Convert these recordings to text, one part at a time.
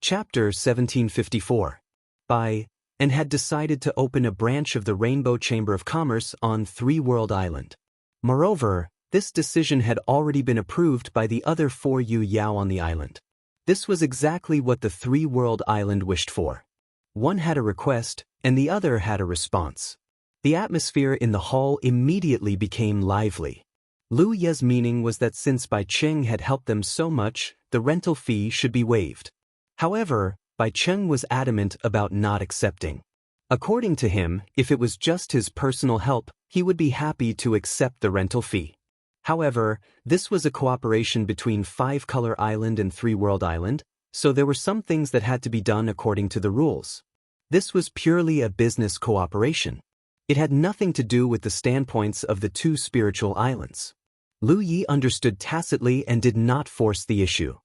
Chapter 1754. And had decided to open a branch of the Rainbow Chamber of Commerce on Three World Island. Moreover, this decision had already been approved by the other 4 Yu Yao on the island. This was exactly what the Three World Island wished for. One had a request, and the other had a response. The atmosphere in the hall immediately became lively. Lu Ye's meaning was that since Bai Cheng had helped them so much, the rental fee should be waived. However, Bai Cheng was adamant about not accepting. According to him, if it was just his personal help, he would be happy to accept the rental fee. However, this was a cooperation between Five Color Island and Three World Island, so there were some things that had to be done according to the rules. This was purely a business cooperation. It had nothing to do with the standpoints of the 2 spiritual islands. Lu Yi understood tacitly and did not force the issue.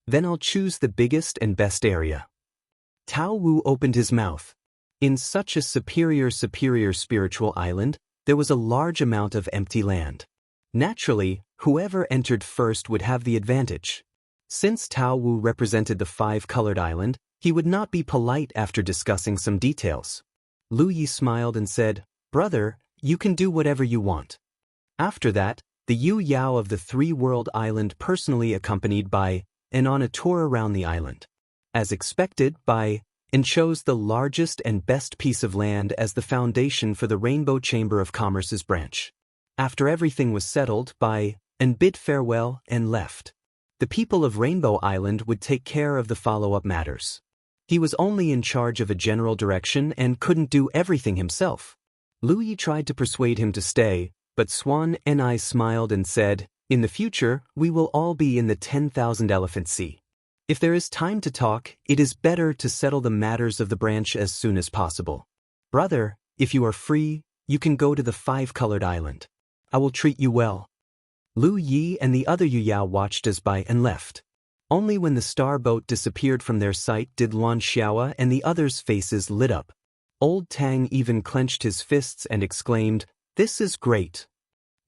Then I'll choose the biggest and best area. Tao Wu opened his mouth. In such a superior spiritual island, there was a large amount of empty land. Naturally, whoever entered first would have the advantage. Since Tao Wu represented the Five-Colored Island, he would not be polite after discussing some details. Lu Yi smiled and said, "Brother, you can do whatever you want." After that, the Yu Yao of the Three World Island personally accompanied Bai and on a tour around the island. As expected, Bai and chose the largest and best piece of land as the foundation for the Rainbow Chamber of Commerce's branch. After everything was settled, Bai and bid farewell and left. The people of Rainbow Island would take care of the follow-up matters. He was only in charge of a general direction and couldn't do everything himself. Lu Yi tried to persuade him to stay, but Swan and I smiled and said, "In the future, we will all be in the 10,000 Elephant Sea. If there is time to talk, it is better to settle the matters of the branch as soon as possible. Brother, if you are free, you can go to the Five-Colored Island. I will treat you well." Lu Yi and the other Yu Yao watched as Bai and left. Only when the star boat disappeared from their sight did Luan Xiaoa and the others' faces lit up. Old Tang even clenched his fists and exclaimed, "This is great."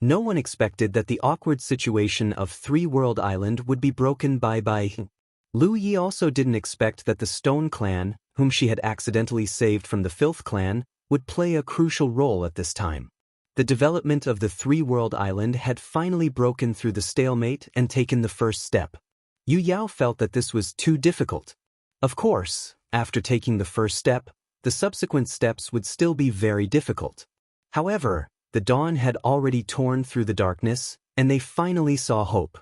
No one expected that the awkward situation of Three World Island would be broken by Bai. Lu Yi also didn't expect that the Stone Clan, whom she had accidentally saved from the Filth Clan, would play a crucial role at this time. The development of the Three World Island had finally broken through the stalemate and taken the first step. Yu Yao felt that this was too difficult. Of course, after taking the first step, the subsequent steps would still be very difficult. However, the dawn had already torn through the darkness, and they finally saw hope.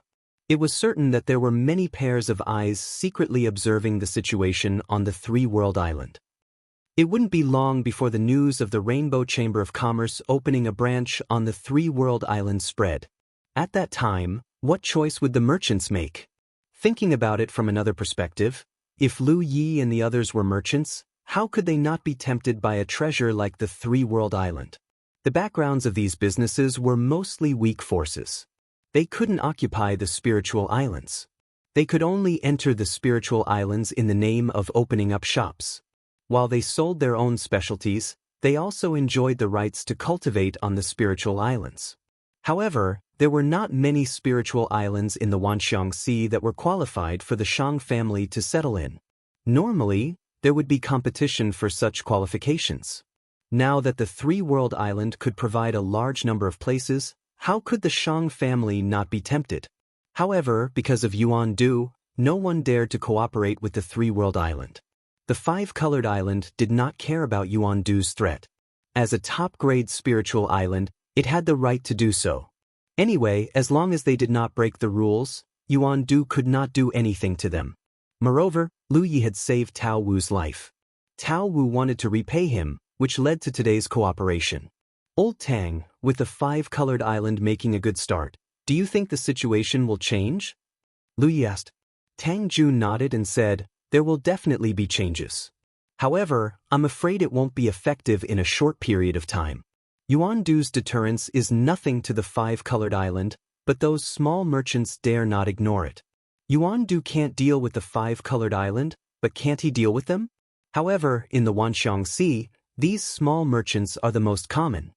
It was certain that there were many pairs of eyes secretly observing the situation on the Three World Island. It wouldn't be long before the news of the Rainbow Chamber of Commerce opening a branch on the Three World Island spread. At that time, what choice would the merchants make? Thinking about it from another perspective, if Lu Yi and the others were merchants, how could they not be tempted by a treasure like the Three World Island? The backgrounds of these businesses were mostly weak forces. They couldn't occupy the spiritual islands. They could only enter the spiritual islands in the name of opening up shops. While they sold their own specialties, they also enjoyed the rights to cultivate on the spiritual islands. However, there were not many spiritual islands in the Wanxiang Sea that were qualified for the Shang family to settle in. Normally, there would be competition for such qualifications. Now that the Three World Island could provide a large number of places, how could the Shang family not be tempted? However, because of Yuan Du, no one dared to cooperate with the Three World Island. The Five-Colored Island did not care about Yuan Du's threat. As a top-grade spiritual island, it had the right to do so. Anyway, as long as they did not break the rules, Yuan Du could not do anything to them. Moreover, Lu Yi had saved Tao Wu's life. Tao Wu wanted to repay him, which led to today's cooperation. Old Tang, with the Five-Colored Island making a good start, do you think the situation will change? Lu Yi asked. Tang Ju nodded and said, there will definitely be changes. However, I'm afraid it won't be effective in a short period of time. Yuan Du's deterrence is nothing to the Five-Colored Island, but those small merchants dare not ignore it. Yuan Du can't deal with the Five-Colored Island, but can't he deal with them? However, in the Wanxiang Sea, these small merchants are the most common.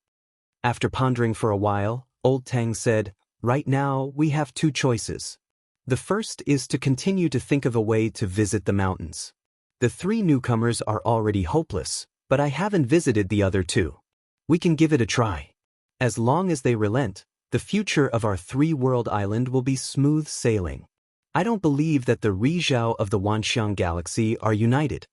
After pondering for a while, Old Tang said, right now we have 2 choices. The first is to continue to think of a way to visit the mountains. The 3 newcomers are already hopeless, but I haven't visited the other 2. We can give it a try. As long as they relent, the future of our 3-world island will be smooth sailing. I don't believe that the Rizhao of the Wanxiang galaxy are united.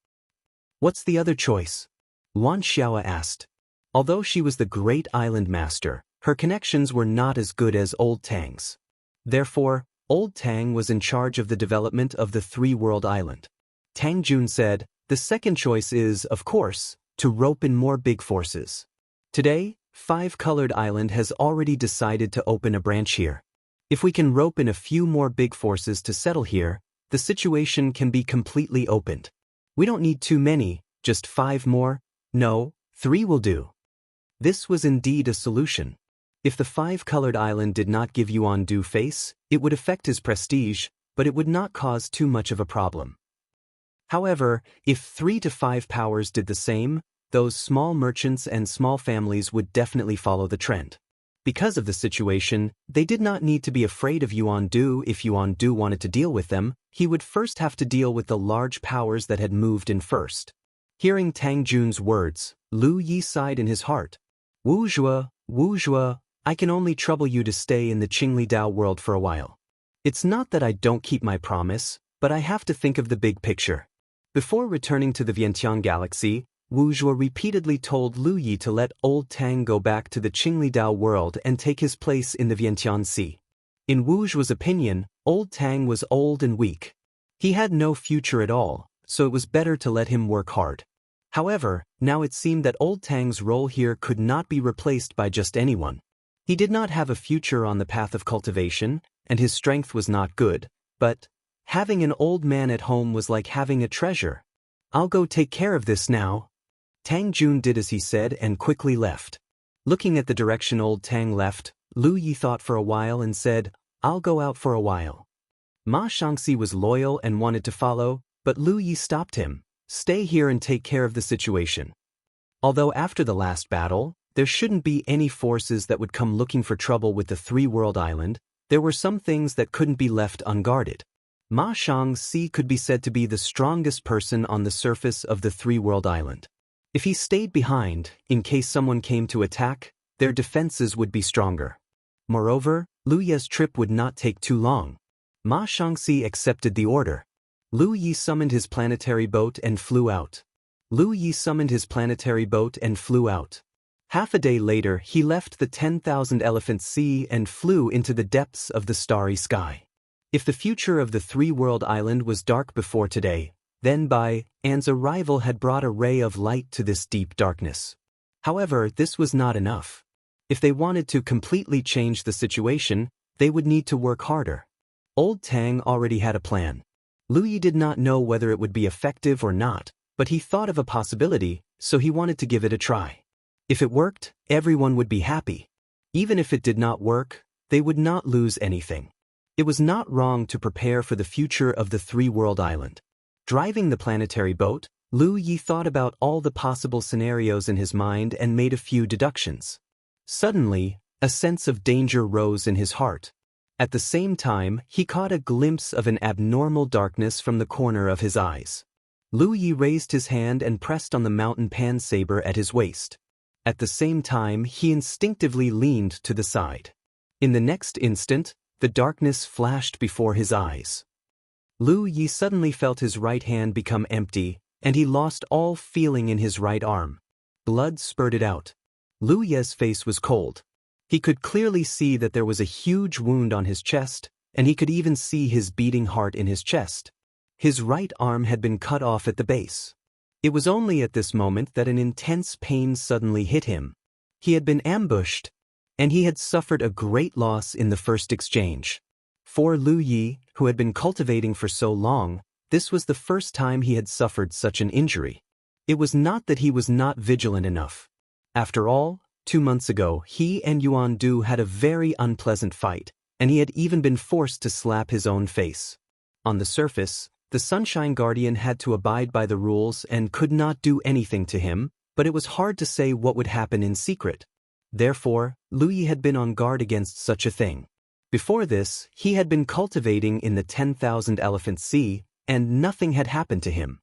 What's the other choice? Wan Xiao asked. Although she was the great island master, her connections were not as good as Old Tang's. Therefore, Old Tang was in charge of the development of the 3-world island. Tang Jun said, the second choice is, of course, to rope in more big forces. Today, 5-Colored Island has already decided to open a branch here. If we can rope in a few more big forces to settle here, the situation can be completely opened. We don't need too many, just 5 more. No, 3 will do. This was indeed a solution. If the 5-Colored Island did not give Yuan Du face, it would affect his prestige, but it would not cause too much of a problem. However, if 3 to 5 powers did the same, those small merchants and small families would definitely follow the trend. Because of the situation, they did not need to be afraid of Yuan Du. If Yuan Du wanted to deal with them, he would first have to deal with the large powers that had moved in first. Hearing Tang Jun's words, Lu Yi sighed in his heart. Wu Zhuo, I can only trouble you to stay in the Qingli Dao world for a while. It's not that I don't keep my promise, but I have to think of the big picture. Before returning to the Vientiane galaxy, Wu Zhuo repeatedly told Lu Yi to let Old Tang go back to the Qingli Dao world and take his place in the Vientiane Sea. In Wu Zhuo's opinion, Old Tang was old and weak. He had no future at all, so it was better to let him work hard. However, now it seemed that Old Tang's role here could not be replaced by just anyone. He did not have a future on the path of cultivation, and his strength was not good, but having an old man at home was like having a treasure. I'll go take care of this now. Tang Jun did as he said and quickly left. Looking at the direction Old Tang left, Lu Yi thought for a while and said, I'll go out for a while. Ma Shangxi was loyal and wanted to follow, but Lu Yi stopped him. Stay here and take care of the situation. Although after the last battle, there shouldn't be any forces that would come looking for trouble with the 3-world island, there were some things that couldn't be left unguarded. Ma Shangxi could be said to be the strongest person on the surface of the 3-world island. If he stayed behind, in case someone came to attack, their defenses would be stronger. Moreover, Lu Yi's trip would not take too long. Ma Shangxi accepted the order. Lu Yi summoned his planetary boat and flew out. Half a day later, he left the 10,000 Elephant Sea and flew into the depths of the starry sky. If the future of the 3-world island was dark before today, then Bai An's arrival had brought a ray of light to this deep darkness. However, this was not enough. If they wanted to completely change the situation, they would need to work harder. Old Tang already had a plan. Lu Yi did not know whether it would be effective or not, but he thought of a possibility, so he wanted to give it a try. If it worked, everyone would be happy. Even if it did not work, they would not lose anything. It was not wrong to prepare for the future of the 3-world island. Driving the planetary boat, Lu Yi thought about all the possible scenarios in his mind and made a few deductions. Suddenly, a sense of danger rose in his heart. At the same time, he caught a glimpse of an abnormal darkness from the corner of his eyes. Lu Yi raised his hand and pressed on the mountain pan saber at his waist. At the same time, he instinctively leaned to the side. In the next instant, the darkness flashed before his eyes. Lu Yi suddenly felt his right hand become empty, and he lost all feeling in his right arm. Blood spurted out. Lu Yi's face was cold. He could clearly see that there was a huge wound on his chest, and he could even see his beating heart in his chest. His right arm had been cut off at the base. It was only at this moment that an intense pain suddenly hit him. He had been ambushed, and he had suffered a great loss in the first exchange. For Lu Yi, who had been cultivating for so long, this was the first time he had suffered such an injury. It was not that he was not vigilant enough. After all, 2 months ago, he and Yuan Du had a very unpleasant fight, and he had even been forced to slap his own face. On the surface, the Sunshine Guardian had to abide by the rules and could not do anything to him, but it was hard to say what would happen in secret. Therefore, Lu Yi had been on guard against such a thing. Before this, he had been cultivating in the 10,000 Elephant Sea, and nothing had happened to him.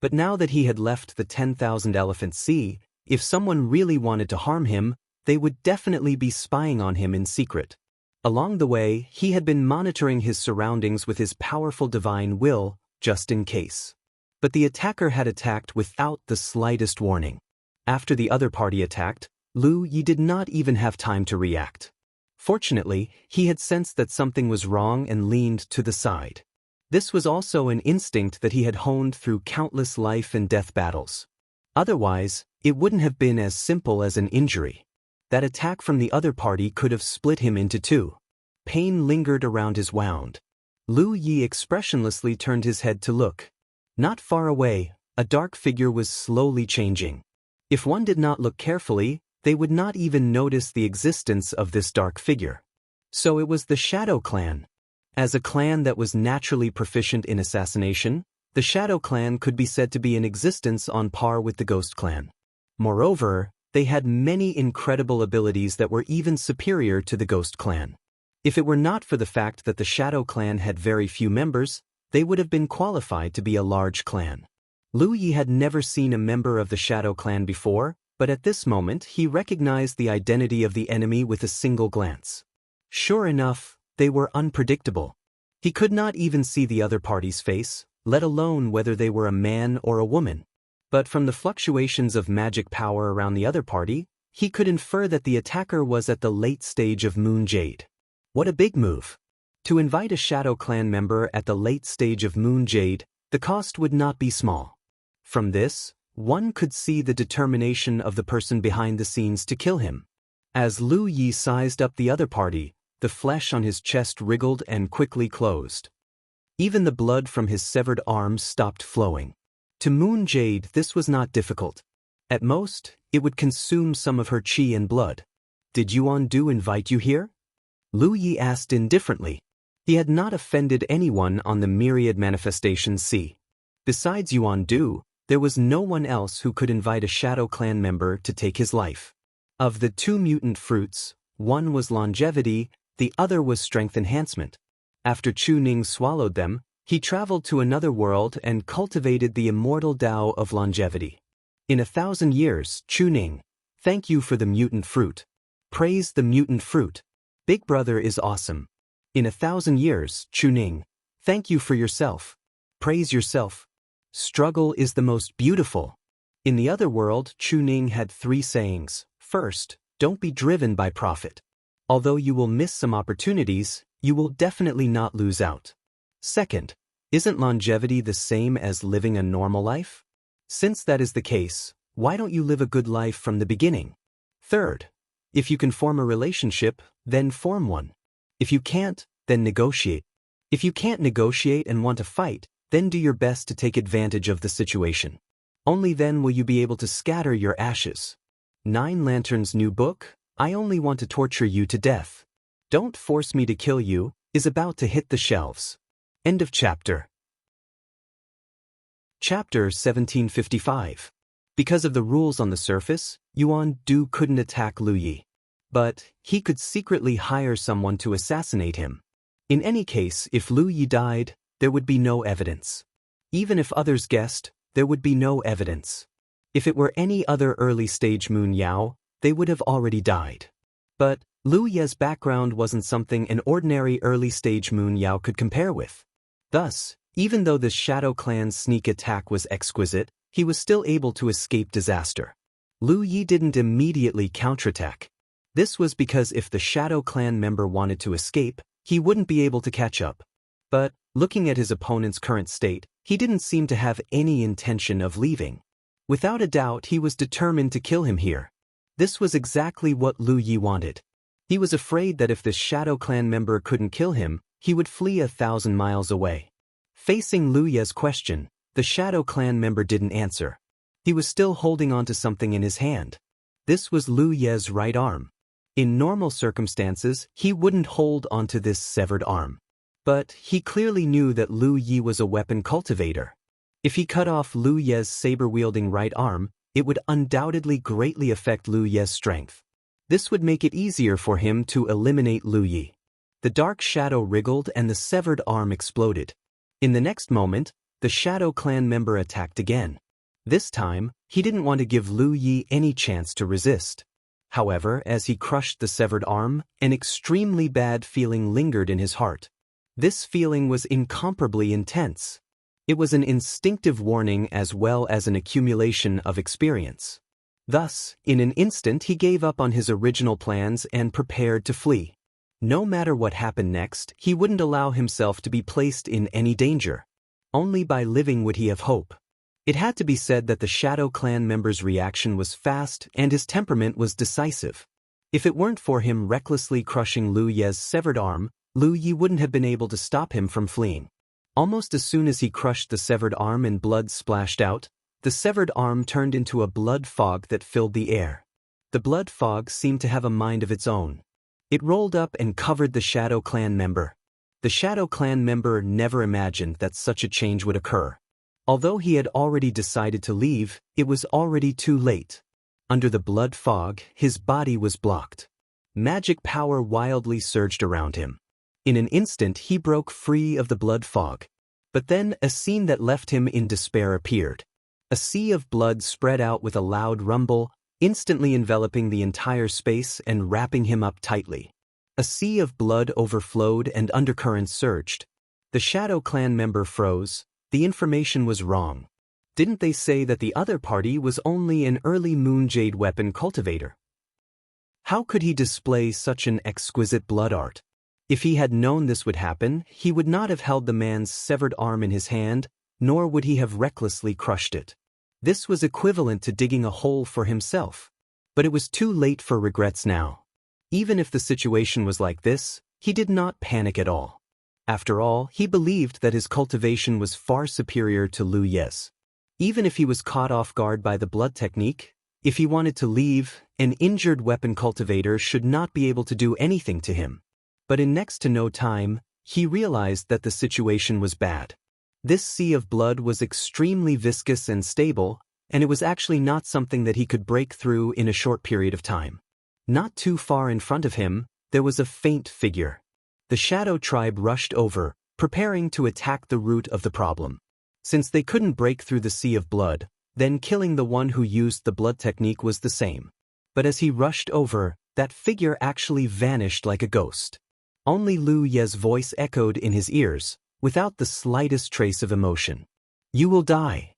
But now that he had left the 10,000 Elephant Sea, if someone really wanted to harm him, they would definitely be spying on him in secret. Along the way, he had been monitoring his surroundings with his powerful divine will, just in case. But the attacker had attacked without the slightest warning. After the other party attacked, Lu Yi did not even have time to react. Fortunately, he had sensed that something was wrong and leaned to the side. This was also an instinct that he had honed through countless life and death battles. Otherwise, it wouldn't have been as simple as an injury. That attack from the other party could have split him into two. Pain lingered around his wound. Lu Yi expressionlessly turned his head to look. Not far away, a dark figure was slowly changing. If one did not look carefully, they would not even notice the existence of this dark figure. So it was the Shadow Clan. As a clan that was naturally proficient in assassination, the Shadow Clan could be said to be in existence on par with the Ghost Clan. Moreover, they had many incredible abilities that were even superior to the Ghost Clan. If it were not for the fact that the Shadow Clan had very few members, they would have been qualified to be a large clan. Lu Yi had never seen a member of the Shadow Clan before, but at this moment he recognized the identity of the enemy with a single glance. Sure enough, they were unpredictable. He could not even see the other party's face, let alone whether they were a man or a woman. But from the fluctuations of magic power around the other party, he could infer that the attacker was at the late stage of Moon Jade. What a big move! To invite a Shadow Clan member at the late stage of Moon Jade, the cost would not be small. From this, one could see the determination of the person behind the scenes to kill him. As Lu Yi sized up the other party, the flesh on his chest wriggled and quickly closed. Even the blood from his severed arms stopped flowing. To Moon Jade, this was not difficult. At most, it would consume some of her qi and blood. Did Yuan Du invite you here? Lu Yi asked indifferently. He had not offended anyone on the myriad manifestations sea. Besides Yuan Du, there was no one else who could invite a Shadow Clan member to take his life. Of the two mutant fruits, one was longevity, the other was strength enhancement. After Chu Ning swallowed them, he traveled to another world and cultivated the immortal Tao of longevity. In 1,000 years, Chu Ning, thank you for the mutant fruit. Praise the mutant fruit. Big Brother is awesome. In 1,000 years, Chu Ning, thank you for yourself. Praise yourself. Struggle is the most beautiful. In the other world, Chu Ning had 3 sayings. First, don't be driven by profit. Although you will miss some opportunities, you will definitely not lose out. Second, isn't longevity the same as living a normal life? Since that is the case, why don't you live a good life from the beginning? Third, if you can form a relationship, then form one. If you can't, then negotiate. If you can't negotiate and want to fight, then do your best to take advantage of the situation. Only then will you be able to scatter your ashes. 9 Lanterns' new book, I Only Want to Torture You to Death. Don't Force Me to Kill You, is about to hit the shelves. End of chapter. Chapter 1755. Because of the rules on the surface, Yuan Du couldn't attack Lu Yi. But he could secretly hire someone to assassinate him. In any case, if Lu Yi died, there would be no evidence. Even if others guessed, there would be no evidence. If it were any other early-stage Moon Yao, they would have already died. But Lu Ye's background wasn't something an ordinary early-stage Moon Yao could compare with. Thus, even though the Shadow Clan's sneak attack was exquisite, he was still able to escape disaster. Lu Yi didn't immediately counterattack. This was because if the Shadow Clan member wanted to escape, he wouldn't be able to catch up. But, looking at his opponent's current state, he didn't seem to have any intention of leaving. Without a doubt, he was determined to kill him here. This was exactly what Lu Yi wanted. He was afraid that if this Shadow Clan member couldn't kill him, he would flee 1,000 miles away. Facing Lu Ye's question, the Shadow Clan member didn't answer. He was still holding on to something in his hand. This was Lu Ye's right arm. In normal circumstances, he wouldn't hold onto this severed arm. But he clearly knew that Lu Yi was a weapon cultivator. If he cut off Lu Ye's saber-wielding right arm, it would undoubtedly greatly affect Lu Ye's strength. This would make it easier for him to eliminate Lu Yi. The dark shadow wriggled and the severed arm exploded. In the next moment, The Shadow Clan member attacked again. This time, he didn't want to give Lu Yi any chance to resist. However, as he crushed the severed arm, an extremely bad feeling lingered in his heart. This feeling was incomparably intense. It was an instinctive warning as well as an accumulation of experience. Thus, in an instant he gave up on his original plans and prepared to flee. No matter what happened next, he wouldn't allow himself to be placed in any danger. Only by living would he have hope. It had to be said that the Shadow Clan member's reaction was fast and his temperament was decisive. If it weren't for him recklessly crushing Lu Ye's severed arm, Lu Yi wouldn't have been able to stop him from fleeing. Almost as soon as he crushed the severed arm and blood splashed out, the severed arm turned into a blood fog that filled the air. The blood fog seemed to have a mind of its own. It rolled up and covered the Shadow Clan member. The Shadow Clan member never imagined that such a change would occur. Although he had already decided to leave, it was already too late. Under the blood fog, his body was blocked. Magic power wildly surged around him. In an instant he broke free of the blood fog. But then a scene that left him in despair appeared. A sea of blood spread out with a loud rumble, instantly enveloping the entire space and wrapping him up tightly. A sea of blood overflowed and undercurrents surged. The Shadow Clan member froze. The information was wrong. Didn't they say that the other party was only an early moon jade weapon cultivator? How could he display such an exquisite blood art? If he had known this would happen, he would not have held the man's severed arm in his hand, nor would he have recklessly crushed it. This was equivalent to digging a hole for himself. But it was too late for regrets now. Even if the situation was like this, he did not panic at all. After all, he believed that his cultivation was far superior to Lu Ye's. Even if he was caught off guard by the blood technique, if he wanted to leave, an injured weapon cultivator should not be able to do anything to him. But in next to no time, he realized that the situation was bad. This sea of blood was extremely viscous and stable, and it was actually not something that he could break through in a short period of time. Not too far in front of him, there was a faint figure. The Shadow Tribe rushed over, preparing to attack the root of the problem. Since they couldn't break through the sea of blood, then killing the one who used the blood technique was the same. But as he rushed over, that figure actually vanished like a ghost. Only Lu Ye's voice echoed in his ears, without the slightest trace of emotion. "You will die.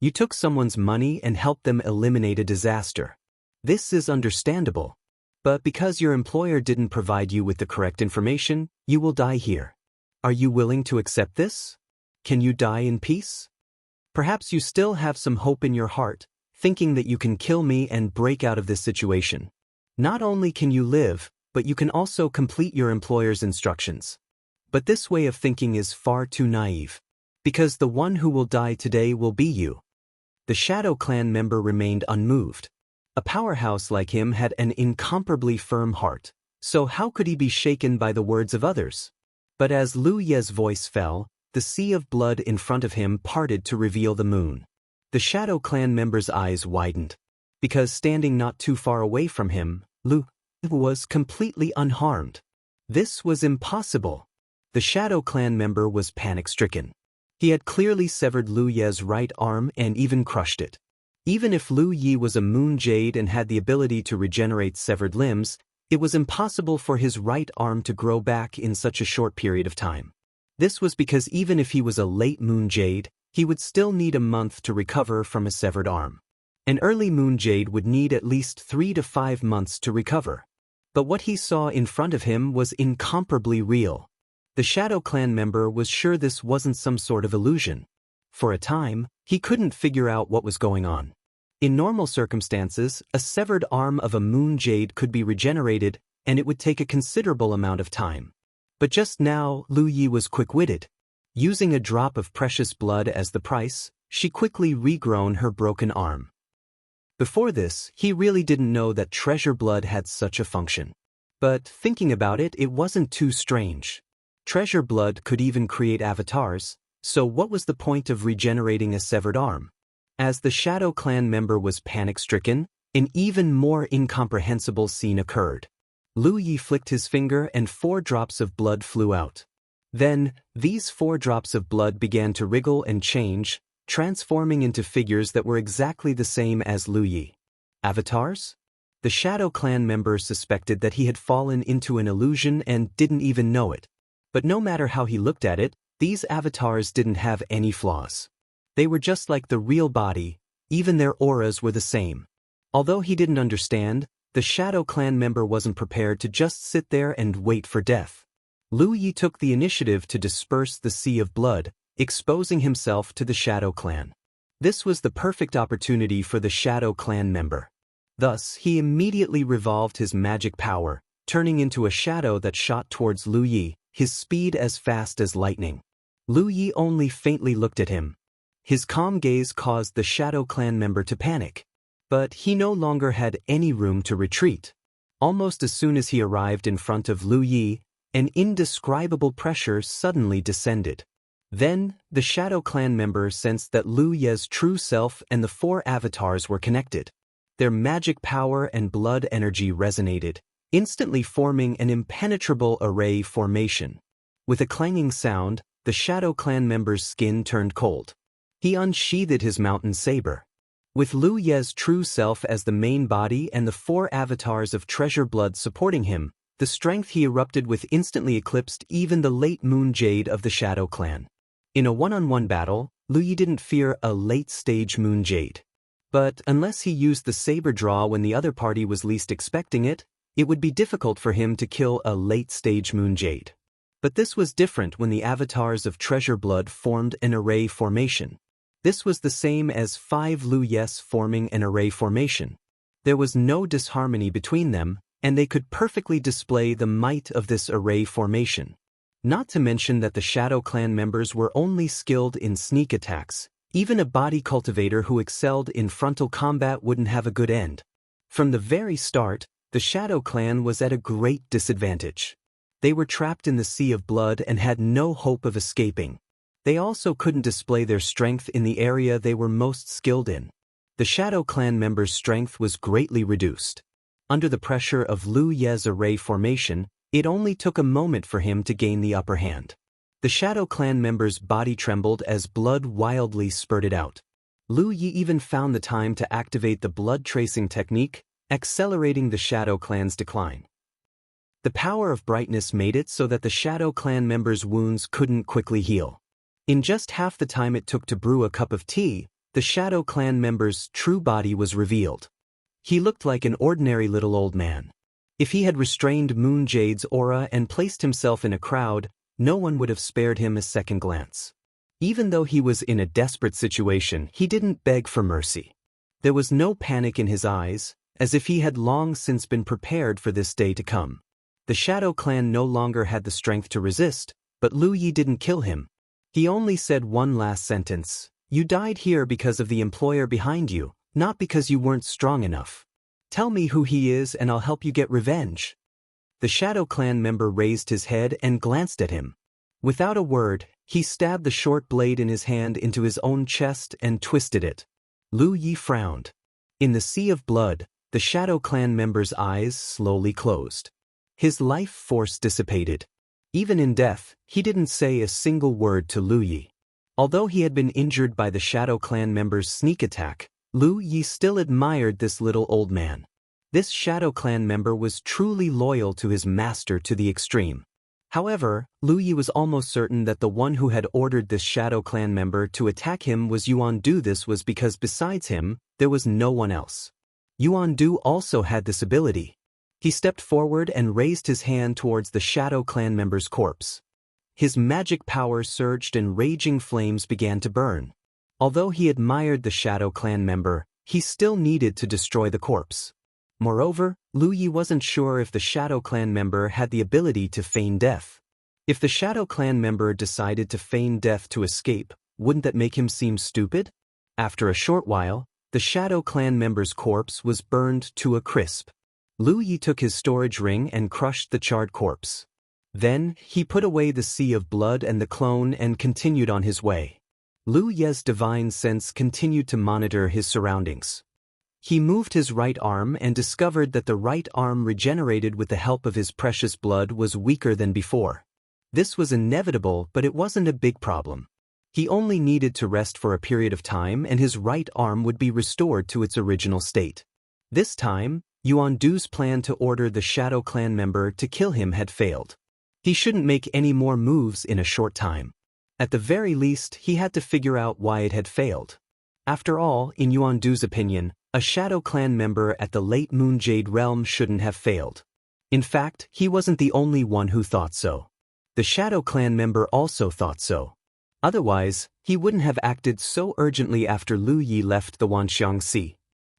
You took someone's money and helped them eliminate a disaster. This is understandable. But because your employer didn't provide you with the correct information, you will die here. Are you willing to accept this? Can you die in peace? Perhaps you still have some hope in your heart, thinking that you can kill me and break out of this situation. Not only can you live, but you can also complete your employer's instructions. But this way of thinking is far too naive. Because the one who will die today will be you." The Shadow Clan member remained unmoved. A powerhouse like him had an incomparably firm heart, so how could he be shaken by the words of others? But as Lu Ye's voice fell, the sea of blood in front of him parted to reveal the moon. The Shadow Clan member's eyes widened. Because standing not too far away from him, Lu was completely unharmed. This was impossible. The Shadow Clan member was panic-stricken. He had clearly severed Lu Ye's right arm and even crushed it. Even if Lu Yi was a moon jade and had the ability to regenerate severed limbs, it was impossible for his right arm to grow back in such a short period of time. This was because even if he was a late moon jade, he would still need a month to recover from a severed arm. An early moon jade would need at least 3 to 5 months to recover. But what he saw in front of him was incomparably real. The Shadow Clan member was sure this wasn't some sort of illusion. For a time, he couldn't figure out what was going on. In normal circumstances, a severed arm of a moon jade could be regenerated, and it would take a considerable amount of time. But just now, Lu Yi was quick-witted. Using a drop of precious blood as the price, she quickly regrown her broken arm. Before this, he really didn't know that treasure blood had such a function. But thinking about it, it wasn't too strange. Treasure blood could even create avatars, so what was the point of regenerating a severed arm? As the Shadow Clan member was panic-stricken, an even more incomprehensible scene occurred. Lu Yi flicked his finger and 4 drops of blood flew out. Then, these 4 drops of blood began to wriggle and change, transforming into figures that were exactly the same as Lu Yi. Avatars? The Shadow Clan member suspected that he had fallen into an illusion and didn't even know it. But no matter how he looked at it, these avatars didn't have any flaws. They were just like the real body, even their auras were the same. Although he didn't understand, the Shadow Clan member wasn't prepared to just sit there and wait for death. Lu Yi took the initiative to disperse the sea of blood, exposing himself to the Shadow Clan. This was the perfect opportunity for the Shadow Clan member. Thus, he immediately revolved his magic power, turning into a shadow that shot towards Lu Yi, his speed as fast as lightning. Lu Yi only faintly looked at him. His calm gaze caused the Shadow Clan member to panic. But he no longer had any room to retreat. Almost as soon as he arrived in front of Lu Yi, an indescribable pressure suddenly descended. Then, the Shadow Clan member sensed that Lu Yi's true self and the 4 avatars were connected. Their magic power and blood energy resonated, instantly forming an impenetrable array formation. With a clanging sound, the Shadow Clan member's skin turned cold. He unsheathed his mountain saber. With Lu Yi's true self as the main body and the 4 avatars of treasure blood supporting him, the strength he erupted with instantly eclipsed even the late Moon Jade of the Shadow Clan. In a one-on-one battle, Lu Yi didn't fear a late-stage Moon Jade. But unless he used the saber draw when the other party was least expecting it, it would be difficult for him to kill a late-stage Moon Jade. But this was different when the avatars of treasure blood formed an array formation. This was the same as 5 Lu Yis forming an array formation. There was no disharmony between them, and they could perfectly display the might of this array formation. Not to mention that the Shadow Clan members were only skilled in sneak attacks. Even a body cultivator who excelled in frontal combat wouldn't have a good end. From the very start, the Shadow Clan was at a great disadvantage. They were trapped in the sea of blood and had no hope of escaping. They also couldn't display their strength in the area they were most skilled in. The Shadow Clan members' strength was greatly reduced. Under the pressure of Lu Yi's array formation, it only took a moment for him to gain the upper hand. The Shadow Clan member's body trembled as blood wildly spurted out. Lu Yi even found the time to activate the blood tracing technique, accelerating the Shadow Clan's decline. The power of brightness made it so that the Shadow Clan members' wounds couldn't quickly heal. In just half the time it took to brew a cup of tea, the Shadow Clan member's true body was revealed. He looked like an ordinary little old man. If he had restrained Moon Jade's aura and placed himself in a crowd, no one would have spared him a second glance. Even though he was in a desperate situation, he didn't beg for mercy. There was no panic in his eyes, as if he had long since been prepared for this day to come. The Shadow Clan no longer had the strength to resist, but Lu Yi didn't kill him. He only said one last sentence: "You died here because of the employer behind you, not because you weren't strong enough. Tell me who he is and I'll help you get revenge." The Shadow Clan member raised his head and glanced at him. Without a word, he stabbed the short blade in his hand into his own chest and twisted it. Lu Yi frowned. In the sea of blood, the Shadow Clan member's eyes slowly closed. His life force dissipated. Even in death, he didn't say a single word to Lu Yi. Although he had been injured by the Shadow Clan member's sneak attack, Lu Yi still admired this little old man. This Shadow Clan member was truly loyal to his master to the extreme. However, Lu Yi was almost certain that the one who had ordered this Shadow Clan member to attack him was Yuan Du. This was because besides him, there was no one else. Yuan Du also had this ability. He stepped forward and raised his hand towards the Shadow Clan member's corpse. His magic power surged and raging flames began to burn. Although he admired the Shadow Clan member, he still needed to destroy the corpse. Moreover, Lu Yi wasn't sure if the Shadow Clan member had the ability to feign death. If the Shadow Clan member decided to feign death to escape, wouldn't that make him seem stupid? After a short while, the Shadow Clan member's corpse was burned to a crisp. Lu Yi took his storage ring and crushed the charred corpse. Then, he put away the sea of blood and the clone and continued on his way. Lu Yi's divine sense continued to monitor his surroundings. He moved his right arm and discovered that the right arm regenerated with the help of his precious blood was weaker than before. This was inevitable, but it wasn't a big problem. He only needed to rest for a period of time and his right arm would be restored to its original state. This time, Yuan Du's plan to order the Shadow Clan member to kill him had failed. He shouldn't make any more moves in a short time. At the very least, he had to figure out why it had failed. After all, in Yuan Du's opinion, a Shadow Clan member at the late Moon Jade realm shouldn't have failed. In fact, he wasn't the only one who thought so. The Shadow Clan member also thought so. Otherwise, he wouldn't have acted so urgently after Lu Yi left the Wanxiang Sea.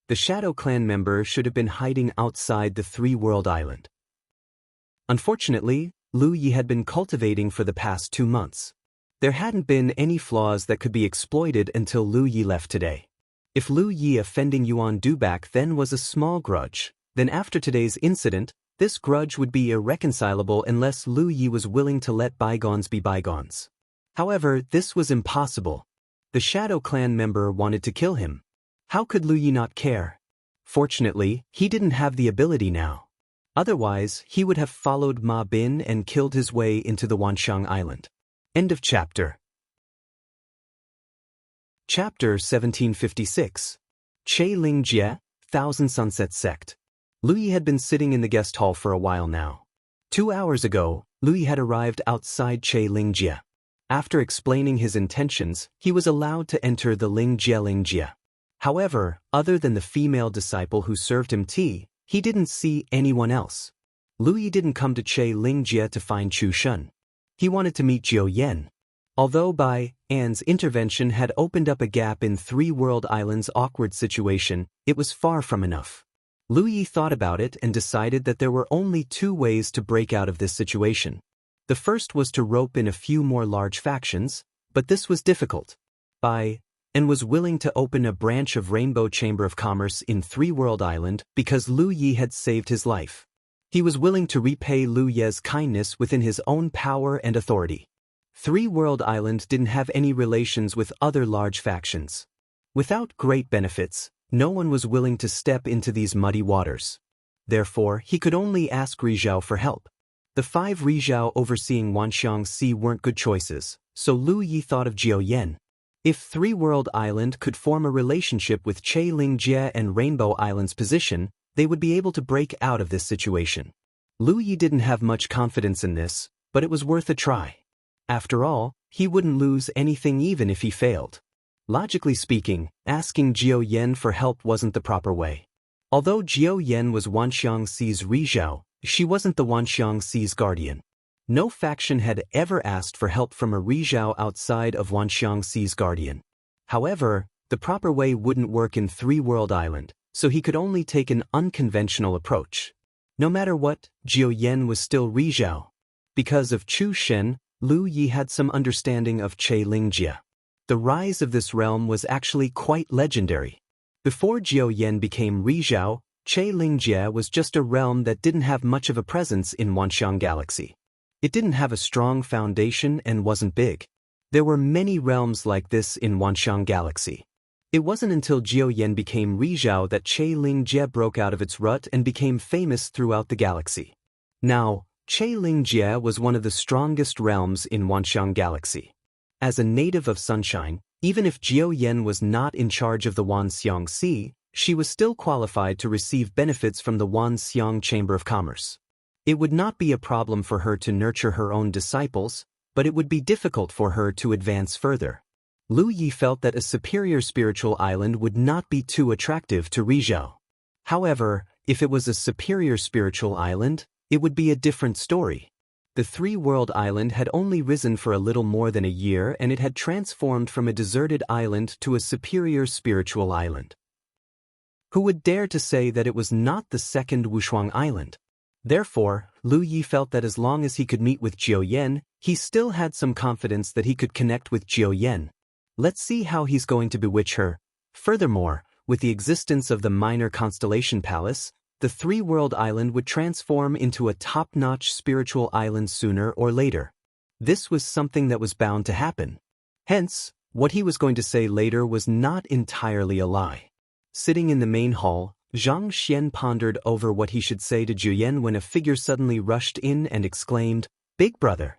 The Shadow Clan member should have been hiding outside the Three-World Island. Unfortunately, Lu Yi had been cultivating for the past 2 months. There hadn't been any flaws that could be exploited until Lu Yi left today. If Lu Yi offending Yuan Du back then was a small grudge, then after today's incident, this grudge would be irreconcilable unless Lu Yi was willing to let bygones be bygones. However, this was impossible. The Shadow Clan member wanted to kill him. How could Lu Yi not care? Fortunately, he didn't have the ability now. Otherwise, he would have followed Ma Bin and killed his way into the Wanxiang Island. End of chapter. Chapter 1756. Che Ling Jie, Thousand Sunset Sect. Lu Yi had been sitting in the guest hall for a while now. 2 hours ago, Lu Yi had arrived outside Che Ling Jie. After explaining his intentions, he was allowed to enter the Ling Jie. However, other than the female disciple who served him tea, he didn't see anyone else. Lu Yi didn't come to Che Ling Jie to find Chu Shun. He wanted to meet Jiu Yan. Although Bai An's intervention had opened up a gap in Three-World Island's awkward situation, it was far from enough. Lu Yi thought about it and decided that there were only 2 ways to break out of this situation. The first was to rope in a few more large factions, but this was difficult. Bai An was willing to open a branch of Rainbow Chamber of Commerce in Three-World Island because Lu Yi had saved his life. He was willing to repay Lu Ye's kindness within his own power and authority. Three-World Island didn't have any relations with other large factions. Without great benefits, no one was willing to step into these muddy waters. Therefore, he could only ask Rizhao for help. The 5 Rizhao overseeing Wanxiang Sea weren't good choices, so Lu Yi thought of Jiu Yan. If Three-World Island could form a relationship with Che Ling Jie and Rainbow Island's position, they would be able to break out of this situation. Lu Yi didn't have much confidence in this, but it was worth a try. After all, he wouldn't lose anything even if he failed. Logically speaking, asking Jiu Yan for help wasn't the proper way. Although Jiu Yan was Wanxiang Sea's Rizhao, she wasn't the Wanxiang Sea's guardian. No faction had ever asked for help from a Rizhao outside of Wanxiang Sea's guardian. However, the proper way wouldn't work in Three-World Island, so he could only take an unconventional approach. No matter what, Jiu Yan was still Rizhao. Because of Chu Shen, Lu Yi had some understanding of Che Ling Jie. The rise of this realm was actually quite legendary. Before Jiu Yan became Rizhao, Che Ling Jie was just a realm that didn't have much of a presence in Wanxiang Galaxy. It didn't have a strong foundation and wasn't big. There were many realms like this in Wanxiang Galaxy. It wasn't until Jiu Yan became Rizhao that Che Ling Jie broke out of its rut and became famous throughout the galaxy. Now, Che Ling Jie was one of the strongest realms in Wanxiang Galaxy. As a native of Sunshine, even if Jiu Yan was not in charge of the Wanxiang Sea, she was still qualified to receive benefits from the Wanxiang Chamber of Commerce. It would not be a problem for her to nurture her own disciples, but it would be difficult for her to advance further. Lu Yi felt that a superior spiritual island would not be too attractive to Rizhao. However, if it was a superior spiritual island, it would be a different story. The Three-World Island had only risen for a little more than a year and it had transformed from a deserted island to a superior spiritual island. Who would dare to say that it was not the second Wushuang Island? Therefore, Lu Yi felt that as long as he could meet with Jiu Yan, he still had some confidence that he could connect with Jiu Yan. Let's see how he's going to bewitch her. Furthermore, with the existence of the Minor Constellation Palace, the Three-World Island would transform into a top-notch spiritual island sooner or later. This was something that was bound to happen. Hence, what he was going to say later was not entirely a lie. Sitting in the main hall, Zhang Xian pondered over what he should say to Jiu Yan when a figure suddenly rushed in and exclaimed, "Big brother!"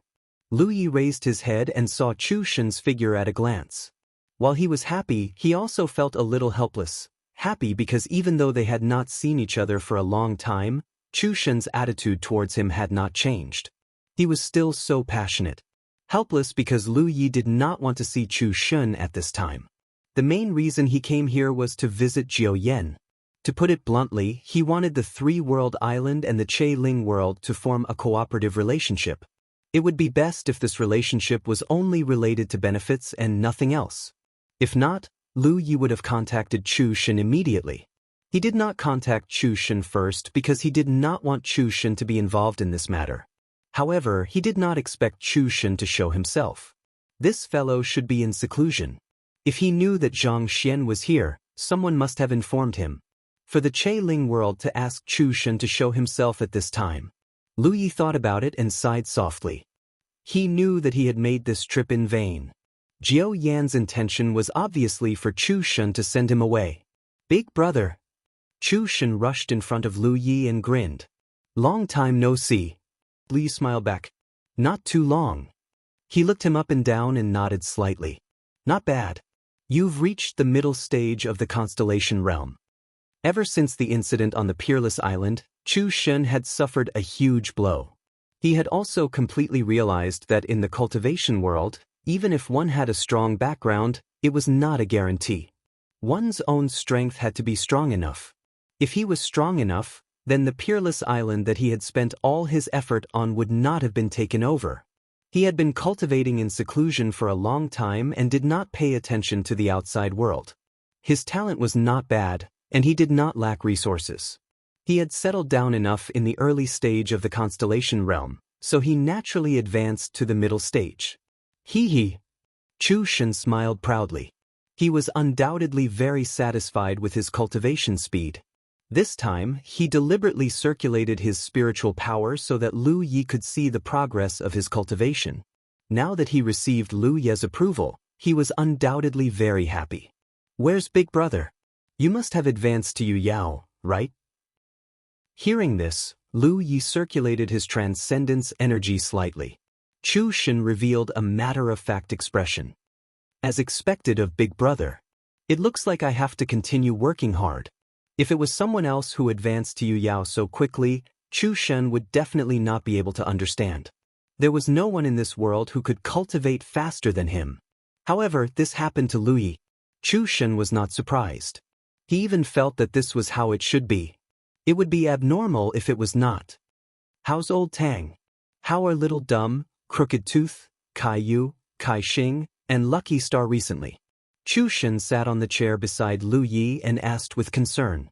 Lu Yi raised his head and saw Chu Shen's figure at a glance. While he was happy, he also felt a little helpless. Happy because even though they had not seen each other for a long time, Chu Shen's attitude towards him had not changed. He was still so passionate. Helpless because Lu Yi did not want to see Chu Shen at this time. The main reason he came here was to visit Jiao Yan. To put it bluntly, he wanted the three-world island and the Che Ling world to form a cooperative relationship. It would be best if this relationship was only related to benefits and nothing else. If not, Lu Yi would have contacted Chu Shen immediately. He did not contact Chu Shen first because he did not want Chu Shen to be involved in this matter. However, he did not expect Chu Shen to show himself. This fellow should be in seclusion. If he knew that Zhang Xian was here, someone must have informed him. For the Che Ling world to ask Chu Shen to show himself at this time. Lu Yi thought about it and sighed softly. He knew that he had made this trip in vain. Jiao Yan's intention was obviously for Chu Shen to send him away. Big brother. Chu Shen rushed in front of Lu Yi and grinned. Long time no see. Lu Yi smiled back. Not too long. He looked him up and down and nodded slightly. Not bad. You've reached the middle stage of the constellation realm. Ever since the incident on the Peerless Island, Chu Shen had suffered a huge blow. He had also completely realized that in the cultivation world, even if one had a strong background, it was not a guarantee. One's own strength had to be strong enough. If he was strong enough, then the Peerless Island that he had spent all his effort on would not have been taken over. He had been cultivating in seclusion for a long time and did not pay attention to the outside world. His talent was not bad, and he did not lack resources. He had settled down enough in the early stage of the constellation realm, so he naturally advanced to the middle stage. Hee. Chu Shen smiled proudly. He was undoubtedly very satisfied with his cultivation speed. This time, he deliberately circulated his spiritual power so that Lu Yi could see the progress of his cultivation. Now that he received Lu Yi's approval, he was undoubtedly very happy. Where's Big Brother? You must have advanced to Yu Yao, right? Hearing this, Lu Yi circulated his transcendence energy slightly. Chu Shen revealed a matter-of-fact expression. As expected of Big Brother. It looks like I have to continue working hard. If it was someone else who advanced to Yu Yao so quickly, Chu Shen would definitely not be able to understand. There was no one in this world who could cultivate faster than him. However, this happened to Lu Yi. Chu Shen was not surprised. He even felt that this was how it should be. It would be abnormal if it was not. How's old Tang? How are Little Dumb, Crooked Tooth, Kai Yu, Kai Xing, and Lucky Star recently? Chu Shen sat on the chair beside Lu Yi and asked with concern.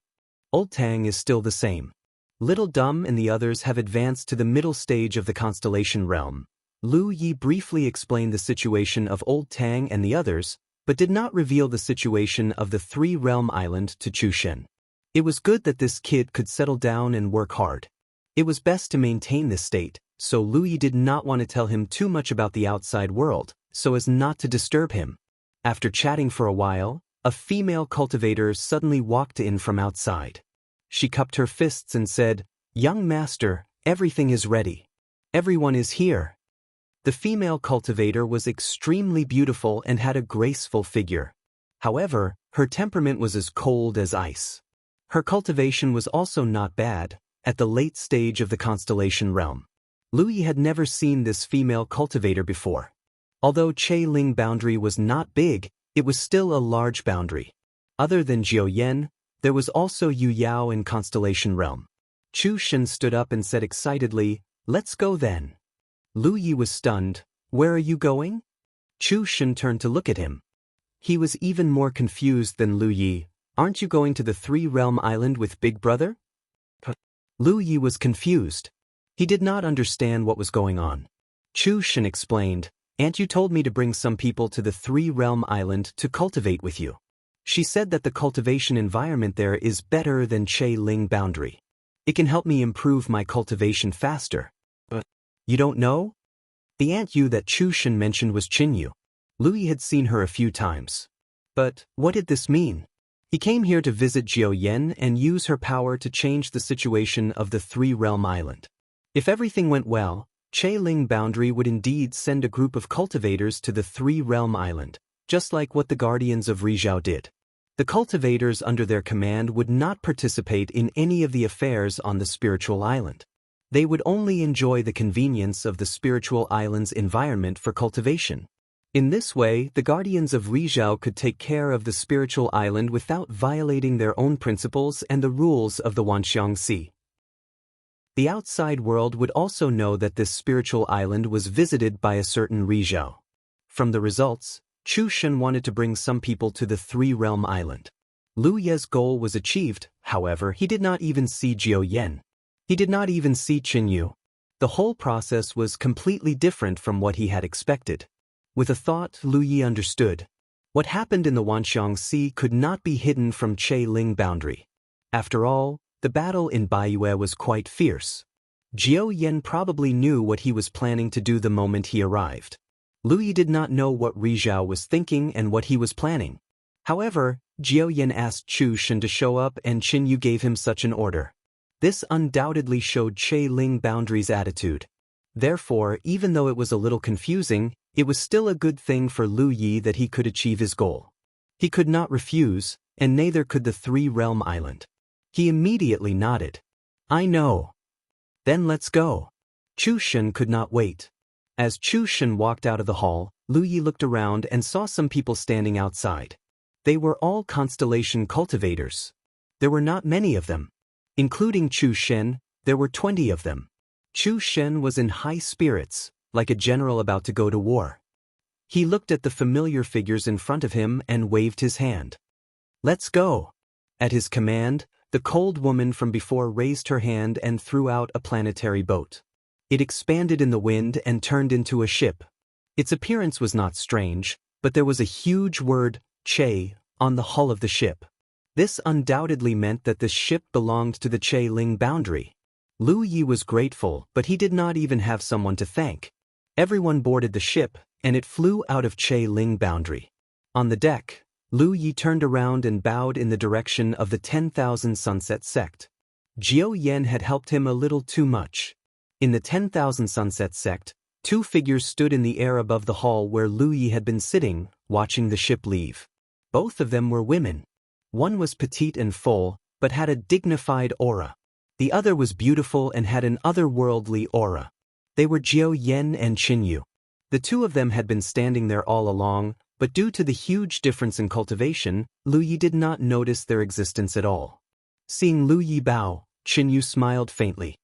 Old Tang is still the same. Little Dumb and the others have advanced to the middle stage of the constellation realm. Lu Yi briefly explained the situation of Old Tang and the others, but did not reveal the situation of the three-realm island to Chu Shen. It was good that this kid could settle down and work hard. It was best to maintain this state, so Lu Yi did not want to tell him too much about the outside world, so as not to disturb him. After chatting for a while, a female cultivator suddenly walked in from outside. She cupped her fists and said, "Young master, everything is ready. Everyone is here." The female cultivator was extremely beautiful and had a graceful figure. However, her temperament was as cold as ice. Her cultivation was also not bad, at the late stage of the constellation realm. Lu Yi had never seen this female cultivator before. Although Che Ling boundary was not big, it was still a large boundary. Other than Jiao Yan, there was also Yu Yao in Constellation Realm. Chu Shen stood up and said excitedly, "Let's go then." Lu Yi was stunned. "Where are you going?" Chu Shen turned to look at him. He was even more confused than Lu Yi. "Aren't you going to the three-realm island with Big Brother?" Lu Yi was confused. He did not understand what was going on. Chu Shen explained, "Aunt you told me to bring some people to the three-realm island to cultivate with you. She said that the cultivation environment there is better than Che Ling boundary. It can help me improve my cultivation faster." "But you don't know?" The Aunt Yu that Chu Shen mentioned was Qin Yu. Lu Yi had seen her a few times. But what did this mean? He came here to visit Jiao Yan and use her power to change the situation of the three-realm island. If everything went well, Ling boundary would indeed send a group of cultivators to the three-realm island, just like what the guardians of Rizhao did. The cultivators under their command would not participate in any of the affairs on the spiritual island. They would only enjoy the convenience of the spiritual island's environment for cultivation. In this way, the guardians of Rizhao could take care of the spiritual island without violating their own principles and the rules of the Wanxiang Sea. The outside world would also know that this spiritual island was visited by a certain Rizhao. From the results, Chu Shen wanted to bring some people to the three-realm island. Lu Ye's goal was achieved, however, he did not even see Jiao Yan. He did not even see Qin Yu. The whole process was completely different from what he had expected. With a thought, Lu Yi understood. What happened in the Wanxiang Sea could not be hidden from Ling boundary. After all, the battle in Baiyue was quite fierce. Jiao Yan probably knew what he was planning to do the moment he arrived. Lu Yi did not know what Rizhao was thinking and what he was planning. However, Jiao Yan asked Chu Shen to show up and Qin Yu gave him such an order. This undoubtedly showed Ling boundary's attitude. Therefore, even though it was a little confusing, it was still a good thing for Lu Yi that he could achieve his goal. He could not refuse, and neither could the three-realm island. He immediately nodded. I know. Then let's go. Chu Shen could not wait. As Chu Shen walked out of the hall, Lu Yi looked around and saw some people standing outside. They were all constellation cultivators. There were not many of them. Including Chu Shen, there were 20 of them. Chu Shen was in high spirits, like a general about to go to war. He looked at the familiar figures in front of him and waved his hand. Let's go. At his command, the cold woman from before raised her hand and threw out a planetary boat. It expanded in the wind and turned into a ship. Its appearance was not strange, but there was a huge word, Che, on the hull of the ship. This undoubtedly meant that the ship belonged to the Ling boundary. Lu Yi was grateful, but he did not even have someone to thank. Everyone boarded the ship, and it flew out of Ling boundary. On the deck, Lu Yi turned around and bowed in the direction of the 10,000 Sunset Sect. Jiao Yan had helped him a little too much. In the 10,000 Sunset Sect, two figures stood in the air above the hall where Lu Yi had been sitting, watching the ship leave. Both of them were women. One was petite and full, but had a dignified aura. The other was beautiful and had an otherworldly aura. They were Jiao Yan and Qin Yu. The two of them had been standing there all along, but due to the huge difference in cultivation, Lu Yi did not notice their existence at all. Seeing Lu Yi bow, Qin Yu smiled faintly.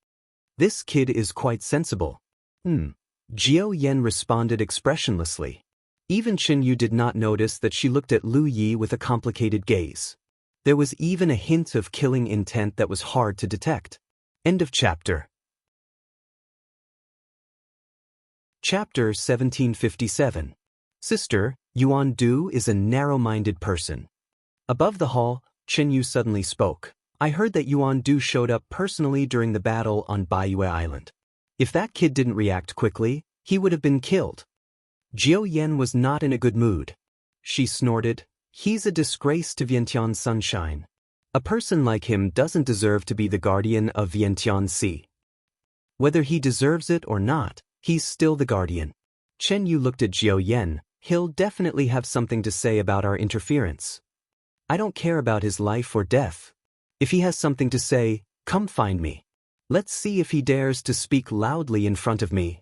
This kid is quite sensible. Jiao Yan responded expressionlessly. Even Qin Yu did not notice that she looked at Lu Yi with a complicated gaze. There was even a hint of killing intent that was hard to detect. End of chapter. Chapter 1757. Sister, Yuan Du is a narrow-minded person. Above the hall, Qin Yu suddenly spoke. I heard that Yuan Du showed up personally during the battle on Baiyue Island. If that kid didn't react quickly, he would have been killed. Jiao Yan was not in a good mood. She snorted. He's a disgrace to Vientiane Sunshine. A person like him doesn't deserve to be the guardian of Vientiane Sea. Whether he deserves it or not, he's still the guardian. Chen Yu looked at Jiao Yan. He'll definitely have something to say about our interference. I don't care about his life or death. If he has something to say, come find me. Let's see if he dares to speak loudly in front of me.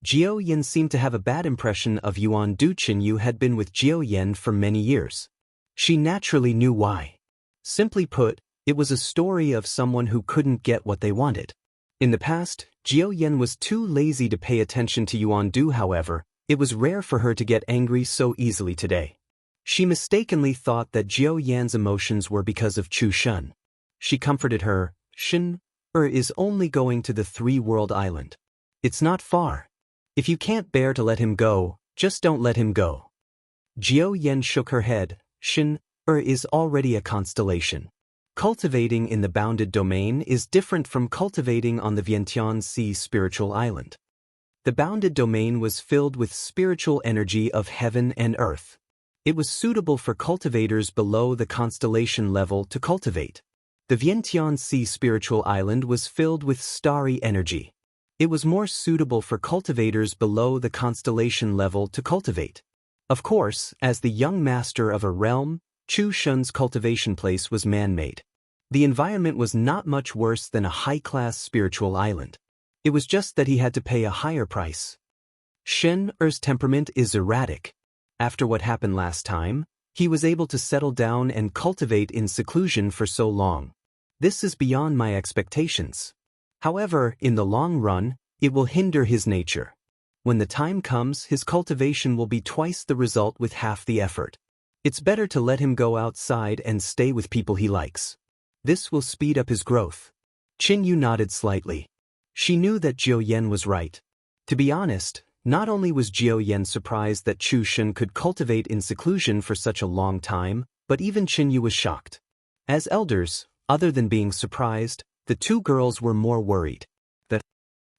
Jiao Yan seemed to have a bad impression of Yuan Du. Qin Yu had been with Jiao Yan for many years. She naturally knew why. Simply put, it was a story of someone who couldn't get what they wanted. In the past, Jiao Yan was too lazy to pay attention to Yuan Du. However, it was rare for her to get angry so easily today. She mistakenly thought that Jiao Yan's emotions were because of Chu Shen. She comforted her. Shen is only going to the three-world island. It's not far. If you can't bear to let him go, just don't let him go. Jiao Yan shook her head. Shen is already a constellation. Cultivating in the bounded domain is different from cultivating on the Vientiane Sea spiritual island. The bounded domain was filled with spiritual energy of heaven and earth. It was suitable for cultivators below the constellation level to cultivate. The Vientiane Sea spiritual island was filled with starry energy. It was more suitable for cultivators below the constellation level to cultivate. Of course, as the young master of a realm, Chu Shun's cultivation place was man-made. The environment was not much worse than a high-class spiritual island. It was just that he had to pay a higher price. Shen Er's temperament is erratic. After what happened last time, he was able to settle down and cultivate in seclusion for so long. This is beyond my expectations. However, in the long run, it will hinder his nature. When the time comes, his cultivation will be twice the result with half the effort. It's better to let him go outside and stay with people he likes. This will speed up his growth. Qin Yu nodded slightly. She knew that Jiao Yan was right. To be honest, not only was Jiao Yan surprised that Chu Shun could cultivate in seclusion for such a long time, but even Qin Yu was shocked. As elders, other than being surprised, the two girls were more worried.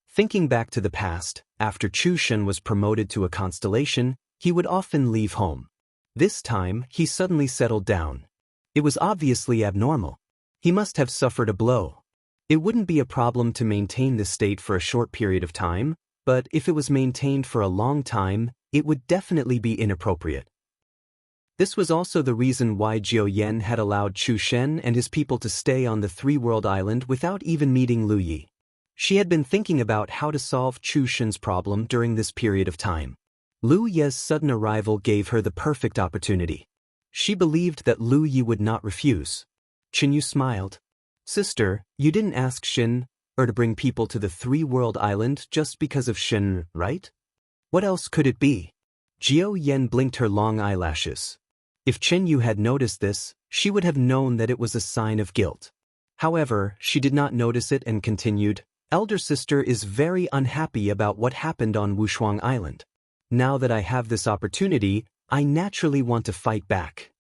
Thinking back to the past, after Chu Shun was promoted to a constellation, he would often leave home. This time, he suddenly settled down. It was obviously abnormal. He must have suffered a blow. It wouldn't be a problem to maintain this state for a short period of time, but if it was maintained for a long time, it would definitely be inappropriate. This was also the reason why Jiao Yan had allowed Chu Shen and his people to stay on the three-world island without even meeting Lu Yi. She had been thinking about how to solve Chu Shen's problem during this period of time. Lu Yi's sudden arrival gave her the perfect opportunity. She believed that Lu Yi would not refuse. Qin Yu smiled. Sister, you didn't ask Shen to bring people to the three-world island just because of Shen, right? What else could it be? Jiao Yan blinked her long eyelashes. If Qin Yu had noticed this, she would have known that it was a sign of guilt. However, she did not notice it and continued, Elder sister is very unhappy about what happened on Wushuang Island. Now that I have this opportunity, I naturally want to fight back.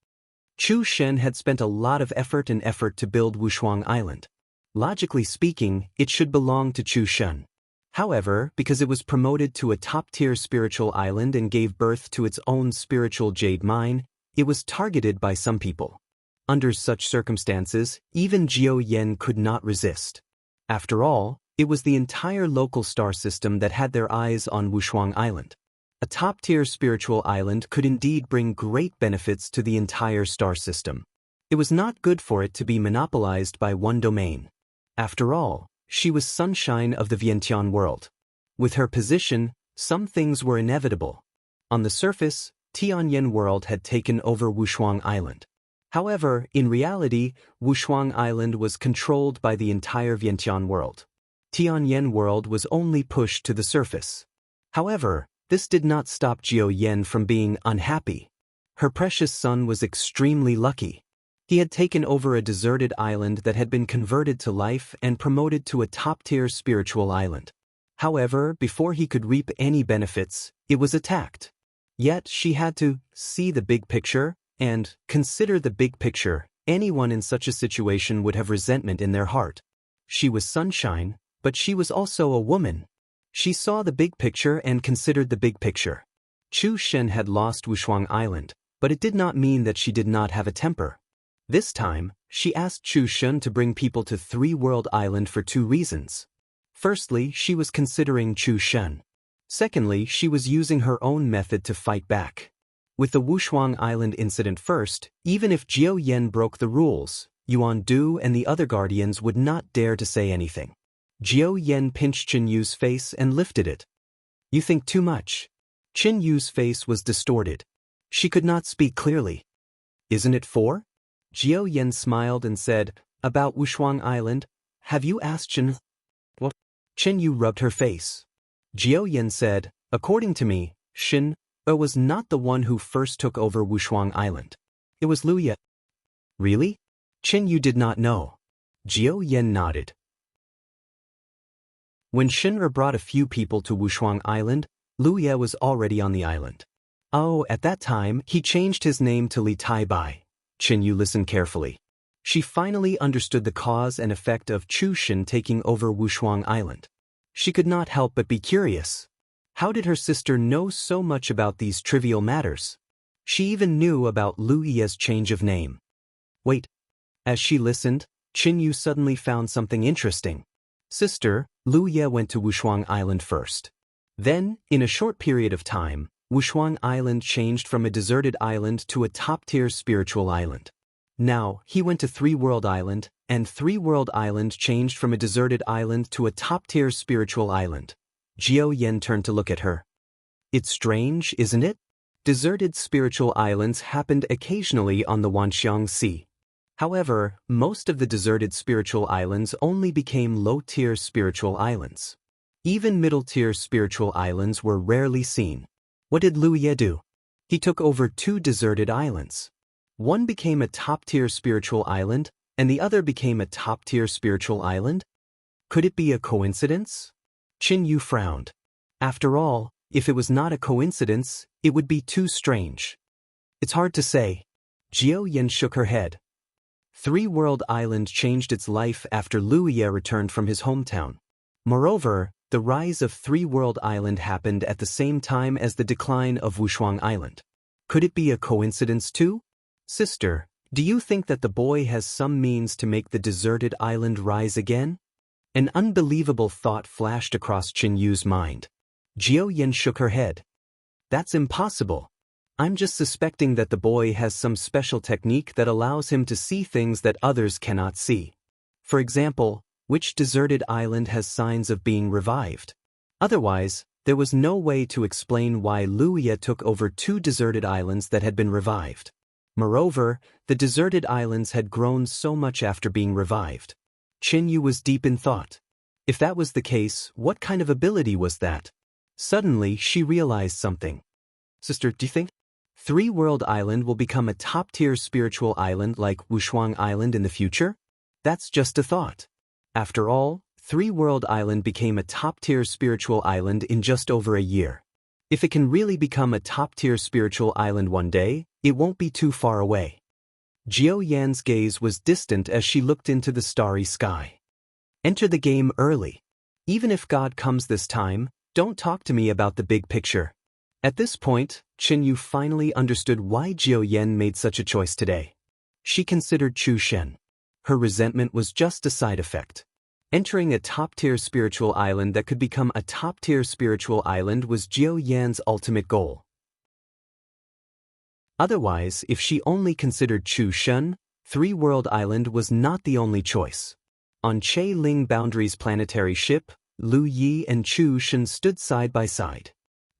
Chu Shen had spent a lot of effort to build Wushuang Island. Logically speaking, it should belong to Chu Shen. However, because it was promoted to a top-tier spiritual island and gave birth to its own spiritual jade mine, it was targeted by some people. Under such circumstances, even Jiao Yan could not resist. After all, it was the entire local star system that had their eyes on Wushuang Island. A top-tier spiritual island could indeed bring great benefits to the entire star system. It was not good for it to be monopolized by one domain. After all, she was sunshine of the Vientiane world. With her position, some things were inevitable. On the surface, Tianyan world had taken over Wushuang Island. However, in reality, Wushuang Island was controlled by the entire Vientiane world. Tianyan world was only pushed to the surface. However, this did not stop Jiao Yan from being unhappy. Her precious son was extremely lucky. He had taken over a deserted island that had been converted to life and promoted to a top-tier spiritual island. However, before he could reap any benefits, it was attacked. Yet she had to see the big picture and consider the big picture. Anyone in such a situation would have resentment in their heart. She was sunshine, but she was also a woman. She saw the big picture and considered the big picture. Chu Shen had lost Wushuang Island, but it did not mean that she did not have a temper. This time, she asked Chu Shen to bring people to Three World Island for two reasons. Firstly, she was considering Chu Shen. Secondly, she was using her own method to fight back. With the Wushuang Island incident first, even if Jiao Yan broke the rules, Yuan Du and the other guardians would not dare to say anything. Jiao Yan pinched Qin Yu's face and lifted it. You think too much. Qin Yu's face was distorted. She could not speak clearly. Isn't it 4? Jiao Yan smiled and said, about Wushuang Island, have you asked Qin? What? Qin Yu rubbed her face. Jiao Yan said, according to me, Shen was not the one who first took over Wushuang Island. It was Lu Yi. Really? Qin Yu did not know. Jiao Yan nodded. When Shinra brought a few people to Wushuang Island, Lu Yi was already on the island. Oh, at that time, he changed his name to Li Tai Bai. Qin Yu listened carefully. She finally understood the cause and effect of Chu Shen taking over Wushuang Island. She could not help but be curious. How did her sister know so much about these trivial matters? She even knew about Lu Yi's change of name. Wait. As she listened, Qin Yu suddenly found something interesting. Sister, Lu Ye went to Wushuang Island first. Then, in a short period of time, Wushuang Island changed from a deserted island to a top-tier spiritual island. Now, he went to Three World Island, and Three World Island changed from a deserted island to a top-tier spiritual island. Jiao Yan turned to look at her. It's strange, isn't it? Deserted spiritual islands happened occasionally on the Wanxiang Sea. However, most of the deserted spiritual islands only became low-tier spiritual islands. Even middle-tier spiritual islands were rarely seen. What did Lu Ye do? He took over 2 deserted islands. One became a top-tier spiritual island, and the other became a top-tier spiritual island? Could it be a coincidence? Qin Yu frowned. After all, if it was not a coincidence, it would be too strange. It's hard to say. Jiao Yan shook her head. Three World Island changed its life after Lu Ye returned from his hometown. Moreover, the rise of Three World Island happened at the same time as the decline of Wushuang Island. Could it be a coincidence too? Sister, do you think that the boy has some means to make the deserted island rise again? An unbelievable thought flashed across Qin Yu's mind. Jiao Yan shook her head. That's impossible. I'm just suspecting that the boy has some special technique that allows him to see things that others cannot see. For example, which deserted island has signs of being revived? Otherwise, there was no way to explain why Lu Ye took over 2 deserted islands that had been revived. Moreover, the deserted islands had grown so much after being revived. Qin Yu was deep in thought. If that was the case, what kind of ability was that? Suddenly, she realized something. Sister, do you think Three World Island will become a top-tier spiritual island like Wushuang Island in the future? That's just a thought. After all, Three World Island became a top-tier spiritual island in just over a year. If it can really become a top-tier spiritual island one day, it won't be too far away. Jiao Yan's gaze was distant as she looked into the starry sky. Enter the game early. Even if God comes this time, don't talk to me about the big picture. At this point, Qin Yu finally understood why Jiao Yan made such a choice today. She considered Chu Shen. Her resentment was just a side effect. Entering a top-tier spiritual island that could become a top-tier spiritual island was Jiao Yan's ultimate goal. Otherwise, if she only considered Chu Shen, Three World Island was not the only choice. On Che Ling Boundary's planetary ship, Lu Yi and Chu Shen stood side by side.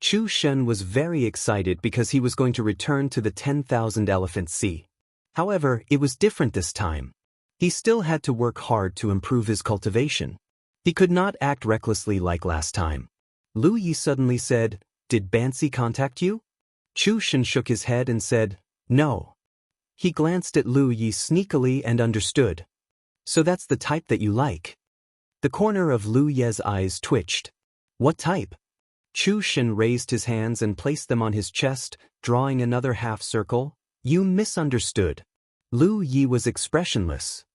Chu Shen was very excited because he was going to return to the 10,000 Elephant Sea. However, it was different this time. He still had to work hard to improve his cultivation. He could not act recklessly like last time. Lu Yi suddenly said, "Did Bansi contact you?" Chu Shen shook his head and said, "No." He glanced at Lu Yi sneakily and understood. "So that's the type that you like." The corner of Lu Ye's eyes twitched. "What type?" Chu Shen raised his hands and placed them on his chest, drawing another half circle. "You misunderstood." Lu Yi was expressionless.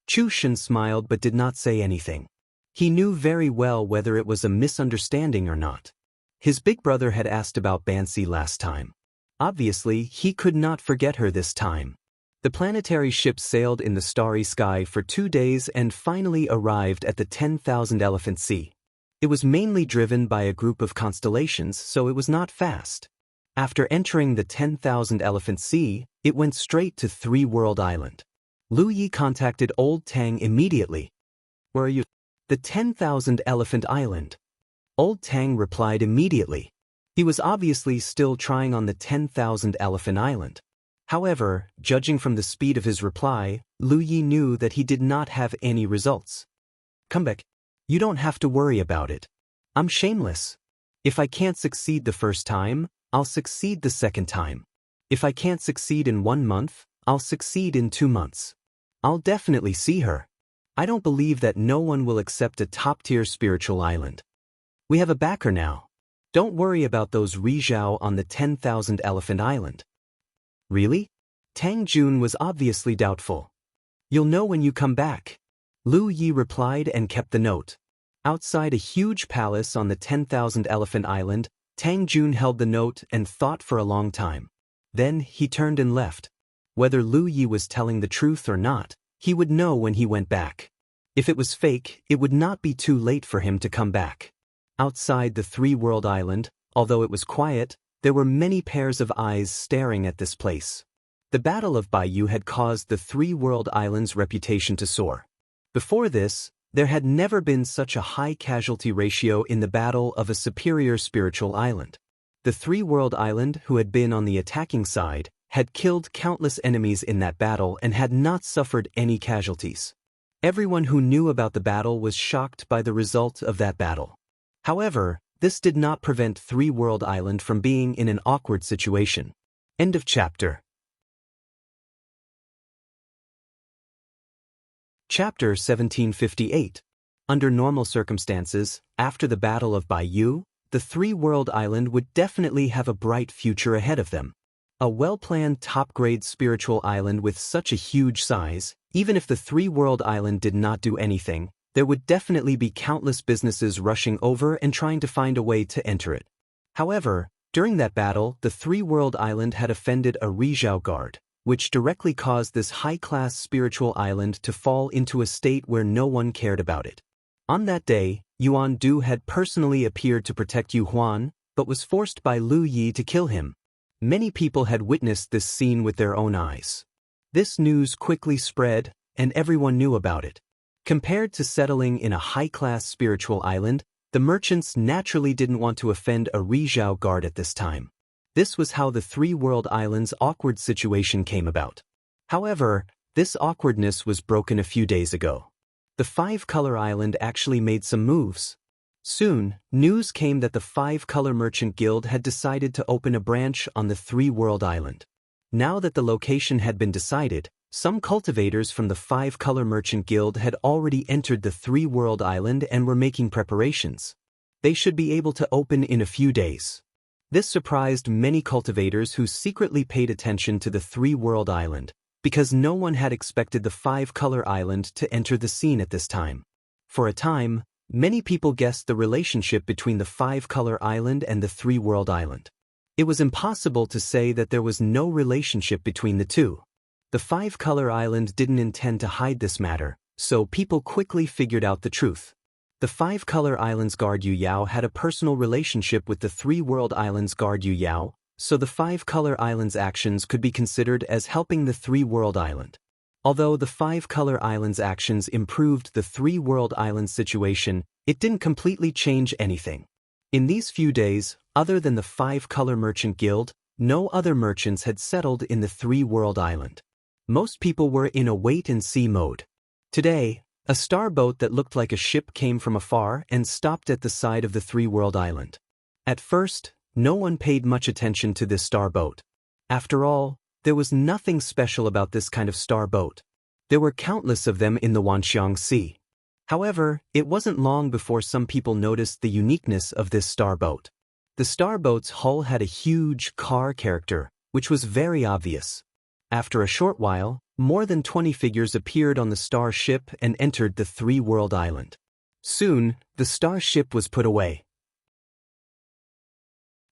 Chu Shen smiled but did not say anything. He knew very well whether it was a misunderstanding or not. His big brother had asked about Bansi last time. Obviously, he could not forget her this time. The planetary ship sailed in the starry sky for 2 days and finally arrived at the 10,000 Elephant Sea. It was mainly driven by a group of constellations, so it was not fast. After entering the 10,000 Elephant Sea, it went straight to Three World Island. Lu Yi contacted Old Tang immediately. "Where are you?" "The 10,000 Elephant Island." Old Tang replied immediately. He was obviously still trying on the 10,000 Elephant Island. However, judging from the speed of his reply, Lu Yi knew that he did not have any results. "Come back. You don't have to worry about it. I'm shameless. If I can't succeed the first time, I'll succeed the second time. If I can't succeed in 1 month, I'll succeed in 2 months. I'll definitely see her. I don't believe that no one will accept a top-tier spiritual island. We have a backer now. Don't worry about those Rizhao on the 10,000 Elephant Island." "Really?" Tang Jun was obviously doubtful. "You'll know when you come back." Lu Yi replied and kept the note. Outside a huge palace on the 10,000 Elephant Island, Tang Jun held the note and thought for a long time. Then he turned and left. Whether Lu Yi was telling the truth or not, he would know when he went back. If it was fake, it would not be too late for him to come back. Outside the three-world island, although it was quiet, there were many pairs of eyes staring at this place. The Battle of Bayou had caused the three-world island's reputation to soar. Before this, there had never been such a high casualty ratio in the battle of a superior spiritual island. The three-world island, who had been on the attacking side, had killed countless enemies in that battle and had not suffered any casualties. Everyone who knew about the battle was shocked by the result of that battle. However, this did not prevent Three-World Island from being in an awkward situation. End of chapter. Chapter 1758. Under normal circumstances, after the Battle of Bayou, the Three-World Island would definitely have a bright future ahead of them. A well-planned top-grade spiritual island with such a huge size, even if the Three-World Island did not do anything, there would definitely be countless businesses rushing over and trying to find a way to enter it. However, during that battle, the Three-World Island had offended a Rizhao guard, which directly caused this high-class spiritual island to fall into a state where no one cared about it. On that day, Yuan Du had personally appeared to protect Yu Huan, but was forced by Lu Yi to kill him. Many people had witnessed this scene with their own eyes. This news quickly spread, and everyone knew about it. Compared to settling in a high-class spiritual island, the merchants naturally didn't want to offend a Rizhao guard at this time. This was how the Three-World Island's awkward situation came about. However, this awkwardness was broken a few days ago. The Five-Color Island actually made some moves. Soon, news came that the Five-Color Merchant Guild had decided to open a branch on the Three-World Island. Now that the location had been decided, some cultivators from the Five-Color Merchant Guild had already entered the Three-World Island and were making preparations. They should be able to open in a few days. This surprised many cultivators who secretly paid attention to the Three-World Island, because no one had expected the Five-Color Island to enter the scene at this time. For a time, many people guessed the relationship between the Five-Color Island and the Three-World Island. It was impossible to say that there was no relationship between the two. The Five-Color Island didn't intend to hide this matter, so people quickly figured out the truth. The Five-Color Island's guard Yu Yao had a personal relationship with the Three-World Island's guard Yu Yao, so the Five-Color Island's actions could be considered as helping the Three-World Island. Although the Five-Color Island's actions improved the Three-World Island situation, it didn't completely change anything. In these few days, other than the Five-Color Merchant Guild, no other merchants had settled in the Three-World Island. Most people were in a wait-and-see mode. Today, a star boat that looked like a ship came from afar and stopped at the side of the Three-World Island. At first, no one paid much attention to this star boat. After all, there was nothing special about this kind of star boat. There were countless of them in the Wanxiang Sea. However, it wasn't long before some people noticed the uniqueness of this star boat. The star boat's hull had a huge car character, which was very obvious. After a short while, more than 20 figures appeared on the star ship and entered the Three-World Island. Soon, the star ship was put away.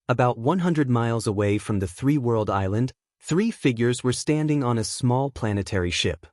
About 100 miles away from the Three-World Island, 3 figures were standing on a small planetary ship.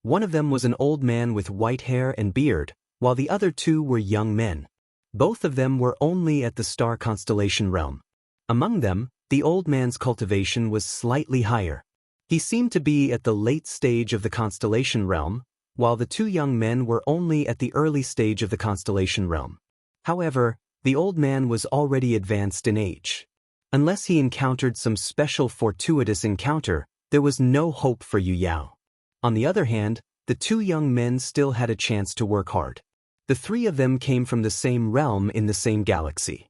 One of them was an old man with white hair and beard, while the other 2 were young men. Both of them were only at the star constellation realm. Among them, the old man's cultivation was slightly higher. He seemed to be at the late stage of the constellation realm, while the 2 young men were only at the early stage of the constellation realm. However, the old man was already advanced in age. Unless he encountered some special fortuitous encounter, there was no hope for Yu Yao. On the other hand, the 2 young men still had a chance to work hard. The 3 of them came from the same realm in the same galaxy.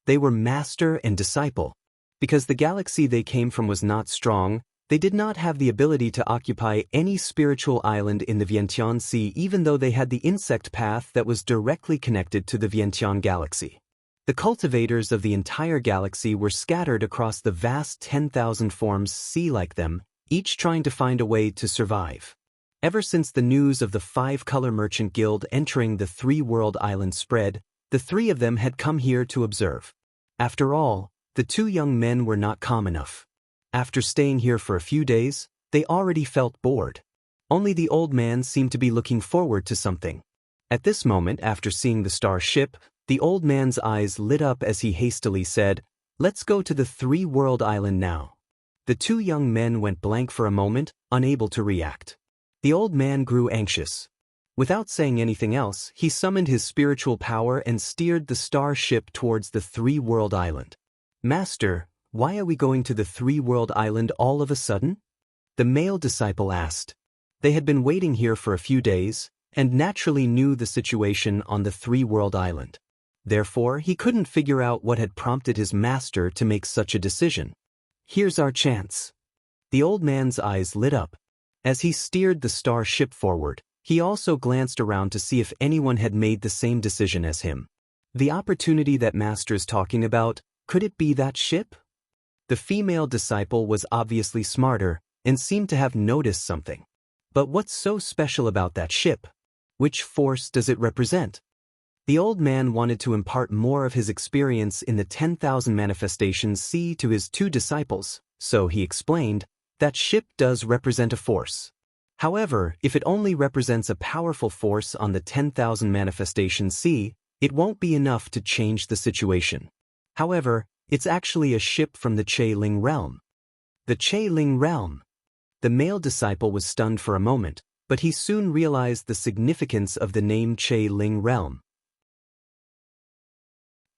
They were master and disciple. Because the galaxy they came from was not strong, they did not have the ability to occupy any spiritual island in the Vientiane Sea, even though they had the insect path that was directly connected to the Vientiane galaxy. The cultivators of the entire galaxy were scattered across the vast 10,000 forms sea like them, each trying to find a way to survive. Ever since the news of the Five-Color Merchant Guild entering the Three-World Island spread, the 3 of them had come here to observe. After all, the 2 young men were not calm enough. After staying here for a few days, they already felt bored. Only the old man seemed to be looking forward to something. At this moment, after seeing the star ship, the old man's eyes lit up as he hastily said, "Let's go to the three-world island now." The two young men went blank for a moment, unable to react. The old man grew anxious. Without saying anything else, he summoned his spiritual power and steered the star ship towards the three-world island. "Master, why are we going to the three-world island all of a sudden?" the male disciple asked. They had been waiting here for a few days, and naturally knew the situation on the three-world island. Therefore, he couldn't figure out what had prompted his master to make such a decision. "Here's our chance." The old man's eyes lit up. As he steered the star ship forward, he also glanced around to see if anyone had made the same decision as him. The opportunity that Master's talking about, could it be that ship? The female disciple was obviously smarter and seemed to have noticed something. But what's so special about that ship? Which force does it represent? The old man wanted to impart more of his experience in the 10,000 manifestations sea to his two disciples, so he explained, that ship does represent a force. However, if it only represents a powerful force on the 10,000 manifestations sea, it won't be enough to change the situation. However, it's actually a ship from the Che-Ling realm. The Che-Ling realm. The male disciple was stunned for a moment, but he soon realized the significance of the name Che-Ling realm.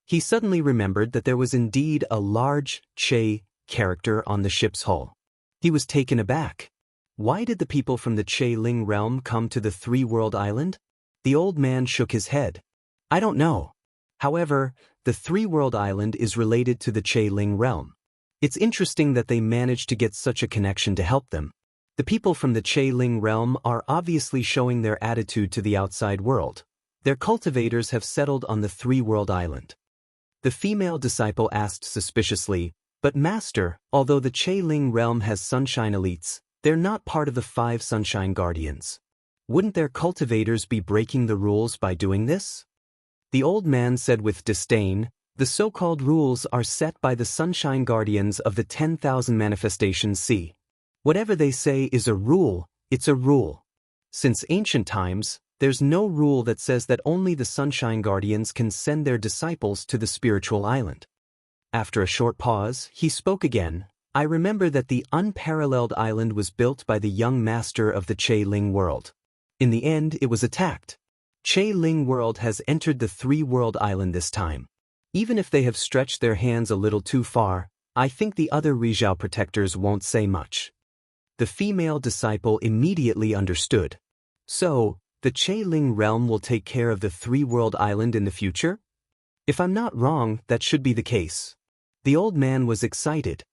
He suddenly remembered that there was indeed a large Che character on the ship's hull. He was taken aback. Why did the people from the Che-Ling realm come to the three-world island? The old man shook his head. "I don't know. However, the three-world island is related to the Che-Ling realm. It's interesting that they managed to get such a connection to help them. The people from the Che-Ling realm are obviously showing their attitude to the outside world. Their cultivators have settled on the three-world island." The female disciple asked suspiciously, "But Master, although the Che-Ling realm has sunshine elites, they're not part of the 5 sunshine guardians. Wouldn't their cultivators be breaking the rules by doing this?" The old man said with disdain, "The so-called rules are set by the sunshine guardians of the 10,000 manifestations sea. Whatever they say is a rule, it's a rule. Since ancient times, there's no rule that says that only the sunshine guardians can send their disciples to the spiritual island." After a short pause, he spoke again. "I remember that the unparalleled island was built by the young master of the Che-Ling world. In the end, it was attacked. Che-Ling world has entered the three-world island this time. Even if they have stretched their hands a little too far, I think the other Rizhao protectors won't say much." The female disciple immediately understood. "So, the Che-Ling realm will take care of the three-world island in the future? If I'm not wrong, that should be the case." The old man was excited.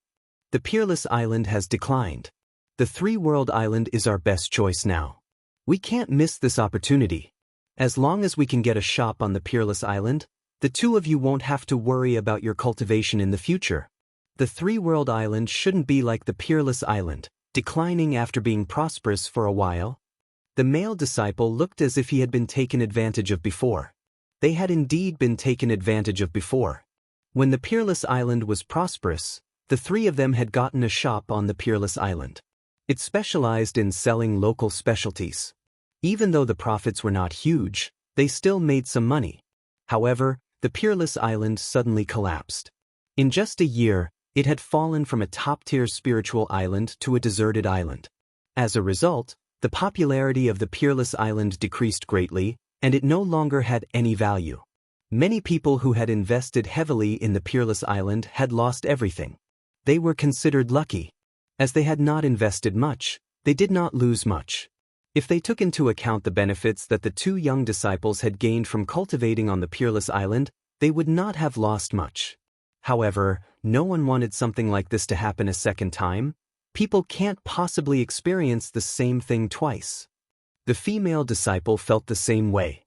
"The Peerless Island has declined. The three-world island is our best choice now. We can't miss this opportunity. As long as we can get a shop on the Peerless Island, the two of you won't have to worry about your cultivation in the future. The three-world island shouldn't be like the Peerless Island, declining after being prosperous for a while." The male disciple looked as if he had been taken advantage of before. They had indeed been taken advantage of before. When the Peerless Island was prosperous, the three of them had gotten a shop on the Peerless Island. It specialized in selling local specialties. Even though the profits were not huge, they still made some money. However, the Peerless Island suddenly collapsed. In just a year, it had fallen from a top-tier spiritual island to a deserted island. As a result, the popularity of the Peerless Island decreased greatly, and it no longer had any value. Many people who had invested heavily in the Peerless Island had lost everything. They were considered lucky. As they had not invested much, they did not lose much. If they took into account the benefits that the two young disciples had gained from cultivating on the Peerless Island, they would not have lost much. However, no one wanted something like this to happen a second time. People can't possibly experience the same thing twice. The female disciple felt the same way.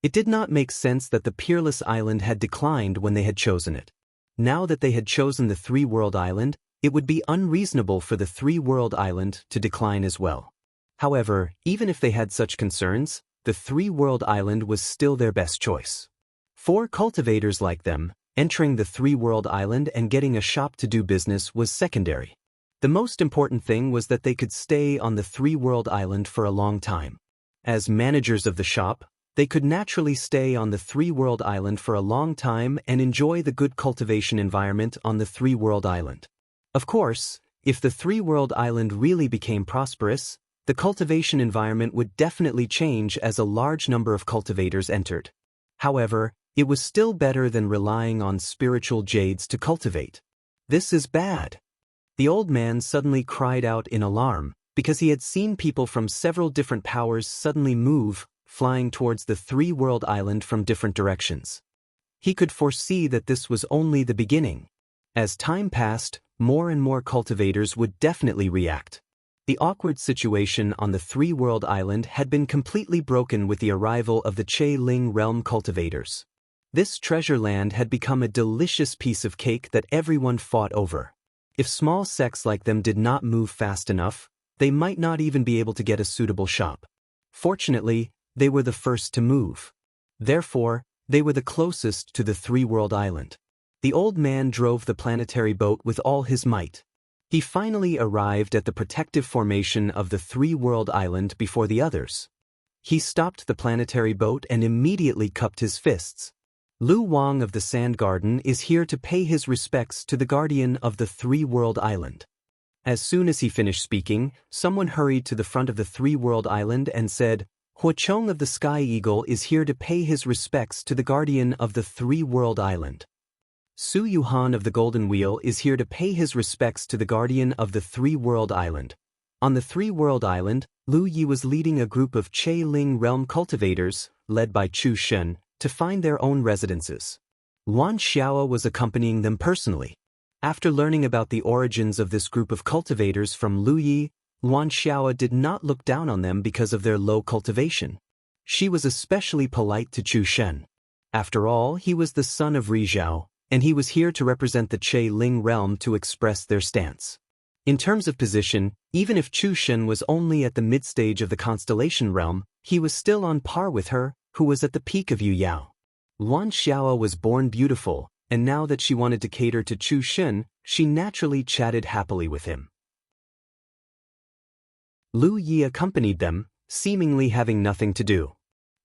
It did not make sense that the Peerless Island had declined when they had chosen it. Now that they had chosen the three-world island, it would be unreasonable for the three-world island to decline as well. However, even if they had such concerns, the three-world island was still their best choice. 4 cultivators like them, entering the three-world island and getting a shop to do business was secondary. The most important thing was that they could stay on the three-world island for a long time. As managers of the shop, they could naturally stay on the three-world island for a long time and enjoy the good cultivation environment on the three-world island. Of course, if the three-world island really became prosperous, the cultivation environment would definitely change as a large number of cultivators entered. However, it was still better than relying on spiritual jades to cultivate. This is bad. The old man suddenly cried out in alarm, because he had seen people from several different powers suddenly move, flying towards the three-world island from different directions. He could foresee that this was only the beginning. As time passed, more and more cultivators would definitely react. The awkward situation on the three-world island had been completely broken with the arrival of the Che Ling realm cultivators. This treasure land had become a delicious piece of cake that everyone fought over. If small sects like them did not move fast enough, they might not even be able to get a suitable shop. Fortunately, they were the first to move. Therefore, they were the closest to the three-world island. The old man drove the planetary boat with all his might. He finally arrived at the protective formation of the three-world island before the others. He stopped the planetary boat and immediately cupped his fists. Lu Wang of the Sand Garden is here to pay his respects to the guardian of the three-world island. As soon as he finished speaking, someone hurried to the front of the three-world island and said, Huachong of the Sky Eagle is here to pay his respects to the guardian of the three-world island. Su Yuhan of the Golden Wheel is here to pay his respects to the guardian of the three-world island. On the three-world island, Lu Yi was leading a group of Che Ling realm cultivators, led by Chu Shen, to find their own residences. Luan Xiao was accompanying them personally. After learning about the origins of this group of cultivators from Lu Yi, Luan Xiao did not look down on them because of their low cultivation. She was especially polite to Chu Shen. After all, he was the son of Ri Zhao, and he was here to represent the Che Ling realm to express their stance. In terms of position, even if Chu Shen was only at the mid-stage of the constellation realm, he was still on par with her, who was at the peak of Yu Yao. Luan Xiao was born beautiful, and now that she wanted to cater to Chu Shen, she naturally chatted happily with him. Lu Yi accompanied them, seemingly having nothing to do.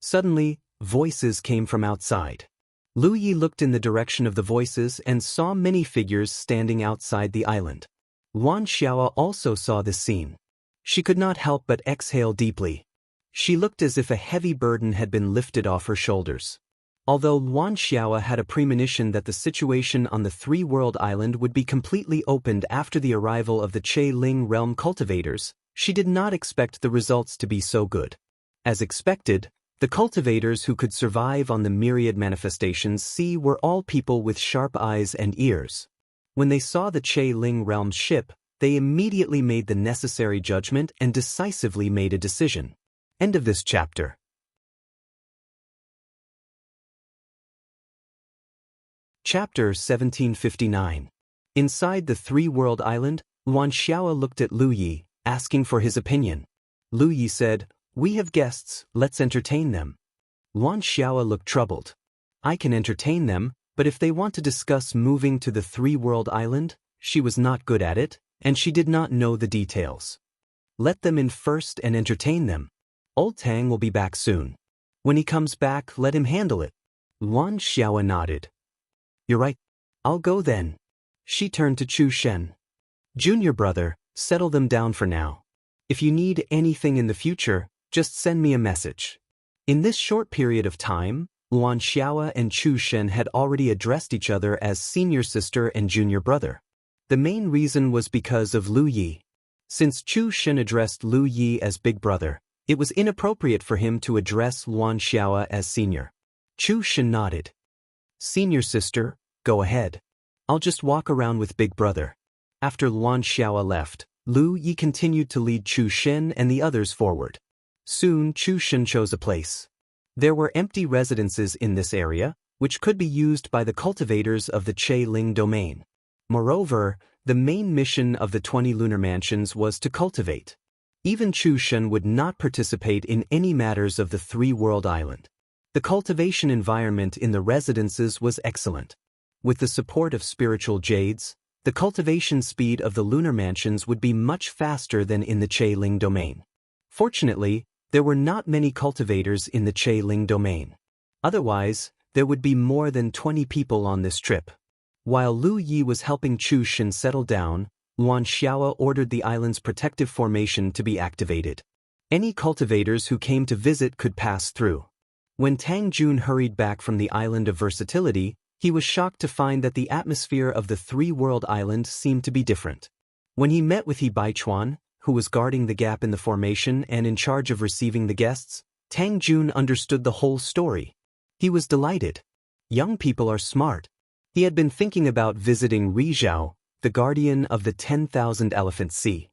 Suddenly, voices came from outside. Lu Yi looked in the direction of the voices and saw many figures standing outside the island. Luan Xiao also saw this scene. She could not help but exhale deeply. She looked as if a heavy burden had been lifted off her shoulders. Although Luan Xiao had a premonition that the situation on the three-world island would be completely opened after the arrival of the Che Ling realm cultivators, she did not expect the results to be so good. As expected, the cultivators who could survive on the myriad manifestations sea were all people with sharp eyes and ears. When they saw the Che Ling realm's ship, they immediately made the necessary judgment and decisively made a decision. End of this chapter. Chapter 1759. Inside the three-world island, Luan Xiao looked at Lu Yi, asking for his opinion. Lu Yi said, "We have guests, let's entertain them." Luan Xiao looked troubled. "I can entertain them, but if they want to discuss moving to the three-world island," she was not good at it, and she did not know the details. "Let them in first and entertain them. Old Tang will be back soon. When he comes back, let him handle it." Luan Xiao nodded. "You're right. I'll go then." She turned to Chu Shen. "Junior brother, settle them down for now. If you need anything in the future, just send me a message." In this short period of time, Luan Xiao and Chu Shen had already addressed each other as senior sister and junior brother. The main reason was because of Lu Yi. Since Chu Shen addressed Lu Yi as big brother, it was inappropriate for him to address Luan Xiao as senior. Chu Shen nodded. "Senior sister, go ahead. I'll just walk around with big brother." After Luan Xiao left, Lu Yi continued to lead Chu Shen and the others forward. Soon Chu Shen chose a place. There were empty residences in this area, which could be used by the cultivators of the Che Ling domain. Moreover, the main mission of the 20 lunar mansions was to cultivate. Even Chu Shen would not participate in any matters of the three-world island. The cultivation environment in the residences was excellent. With the support of spiritual jades, the cultivation speed of the lunar mansions would be much faster than in the Che Ling domain. Fortunately, There were not many cultivators in the Che-Ling domain. Otherwise, there would be more than 20 people on this trip. While Lu Yi was helping Chu Shen settle down, Luan Xiao ordered the island's protective formation to be activated. Any cultivators who came to visit could pass through. When Tang Jun hurried back from the island of versatility, he was shocked to find that the atmosphere of the three-world island seemed to be different. When he met with He Baichuan, who was guarding the gap in the formation and in charge of receiving the guests, Tang Jun understood the whole story. He was delighted. Young people are smart. He had been thinking about visiting Rizhao, the guardian of the 10,000 Elephant Sea.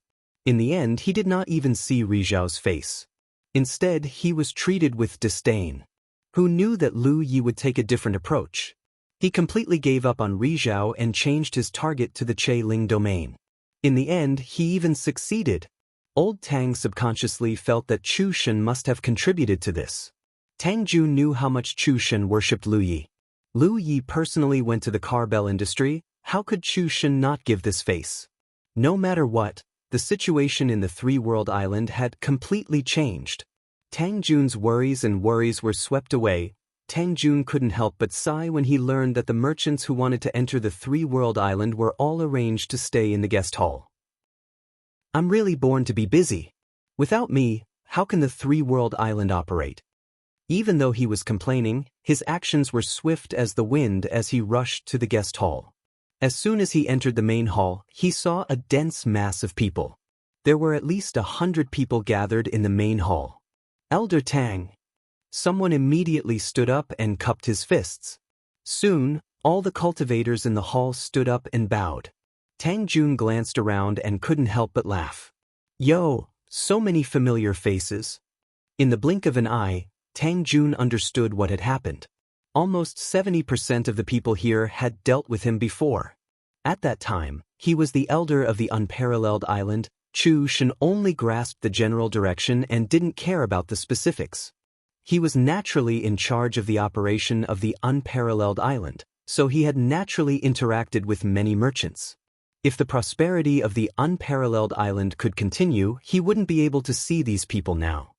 In the end, he did not even see Rizhao's face. Instead, he was treated with disdain. Who knew that Lu Yi would take a different approach? He completely gave up on Rizhao and changed his target to the Che-Ling domain. In the end, he even succeeded. Old Tang subconsciously felt that Chu Shen must have contributed to this. Tang Jun knew how much Chu Shen worshipped Lu Yi. Lu Yi personally went to the car-bell industry. How could Chu Shen not give this face? No matter what, the situation in the three-world island had completely changed. Tang Jun's worries were swept away. Tang Jun couldn't help but sigh when he learned that the merchants who wanted to enter the three-world island were all arranged to stay in the guest hall. I'm really born to be busy. Without me, how can the three-world island operate? Even though he was complaining, his actions were swift as the wind as he rushed to the guest hall. As soon as he entered the main hall, he saw a dense mass of people. There were at least 100 people gathered in the main hall. Elder Tang. Someone immediately stood up and cupped his fists. Soon, all the cultivators in the hall stood up and bowed. Tang Jun glanced around and couldn't help but laugh. Yo, so many familiar faces. In the blink of an eye, Tang Jun understood what had happened. Almost 70% of the people here had dealt with him before. At that time, he was the elder of the unparalleled island. Chu Shen only grasped the general direction and didn't care about the specifics. He was naturally in charge of the operation of the unparalleled island, so he had naturally interacted with many merchants. If the prosperity of the unparalleled island could continue, he wouldn't be able to see these people now.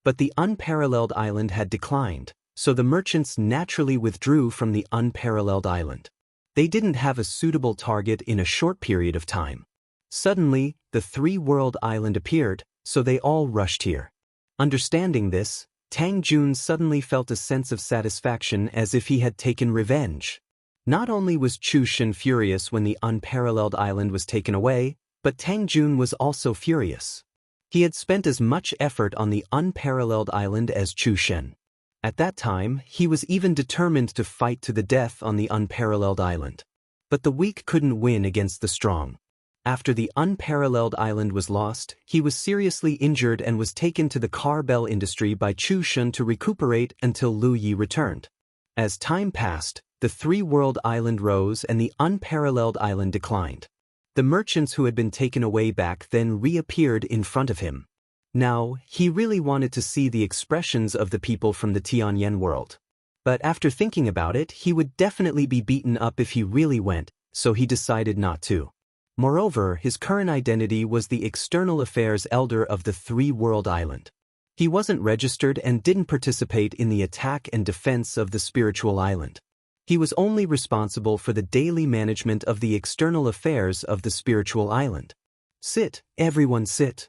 But the unparalleled island had declined, so the merchants naturally withdrew from the unparalleled island. They didn't have a suitable target in a short period of time. Suddenly, the three-world island appeared, so they all rushed here. Understanding this, Tang Jun suddenly felt a sense of satisfaction as if he had taken revenge. Not only was Chu Shen furious when the unparalleled island was taken away, but Tang Jun was also furious. He had spent as much effort on the unparalleled island as Chu Shen. At that time, he was even determined to fight to the death on the unparalleled island. But the weak couldn't win against the strong. After the unparalleled island was lost, he was seriously injured and was taken to the car-bell industry by Chu Shen to recuperate until Lu Yi returned. As time passed, the three-world island rose and the unparalleled island declined. The merchants who had been taken away back then reappeared in front of him. Now, he really wanted to see the expressions of the people from the Tianyan world. But after thinking about it, he would definitely be beaten up if he really went, so he decided not to. Moreover, his current identity was the external affairs elder of the three-world island. He wasn't registered and didn't participate in the attack and defense of the spiritual island. He was only responsible for the daily management of the external affairs of the spiritual island. Sit, everyone sit.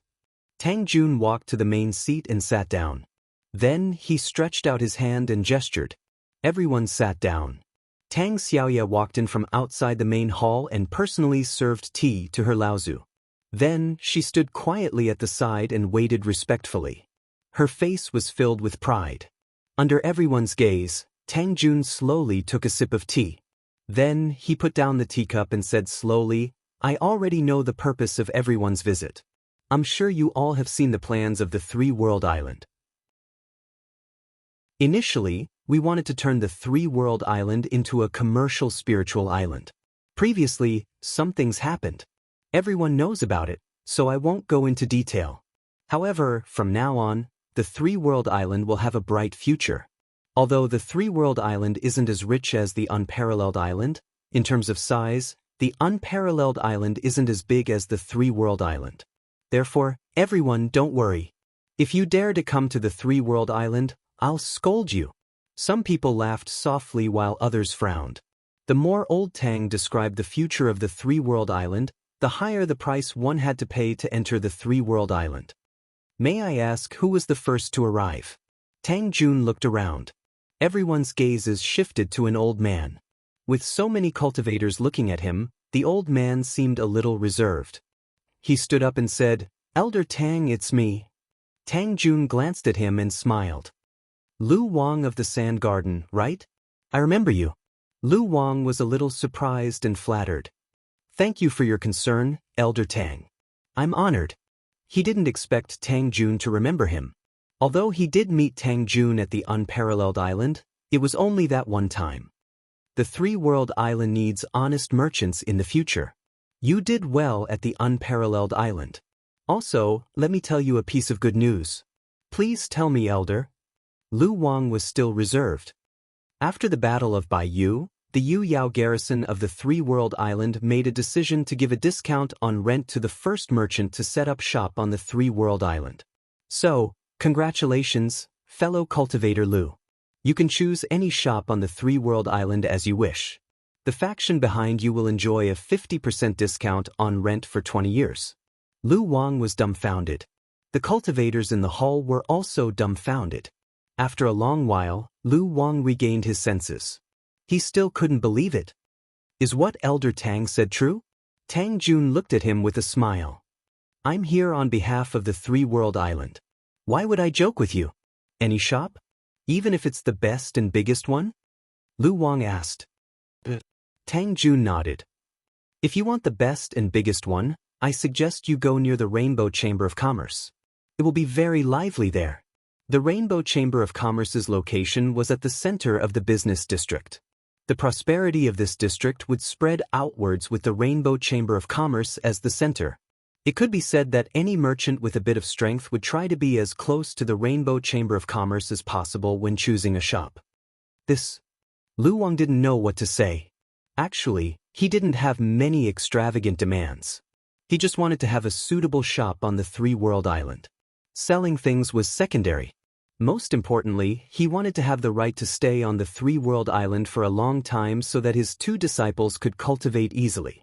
Tang Jun walked to the main seat and sat down. Then he stretched out his hand and gestured. Everyone sat down. Tang Xiaoya walked in from outside the main hall and personally served tea to her Laozu. Then she stood quietly at the side and waited respectfully. Her face was filled with pride. Under everyone's gaze, Tang Jun slowly took a sip of tea. Then he put down the teacup and said slowly, I already know the purpose of everyone's visit. I'm sure you all have seen the plans of the three-world island. Initially, we wanted to turn the three-world island into a commercial spiritual island. Previously, some things happened. Everyone knows about it, so I won't go into detail. However, from now on, the three-world island will have a bright future. Although the three-world island isn't as rich as the unparalleled island, in terms of size, the unparalleled island isn't as big as the three-world island. Therefore, everyone don't worry. If you dare to come to the three-world island, I'll scold you. Some people laughed softly while others frowned. The more Old Tang described the future of the three-world island, the higher the price one had to pay to enter the three-world island. May I ask who was the first to arrive? Tang Jun looked around. Everyone's gazes shifted to an old man. With so many cultivators looking at him, the old man seemed a little reserved. He stood up and said, "Elder Tang, it's me." Tang Jun glanced at him and smiled. "Lu Wang of the Sand Garden, right? I remember you." Lu Wang was a little surprised and flattered. "Thank you for your concern, Elder Tang. I'm honored." He didn't expect Tang Jun to remember him. Although he did meet Tang Jun at the Unparalleled Island, it was only that one time. The three-world island needs honest merchants in the future. You did well at the Unparalleled Island. Also, let me tell you a piece of good news. Please tell me, Elder. Lu Wang was still reserved. After the Battle of Baiyu, the Yu Yao garrison of the three-world island made a decision to give a discount on rent to the first merchant to set up shop on the three-world island. So, congratulations, fellow cultivator Lu. You can choose any shop on the three-world island as you wish. The faction behind you will enjoy a 50% discount on rent for 20 years. Lu Wang was dumbfounded. The cultivators in the hall were also dumbfounded. After a long while, Lu Wang regained his senses. He still couldn't believe it. Is what Elder Tang said true? Tang Jun looked at him with a smile. I'm here on behalf of the three-world island. Why would I joke with you? Any shop? Even if it's the best and biggest one? Lu Wang asked. Tang Jun nodded. If you want the best and biggest one, I suggest you go near the Rainbow Chamber of Commerce. It will be very lively there. The Rainbow Chamber of Commerce's location was at the center of the business district. The prosperity of this district would spread outwards with the Rainbow Chamber of Commerce as the center. It could be said that any merchant with a bit of strength would try to be as close to the Rainbow Chamber of Commerce as possible when choosing a shop. Lu Wang didn't know what to say. Actually, he didn't have many extravagant demands. He just wanted to have a suitable shop on the three-world island. Selling things was secondary. Most importantly, he wanted to have the right to stay on the three-world island for a long time so that his two disciples could cultivate easily.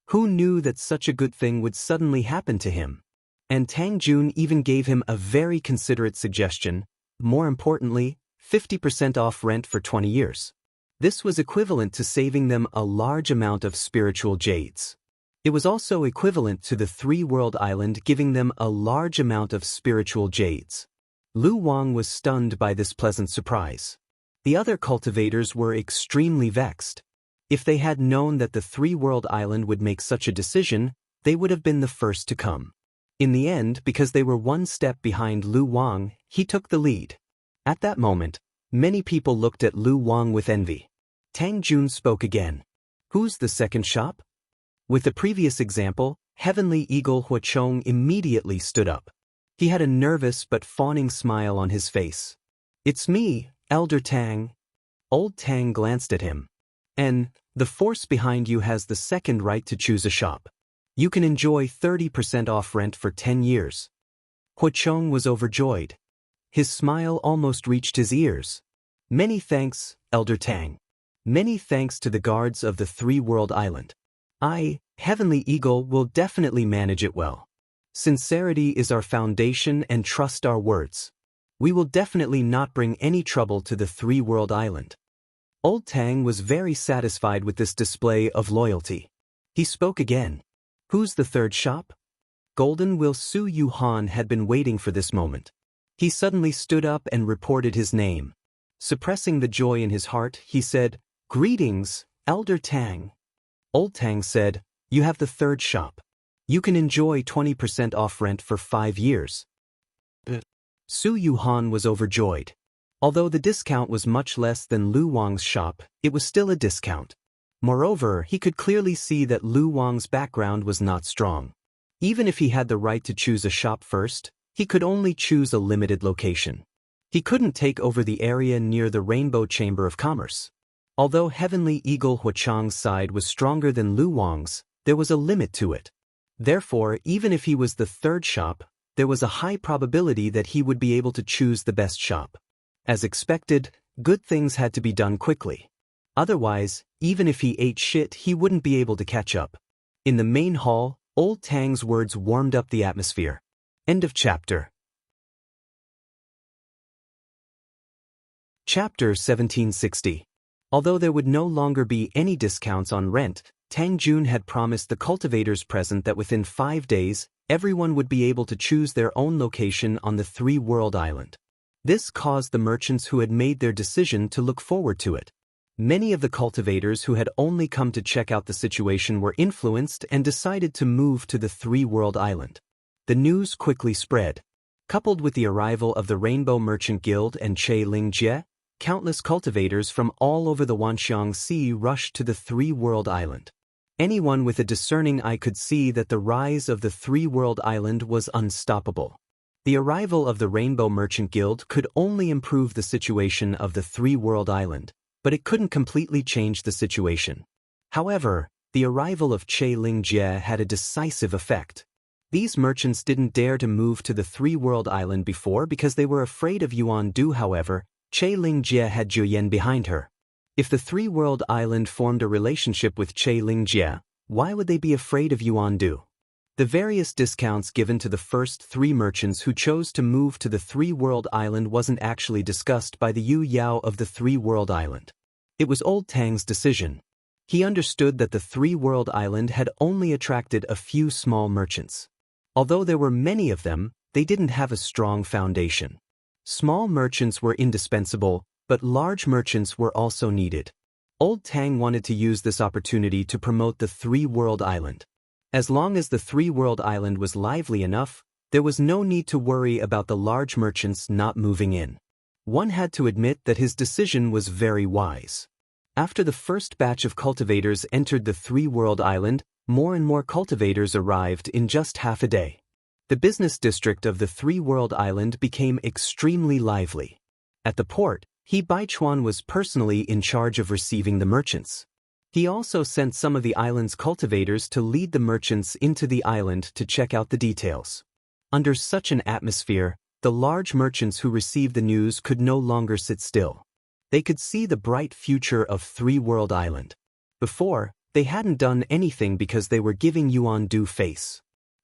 Who knew that such a good thing would suddenly happen to him? And Tang Jun even gave him a very considerate suggestion, more importantly, 50% off rent for 20 years. This was equivalent to saving them a large amount of spiritual jades. It was also equivalent to the three-world island giving them a large amount of spiritual jades. Lu Wang was stunned by this pleasant surprise. The other cultivators were extremely vexed. If they had known that the three-world island would make such a decision, they would have been the first to come. In the end, because they were one step behind Lu Wang, he took the lead. At that moment, many people looked at Lu Wang with envy. Tang Jun spoke again. Who's the second shop? With the previous example, Heavenly Eagle Huachong immediately stood up. He had a nervous but fawning smile on his face. It's me, Elder Tang. Old Tang glanced at him. And the force behind you has the second right to choose a shop. You can enjoy 30% off rent for 10 years. Huachong was overjoyed. His smile almost reached his ears. Many thanks, Elder Tang. Many thanks to the guards of the three-world island. I, Heavenly Eagle, will definitely manage it well. Sincerity is our foundation and trust our words. We will definitely not bring any trouble to the three-world island. Old Tang was very satisfied with this display of loyalty. He spoke again. Who's the third shop? Golden Will Su Yu Han had been waiting for this moment. He suddenly stood up and reported his name. Suppressing the joy in his heart, he said, Greetings, Elder Tang. Old Tang said, You have the third shop. You can enjoy 20% off rent for 5 years. Su Yu Han was overjoyed. Although the discount was much less than Lu Wang's shop, it was still a discount. Moreover, he could clearly see that Lu Wang's background was not strong. Even if he had the right to choose a shop first, he could only choose a limited location. He couldn't take over the area near the Rainbow Chamber of Commerce. Although Heavenly Eagle Huachong's side was stronger than Lu Wang's, there was a limit to it. Therefore, even if he was the third shop, there was a high probability that he would be able to choose the best shop. As expected, good things had to be done quickly. Otherwise, even if he ate shit, he wouldn't be able to catch up. In the main hall, Old Tang's words warmed up the atmosphere. End of chapter. Chapter 1760. Although there would no longer be any discounts on rent, Tang Jun had promised the cultivators present that within 5 days, everyone would be able to choose their own location on the three-world island. This caused the merchants who had made their decision to look forward to it. Many of the cultivators who had only come to check out the situation were influenced and decided to move to the three-world island. The news quickly spread. Coupled with the arrival of the Rainbow Merchant Guild and Che Lingjie, countless cultivators from all over the Wanxiang Sea rushed to the three-world island. Anyone with a discerning eye could see that the rise of the three-world island was unstoppable. The arrival of the Rainbow Merchant Guild could only improve the situation of the three-world island, but it couldn't completely change the situation. However, the arrival of Che Lingjie had a decisive effect. These merchants didn't dare to move to the three-world island before because they were afraid of Yuan Du. However, Che Lingjie had Juyen behind her. If the three-world island formed a relationship with Che Lingjie, why would they be afraid of Yuan Du? The various discounts given to the first 3 merchants who chose to move to the three-world island wasn't actually discussed by the Yu Yao of the three-world island. It was Old Tang's decision. He understood that the three-world island had only attracted a few small merchants. Although there were many of them, they didn't have a strong foundation. Small merchants were indispensable, but large merchants were also needed. Old Tang wanted to use this opportunity to promote the three-world island. As long as the three-world island was lively enough, there was no need to worry about the large merchants not moving in. One had to admit that his decision was very wise. After the first batch of cultivators entered the three-world island, more and more cultivators arrived in just half a day. The business district of the three-world island became extremely lively. At the port, He Baichuan was personally in charge of receiving the merchants. He also sent some of the island's cultivators to lead the merchants into the island to check out the details. Under such an atmosphere, the large merchants who received the news could no longer sit still. They could see the bright future of Three-World Island. Before, they hadn't done anything because they were giving Yuan Du face.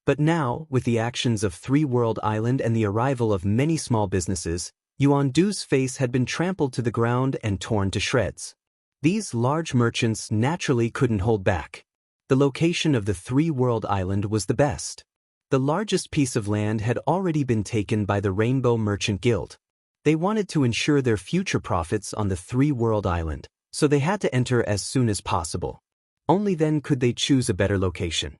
But now, with the actions of Three-World Island and the arrival of many small businesses, Yuan Du's face had been trampled to the ground and torn to shreds. These large merchants naturally couldn't hold back. The location of the Three-World Island was the best. The largest piece of land had already been taken by the Rainbow Merchant Guild. They wanted to ensure their future profits on the Three-World Island, so they had to enter as soon as possible. Only then could they choose a better location.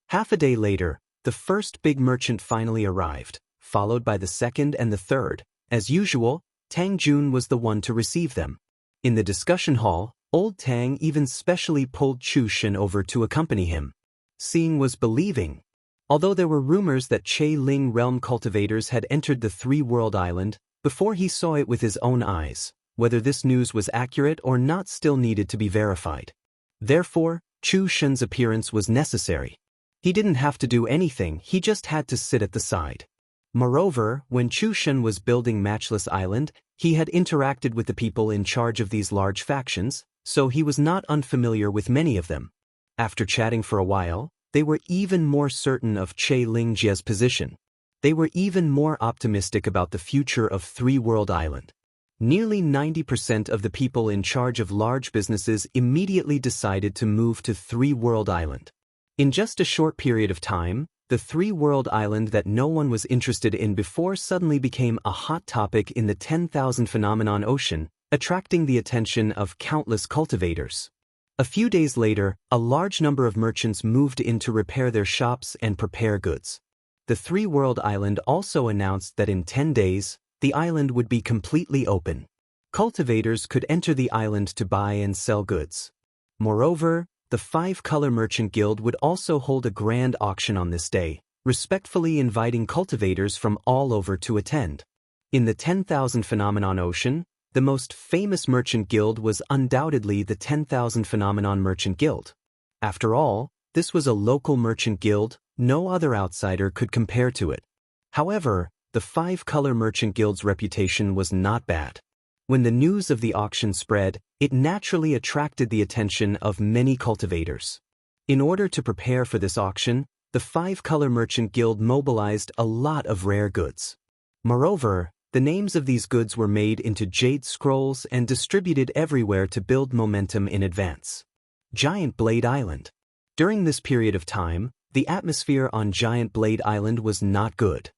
Half a day later, the first big merchant finally arrived, followed by the second and the third. As usual, Tang Jun was the one to receive them. In the discussion hall, Old Tang even specially pulled Chu Shen over to accompany him. Seeing was believing. Although there were rumors that Che Ling realm cultivators had entered the Three-World Island, before he saw it with his own eyes, whether this news was accurate or not still needed to be verified. Therefore, Chu Shen's appearance was necessary. He didn't have to do anything, he just had to sit at the side. Moreover, when Chu Shen was building Matchless Island, he had interacted with the people in charge of these large factions, so he was not unfamiliar with many of them. After chatting for a while, they were even more certain of Che Lingjie's position. They were even more optimistic about the future of Three-World Island. Nearly 90% of the people in charge of large businesses immediately decided to move to Three-World Island. In just a short period of time, the Three-World Island that no one was interested in before suddenly became a hot topic in the 10,000 phenomenon ocean, attracting the attention of countless cultivators. A few days later, a large number of merchants moved in to repair their shops and prepare goods. The Three-World Island also announced that in 10 days, the island would be completely open. Cultivators could enter the island to buy and sell goods. Moreover, the 5-Color Merchant Guild would also hold a grand auction on this day, respectfully inviting cultivators from all over to attend. In the 10,000 phenomenon ocean, the most famous merchant guild was undoubtedly the 10,000 Phenomenon Merchant Guild. After all, this was a local merchant guild, No other outsider could compare to it. However, the Five-Color Merchant Guild's reputation was not bad. When the news of the auction spread, it naturally attracted the attention of many cultivators. In order to prepare for this auction, the Five-Color Merchant Guild mobilized a lot of rare goods. Moreover, the names of these goods were made into jade scrolls and distributed everywhere to build momentum in advance. Giant Blade Island. During this period of time, the atmosphere on Giant Blade Island was not good.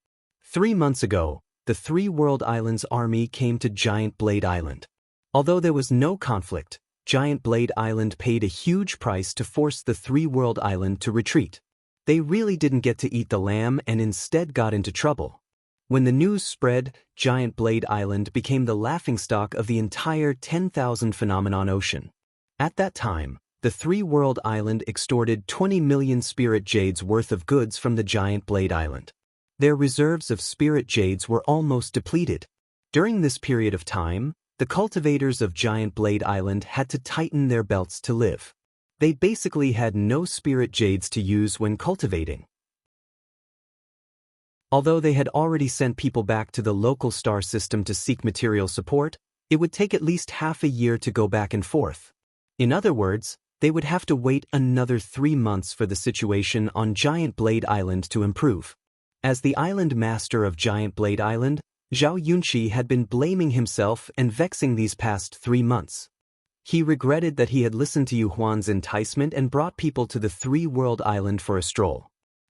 3 months ago, the Three World Islands army came to Giant Blade Island. Although there was no conflict, Giant Blade Island paid a huge price to force the Three World Island to retreat. They really didn't get to eat the lamb and instead got into trouble. When the news spread, Giant Blade Island became the laughingstock of the entire 10,000 phenomenon ocean. At that time, the Three World Island extorted 20 million spirit jades worth of goods from the Giant Blade Island. Their reserves of spirit jades were almost depleted. During this period of time, the cultivators of Giant Blade Island had to tighten their belts to live. They basically had no spirit jades to use when cultivating. Although they had already sent people back to the local star system to seek material support, it would take at least half a year to go back and forth. In other words, they would have to wait another 3 months for the situation on Giant Blade Island to improve. As the island master of Giant Blade Island, Zhao Yunqi had been blaming himself and vexing these past 3 months. He regretted that he had listened to Yu Huan's enticement and brought people to the Three World Island for a stroll.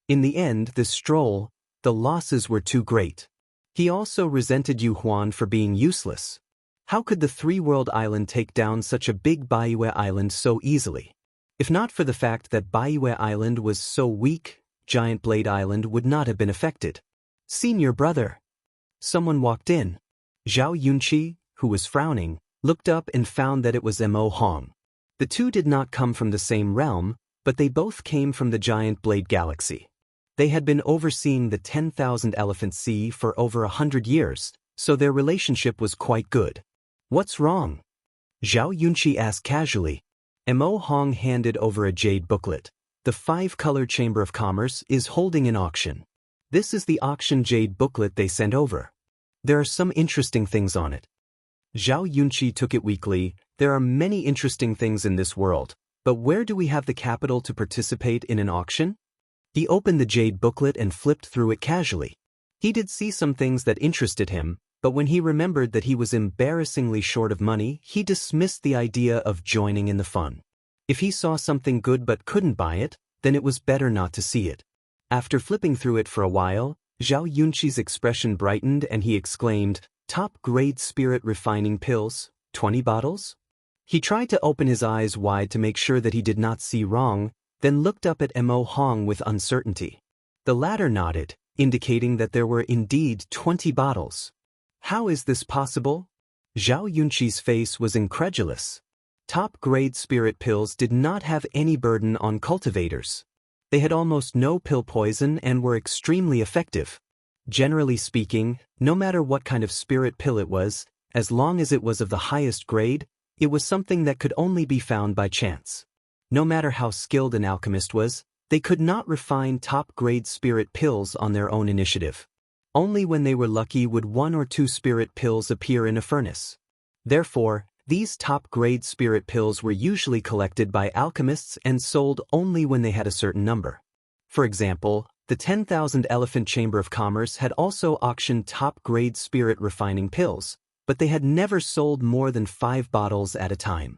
In the end, this stroll, the losses were too great. He also resented Yu Huan for being useless. How could the Three World Island take down such a big Baiyue Island so easily? If not for the fact that Baiyue Island was so weak, Giant Blade Island would not have been affected. Senior brother. Someone walked in. Zhao Yunqi, who was frowning, looked up and found that it was Mo Hong. The two did not come from the same realm, but they both came from the Giant Blade Galaxy. They had been overseeing the 10,000 Elephant Sea for over 100 years, so their relationship was quite good. What's wrong? Zhao Yunqi asked casually. Mo Hong handed over a jade booklet. The Five-Color Chamber of Commerce is holding an auction. This is the auction jade booklet they sent over. There are some interesting things on it. Zhao Yunqi took it weakly. There are many interesting things in this world, but where do we have the capital to participate in an auction? He opened the jade booklet and flipped through it casually. He did see some things that interested him, but when he remembered that he was embarrassingly short of money, he dismissed the idea of joining in the fun. If he saw something good but couldn't buy it, then it was better not to see it. After flipping through it for a while, Zhao Yunqi's expression brightened and he exclaimed, "Top-grade spirit refining pills, 20 bottles?" He tried to open his eyes wide to make sure that he did not see wrong, then looked up at Mo Hong with uncertainty. The latter nodded, indicating that there were indeed 20 bottles. How is this possible? Zhao Yunqi's face was incredulous. Top-grade spirit pills did not have any burden on cultivators. They had almost no pill poison and were extremely effective. Generally speaking, no matter what kind of spirit pill it was, as long as it was of the highest grade, it was something that could only be found by chance. No matter how skilled an alchemist was, they could not refine top-grade spirit pills on their own initiative. Only when they were lucky would 1 or 2 spirit pills appear in a furnace. Therefore, these top-grade spirit pills were usually collected by alchemists and sold only when they had a certain number. For example, the 10,000 Elephant Chamber of Commerce had also auctioned top-grade spirit refining pills, but they had never sold more than 5 bottles at a time.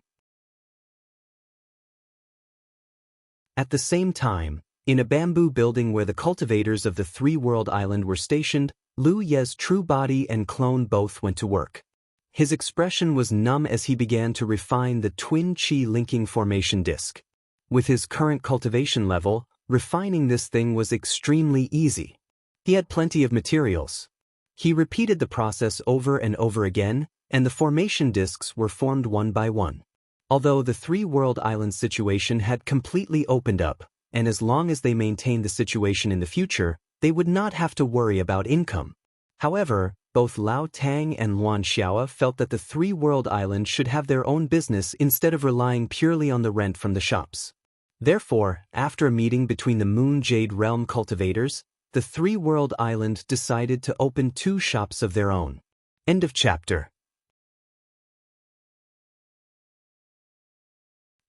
At the same time, in a bamboo building where the cultivators of the Three World Island were stationed, Lu Ye's true body and clone both went to work. His expression was numb as he began to refine the twin chi linking formation disc. With his current cultivation level, refining this thing was extremely easy. He had plenty of materials. He repeated the process over and over again, and the formation discs were formed one by one. Although the Three World Island situation had completely opened up, and as long as they maintained the situation in the future, they would not have to worry about income. However, both Lao Tang and Luan Xiaoa felt that the Three World Island should have their own business instead of relying purely on the rent from the shops. Therefore, after a meeting between the Moon Jade Realm cultivators, the three-world island decided to open 2 shops of their own. End of chapter.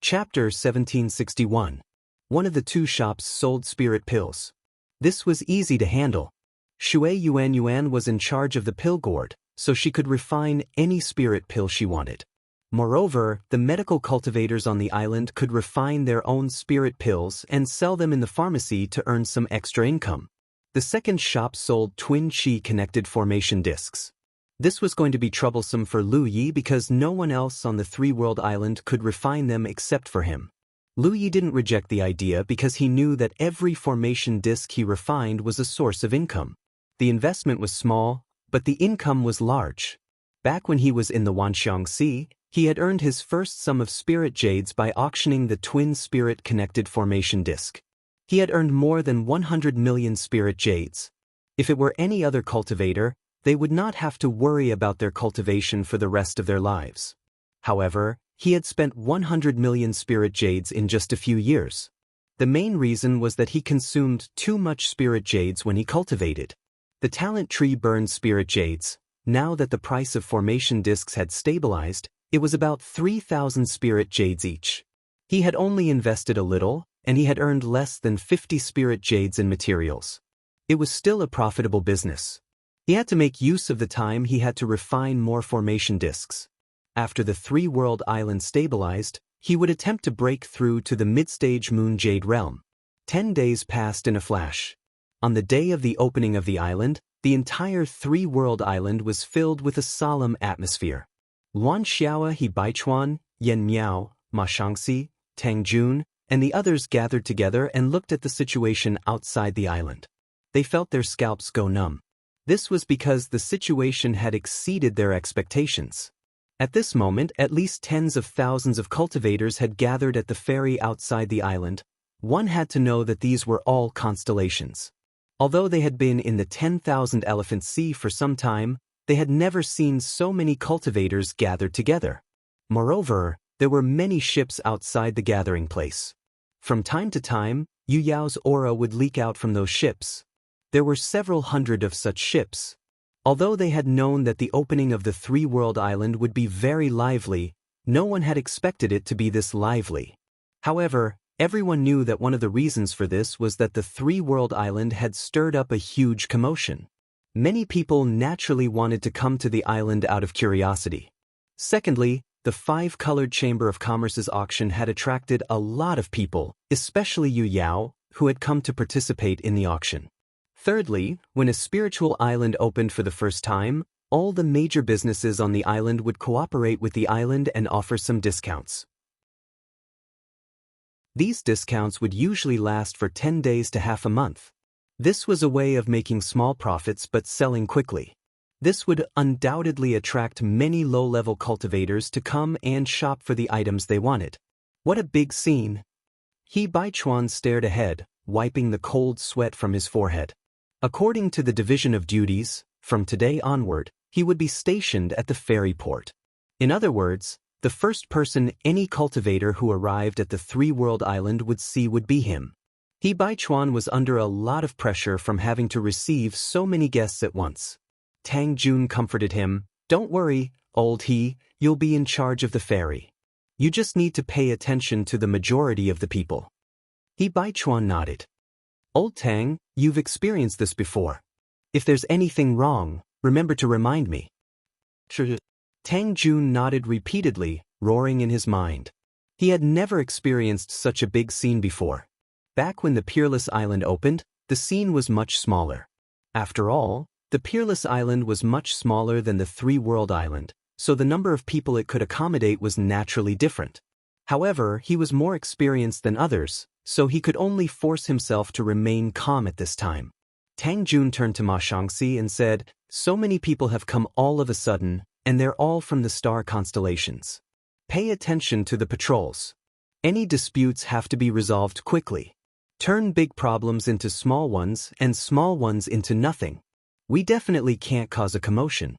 Chapter 1761. One of the 2 shops sold spirit pills. This was easy to handle. Shui Yuan was in charge of the pill gourd, so she could refine any spirit pill she wanted. Moreover, the medical cultivators on the island could refine their own spirit pills and sell them in the pharmacy to earn some extra income. The second shop sold twin chi-connected formation discs. This was going to be troublesome for Lu Yi because no one else on the three-world island could refine them except for him. Lu Yi didn't reject the idea because he knew that every formation disc he refined was a source of income. The investment was small, but the income was large. Back when he was in the Wanxiang Sea, he had earned his first sum of spirit jades by auctioning the twin spirit-connected formation disc. He had earned more than 100 million spirit jades. If it were any other cultivator, they would not have to worry about their cultivation for the rest of their lives. However, he had spent 100 million spirit jades in just a few years. The main reason was that he consumed too much spirit jades when he cultivated. The talent tree burned spirit jades. Now that the price of formation discs had stabilized, it was about 3,000 spirit jades each. He had only invested a little, and he had earned less than 50 spirit jades in materials. It was still a profitable business. He had to make use of the time he had to refine more formation discs. After the three-world island stabilized, he would attempt to break through to the mid-stage Moon Jade Realm. 10 days passed in a flash. On the day of the opening of the island, the entire three-world island was filled with a solemn atmosphere. Luan Xiaoa He Baichuan, Yen Miao, Ma Shangxi, Tang Jun, and the others gathered together and looked at the situation outside the island. They felt their scalps go numb. This was because the situation had exceeded their expectations. At this moment, at least tens of thousands of cultivators had gathered at the ferry outside the island. One had to know that these were all constellations. Although they had been in the 10,000 Elephant Sea for some time, they had never seen so many cultivators gathered together. Moreover, there were many ships outside the gathering place. From time to time, Yu Yao's aura would leak out from those ships. There were several hundred of such ships. Although they had known that the opening of the three-world island would be very lively, no one had expected it to be this lively. However, everyone knew that one of the reasons for this was that the three-world island had stirred up a huge commotion. Many people naturally wanted to come to the island out of curiosity. Secondly, the 5-colored Chamber of Commerce's auction had attracted a lot of people, especially Yu Yao, who had come to participate in the auction. Thirdly, when a spiritual island opened for the first time, all the major businesses on the island would cooperate with the island and offer some discounts. These discounts would usually last for 10 days to half a month. This was a way of making small profits but selling quickly. This would undoubtedly attract many low-level cultivators to come and shop for the items they wanted. What a big scene! He Baichuan stared ahead, wiping the cold sweat from his forehead. According to the division of duties, from today onward, he would be stationed at the ferry port. In other words, the first person any cultivator who arrived at the three-world island would see would be him. He Baichuan was under a lot of pressure from having to receive so many guests at once. Tang Jun comforted him, "Don't worry, old He, you'll be in charge of the ferry. You just need to pay attention to the majority of the people." He Baichuan nodded. "Old Tang, you've experienced this before. If there's anything wrong, remember to remind me." Sure. Tang Jun nodded repeatedly, roaring in his mind. He had never experienced such a big scene before. Back when the Peerless Island opened, the scene was much smaller. After all, the Peerless Island was much smaller than the three-world island, so the number of people it could accommodate was naturally different. However, he was more experienced than others, so he could only force himself to remain calm at this time. Tang Jun turned to Ma Shangxi and said, "So many people have come all of a sudden, and they're all from the star constellations. Pay attention to the patrols. Any disputes have to be resolved quickly. Turn big problems into small ones and small ones into nothing. We definitely can't cause a commotion."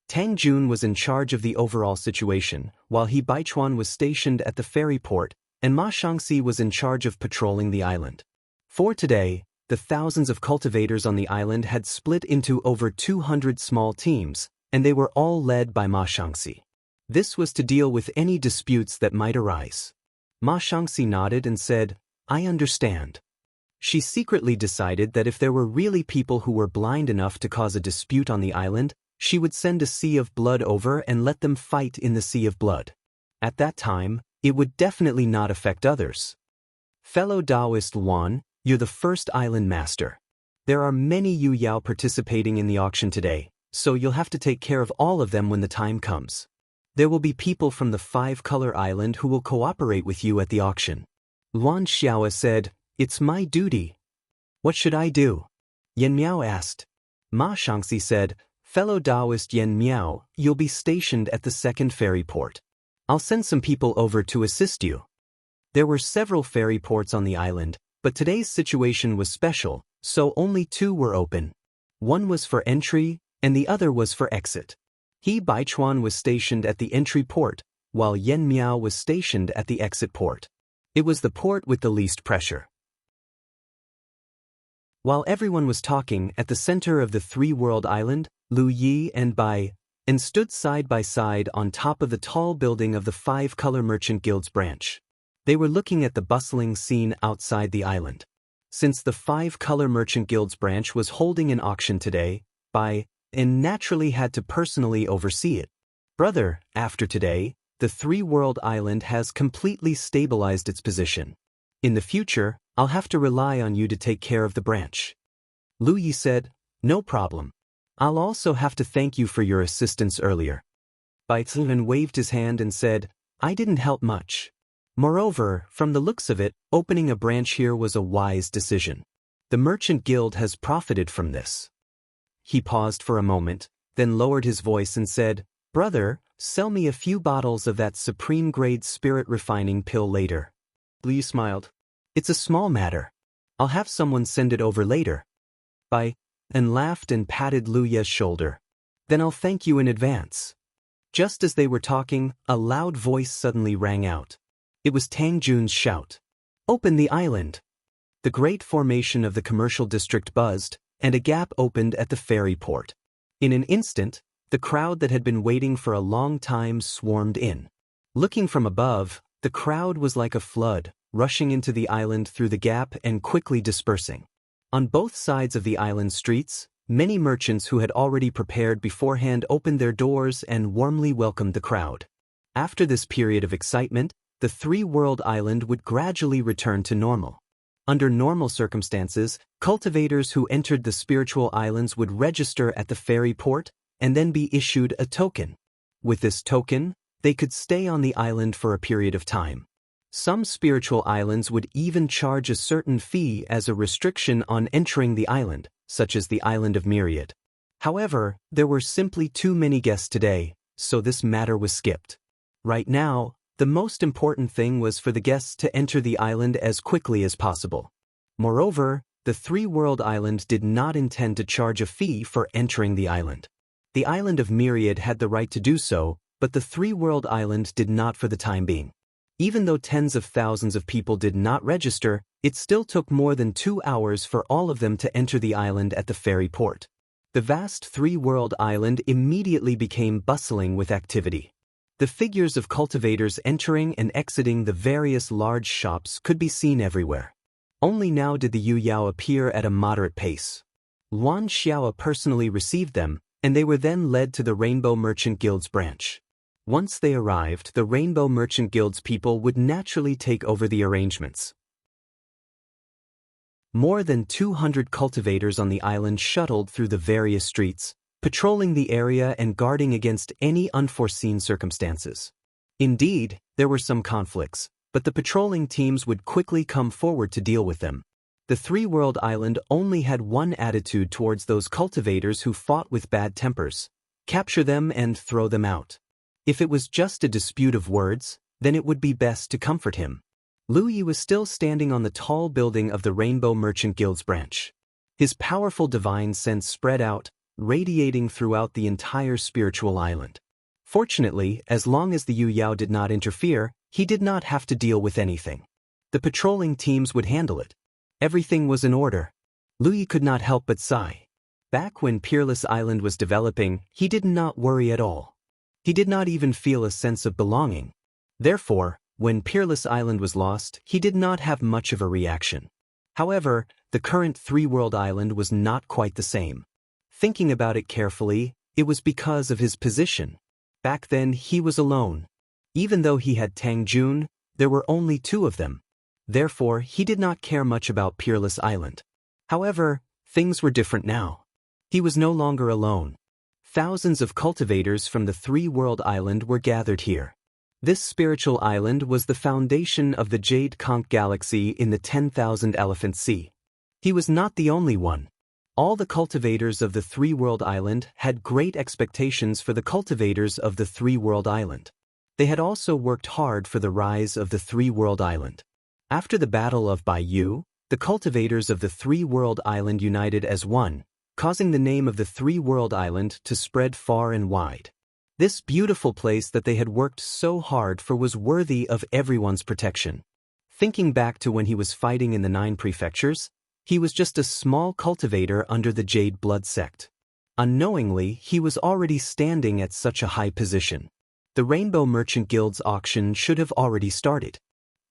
Tang Jun was in charge of the overall situation, while He Baichuan was stationed at the ferry port, and Ma Shangxi was in charge of patrolling the island. For today, the thousands of cultivators on the island had split into over 200 small teams, and they were all led by Ma Shangxi. This was to deal with any disputes that might arise. Ma Shangxi nodded and said, "I understand." She secretly decided that if there were really people who were blind enough to cause a dispute on the island, she would send a sea of blood over and let them fight in the sea of blood. At that time, it would definitely not affect others. Fellow Taoist Luan, you're the first island master. There are many Yu Yao participating in the auction today, so you'll have to take care of all of them when the time comes. There will be people from the five-color island who will cooperate with you at the auction. Luan Xiaoa said, "It's my duty." "What should I do?" Yan Miao asked. Ma Shangxi said, "Fellow Taoist Yan Miao, you'll be stationed at the second ferry port. I'll send some people over to assist you." There were several ferry ports on the island, but today's situation was special, so only two were open. One was for entry, and the other was for exit. He Baichuan was stationed at the entry port, while Yan Miao was stationed at the exit port. It was the port with the least pressure. While everyone was talking, at the center of the three-world island, Lu Yi and Bai and stood side by side on top of the tall building of the five-color merchant guild's branch. They were looking at the bustling scene outside the island. Since the five-color merchant guild's branch was holding an auction today, Bai and naturally had to personally oversee it. "Brother, after today, the three-world island has completely stabilized its position. In the future, I'll have to rely on you to take care of the branch." Lu Yi said, "No problem. I'll also have to thank you for your assistance earlier." Bai Zhen waved his hand and said, "I didn't help much. Moreover, from the looks of it, opening a branch here was a wise decision. The Merchant Guild has profited from this." He paused for a moment, then lowered his voice and said, "Brother, sell me a few bottles of that supreme-grade spirit-refining pill later." Li smiled. "It's a small matter. I'll have someone send it over later." Bai and laughed and patted Lu Ye's shoulder. "Then I'll thank you in advance." Just as they were talking, a loud voice suddenly rang out. It was Tang Jun's shout. "Open the island!" The great formation of the commercial district buzzed, and a gap opened at the ferry port. In an instant, the crowd that had been waiting for a long time swarmed in. Looking from above, the crowd was like a flood, rushing into the island through the gap and quickly dispersing. On both sides of the island streets, many merchants who had already prepared beforehand opened their doors and warmly welcomed the crowd. After this period of excitement, the three-world island would gradually return to normal. Under normal circumstances, cultivators who entered the spiritual islands would register at the ferry port and then be issued a token. With this token, they could stay on the island for a period of time. Some spiritual islands would even charge a certain fee as a restriction on entering the island, such as the island of Myriad. However, there were simply too many guests today, so this matter was skipped. Right now, the most important thing was for the guests to enter the island as quickly as possible. Moreover, the three-world island did not intend to charge a fee for entering the island. The island of Myriad had the right to do so, but the three-world island did not for the time being. Even though tens of thousands of people did not register, it still took more than 2 hours for all of them to enter the island at the ferry port. The vast three-world island immediately became bustling with activity. The figures of cultivators entering and exiting the various large shops could be seen everywhere. Only now did the Yu Yao appear at a moderate pace. Luan Xiaoa personally received them, and they were then led to the Rainbow Merchant Guild's branch. Once they arrived, the Rainbow Merchant Guild's people would naturally take over the arrangements. More than 200 cultivators on the island shuttled through the various streets, patrolling the area and guarding against any unforeseen circumstances. Indeed, there were some conflicts, but the patrolling teams would quickly come forward to deal with them. The three-world island only had one attitude towards those cultivators who fought with bad tempers: capture them and throw them out. If it was just a dispute of words, then it would be best to comfort him. Lu Yi was still standing on the tall building of the Rainbow Merchant Guild's branch. His powerful divine sense spread out, radiating throughout the entire spiritual island. Fortunately, as long as the Yu Yao did not interfere, he did not have to deal with anything. The patrolling teams would handle it. Everything was in order. Louis could not help but sigh. Back when Peerless Island was developing, he did not worry at all. He did not even feel a sense of belonging. Therefore, when Peerless Island was lost, he did not have much of a reaction. However, the current three-world island was not quite the same. Thinking about it carefully, it was because of his position. Back then, he was alone. Even though he had Tang Jun, there were only two of them. Therefore, he did not care much about Peerless Island. However, things were different now. He was no longer alone. Thousands of cultivators from the three-world island were gathered here. This spiritual island was the foundation of the Jade Conch Galaxy in the 10,000 Elephant Sea. He was not the only one. All the cultivators of the three-world island had great expectations for the cultivators of the three-world island. They had also worked hard for the rise of the three-world island. After the Battle of Bayou, the cultivators of the three-world island united as one, causing the name of the three-world island to spread far and wide. This beautiful place that they had worked so hard for was worthy of everyone's protection. Thinking back to when he was fighting in the 9 prefectures, he was just a small cultivator under the Jade Blood sect. Unknowingly, he was already standing at such a high position. The Rainbow Merchant Guild's auction should have already started.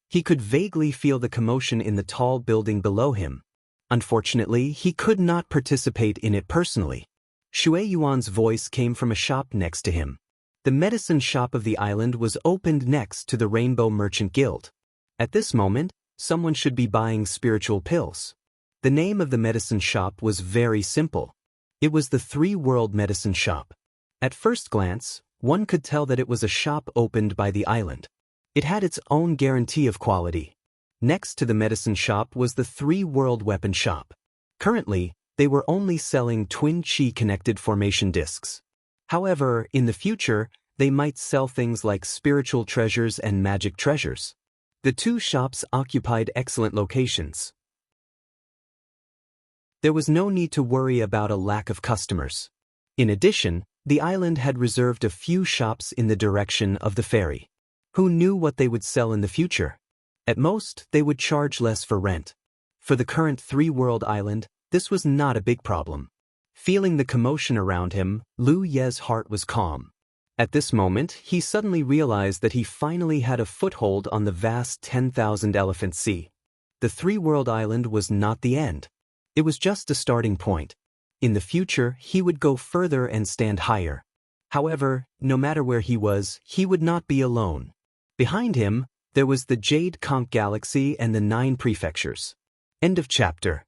He could vaguely feel the commotion in the tall building below him. Unfortunately, he could not participate in it personally. Shui Yuan's voice came from a shop next to him. The medicine shop of the island was opened next to the Rainbow Merchant Guild. At this moment, someone should be buying spiritual pills. The name of the medicine shop was very simple. It was the Three-World Medicine Shop. At first glance, one could tell that it was a shop opened by the island. It had its own guarantee of quality. Next to the medicine shop was the Three-World Weapon Shop. Currently, they were only selling twin chi-connected formation discs. However, in the future, they might sell things like spiritual treasures and magic treasures. The two shops occupied excellent locations. There was no need to worry about a lack of customers. In addition, the island had reserved a few shops in the direction of the ferry. Who knew what they would sell in the future? At most, they would charge less for rent. For the current three-world island, this was not a big problem. Feeling the commotion around him, Liu Ye's heart was calm. At this moment, he suddenly realized that he finally had a foothold on the vast 10,000 Elephant Sea. The three-world island was not the end. It was just a starting point. In the future, he would go further and stand higher. However, no matter where he was, he would not be alone. Behind him, there was the Jade Conch Galaxy and the 9 prefectures. End of chapter.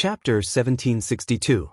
Chapter 1762.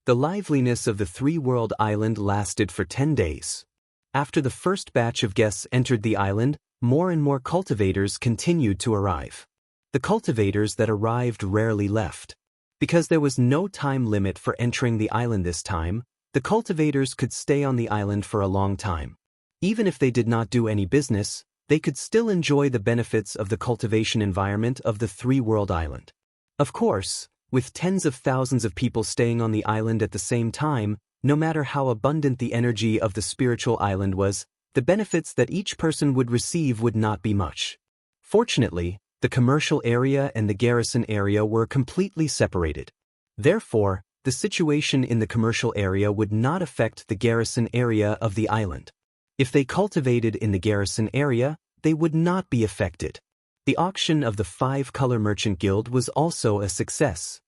The liveliness of the three-world island lasted for 10 days. After the first batch of guests entered the island, more and more cultivators continued to arrive. The cultivators that arrived rarely left. Because there was no time limit for entering the island this time, the cultivators could stay on the island for a long time. Even if they did not do any business, they could still enjoy the benefits of the cultivation environment of the three-world island. Of course, with tens of thousands of people staying on the island at the same time, no matter how abundant the energy of the spiritual island was, the benefits that each person would receive would not be much. Fortunately, the commercial area and the garrison area were completely separated. Therefore, the situation in the commercial area would not affect the garrison area of the island. If they cultivated in the garrison area, they would not be affected. The auction of the 5-color merchant guild was also a success.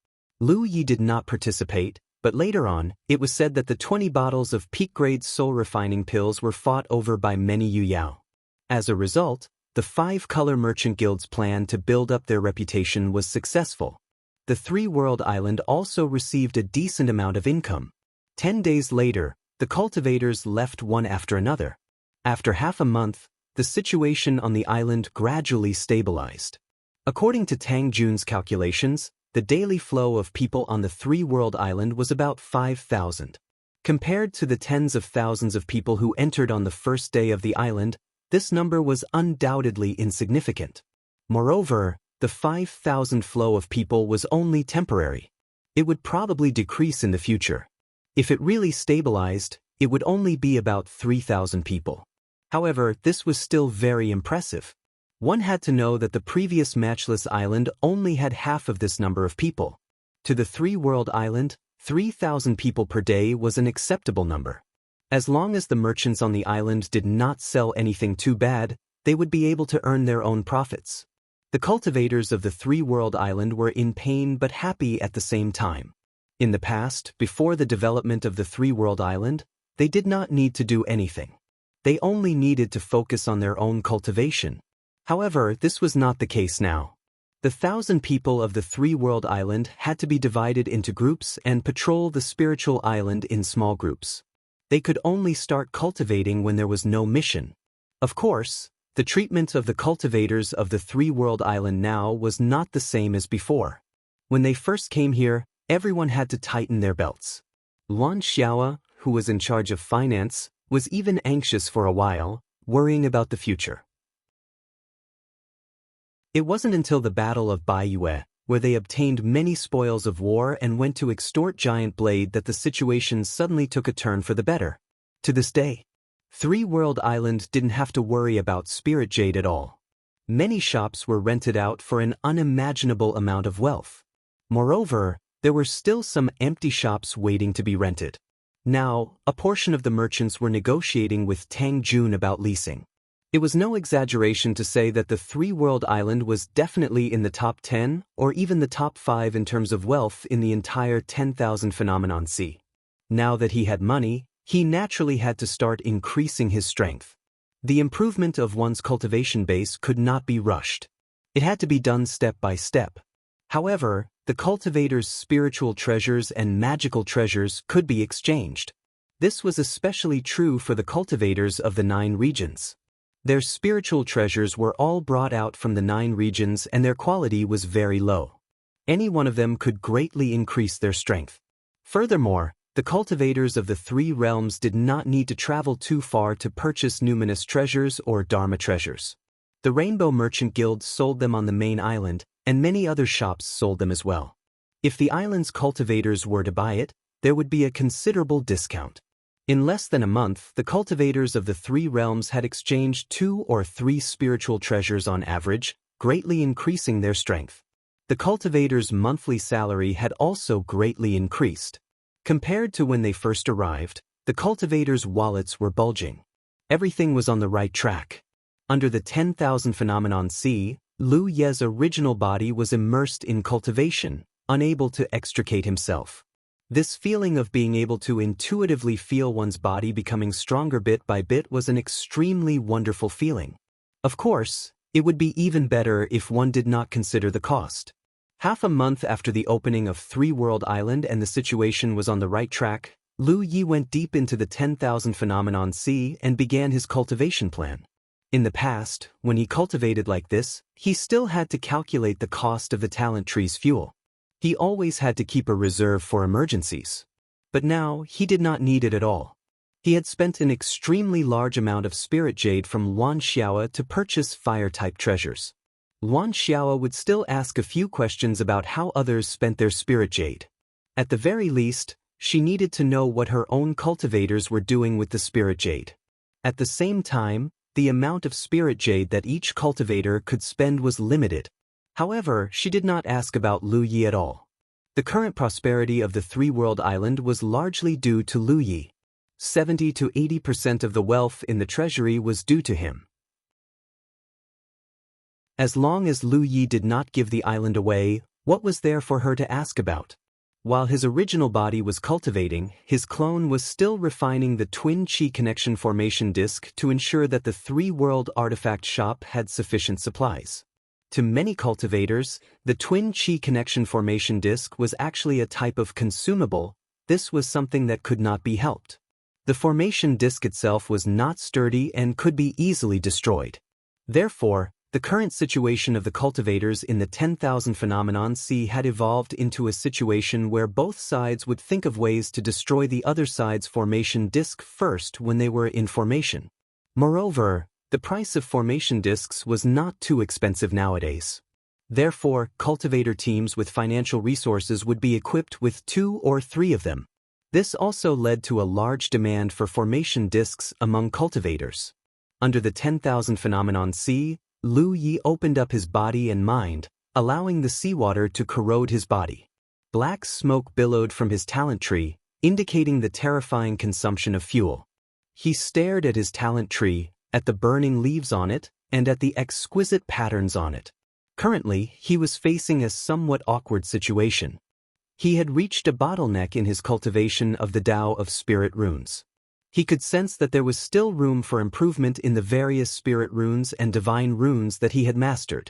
Lu Yi did not participate, but later on, it was said that the 20 bottles of peak-grade soul refining pills were fought over by many Yu Yao. As a result, the 5-color merchant guild's plan to build up their reputation was successful. The three-world island also received a decent amount of income. 10 days later, the cultivators left one after another. After half a month, the situation on the island gradually stabilized. According to Tang Jun's calculations, the daily flow of people on the three-world island was about 5,000. Compared to the tens of thousands of people who entered on the first day of the island, this number was undoubtedly insignificant. Moreover, the 5,000 flow of people was only temporary. It would probably decrease in the future. If it really stabilized, it would only be about 3,000 people. However, this was still very impressive. One had to know that the previous matchless island only had half of this number of people. To the three-world island, 3,000 people per day was an acceptable number. As long as the merchants on the island did not sell anything too bad, they would be able to earn their own profits. The cultivators of the three-world island were in pain but happy at the same time. In the past, before the development of the three-world island, they did not need to do anything. They only needed to focus on their own cultivation. However, this was not the case now. The 1,000 people of the three-world island had to be divided into groups and patrol the spiritual island in small groups. They could only start cultivating when there was no mission. Of course, the treatment of the cultivators of the three-world island now was not the same as before. When they first came here, everyone had to tighten their belts. Luan Xiaoa, who was in charge of finance, was even anxious for a while, worrying about the future. It wasn't until the Battle of Baiyue, where they obtained many spoils of war and went to extort Giant Blade, that the situation suddenly took a turn for the better. To this day, Three-World Island didn't have to worry about Spirit Jade at all. Many shops were rented out for an unimaginable amount of wealth. Moreover, there were still some empty shops waiting to be rented. Now, a portion of the merchants were negotiating with Tang Jun about leasing. It was no exaggeration to say that the three-world island was definitely in the top 10 or even the top 5 in terms of wealth in the entire 10,000 phenomenon sea. Now that he had money, he naturally had to start increasing his strength. The improvement of one's cultivation base could not be rushed. It had to be done step by step. However, the cultivators' spiritual treasures and magical treasures could be exchanged. This was especially true for the cultivators of the 9 regions. Their spiritual treasures were all brought out from the 9 regions and their quality was very low. Any one of them could greatly increase their strength. Furthermore, the cultivators of the 3 realms did not need to travel too far to purchase numinous treasures or dharma treasures. The Rainbow Merchant Guild sold them on the main island, and many other shops sold them as well. If the island's cultivators were to buy it, there would be a considerable discount. In less than a month, the cultivators of the 3 realms had exchanged 2 or 3 spiritual treasures on average, greatly increasing their strength. The cultivators' monthly salary had also greatly increased. Compared to when they first arrived, the cultivators' wallets were bulging. Everything was on the right track. Under the 10,000 phenomenon sea, Lu Ye's original body was immersed in cultivation, unable to extricate himself. This feeling of being able to intuitively feel one's body becoming stronger bit by bit was an extremely wonderful feeling. Of course, it would be even better if one did not consider the cost. Half a month after the opening of Three World Island and the situation was on the right track, Lu Yi went deep into the 10,000 phenomenon sea and began his cultivation plan. In the past, when he cultivated like this, he still had to calculate the cost of the talent tree's fuel. He always had to keep a reserve for emergencies. But now, he did not need it at all. He had spent an extremely large amount of spirit jade from Yuan Xiaoa to purchase fire-type treasures. Yuan Xiaoa would still ask a few questions about how others spent their spirit jade. At the very least, she needed to know what her own cultivators were doing with the spirit jade. At the same time, the amount of spirit jade that each cultivator could spend was limited. However, she did not ask about Lu Yi at all. The current prosperity of the Three-World Island was largely due to Lu Yi. 70 to 80% of the wealth in the treasury was due to him. As long as Lu Yi did not give the island away, what was there for her to ask about? While his original body was cultivating, his clone was still refining the twin chi connection formation disk to ensure that the three-world artifact shop had sufficient supplies. To many cultivators, the twin chi connection formation disk was actually a type of consumable. This was something that could not be helped. The formation disk itself was not sturdy and could be easily destroyed. Therefore, the current situation of the cultivators in the 10,000 phenomenon sea had evolved into a situation where both sides would think of ways to destroy the other side's formation disk first when they were in formation. Moreover, the price of formation disks was not too expensive nowadays. Therefore, cultivator teams with financial resources would be equipped with 2 or 3 of them. This also led to a large demand for formation disks among cultivators. Under the 10,000 phenomenon sea, Lu Yi opened up his body and mind, allowing the seawater to corrode his body. Black smoke billowed from his talent tree, indicating the terrifying consumption of fuel. He stared at his talent tree, at the burning leaves on it, and at the exquisite patterns on it. Currently, he was facing a somewhat awkward situation. He had reached a bottleneck in his cultivation of the Tao of Spirit runes. He could sense that there was still room for improvement in the various spirit runes and divine runes that he had mastered.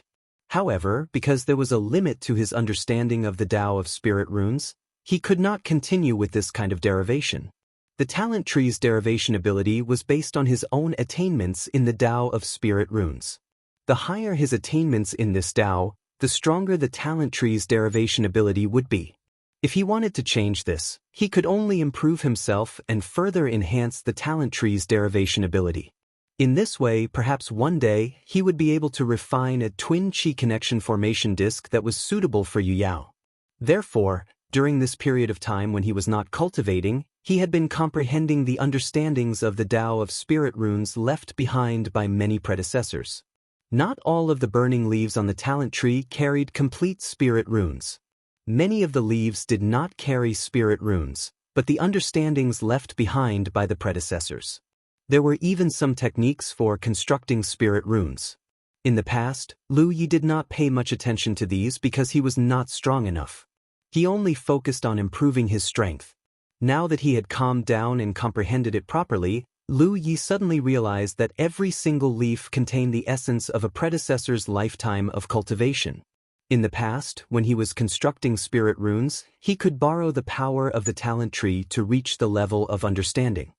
However, because there was a limit to his understanding of the Tao of Spirit runes, he could not continue with this kind of derivation. The talent tree's derivation ability was based on his own attainments in the Tao of Spirit runes. The higher his attainments in this Tao, the stronger the talent tree's derivation ability would be. If he wanted to change this, he could only improve himself and further enhance the talent tree's derivation ability. In this way, perhaps one day, he would be able to refine a twin chi connection formation disk that was suitable for Yu Yao. Therefore, during this period of time when he was not cultivating, he had been comprehending the understandings of the Tao of Spirit runes left behind by many predecessors. Not all of the burning leaves on the talent tree carried complete spirit runes. Many of the leaves did not carry spirit runes, but the understandings left behind by the predecessors. There were even some techniques for constructing spirit runes. In the past, Lu Yi did not pay much attention to these because he was not strong enough. He only focused on improving his strength. Now that he had calmed down and comprehended it properly, Lu Yi suddenly realized that every single leaf contained the essence of a predecessor's lifetime of cultivation. In the past, when he was constructing spirit runes, he could borrow the power of the talent tree to reach the level of understanding.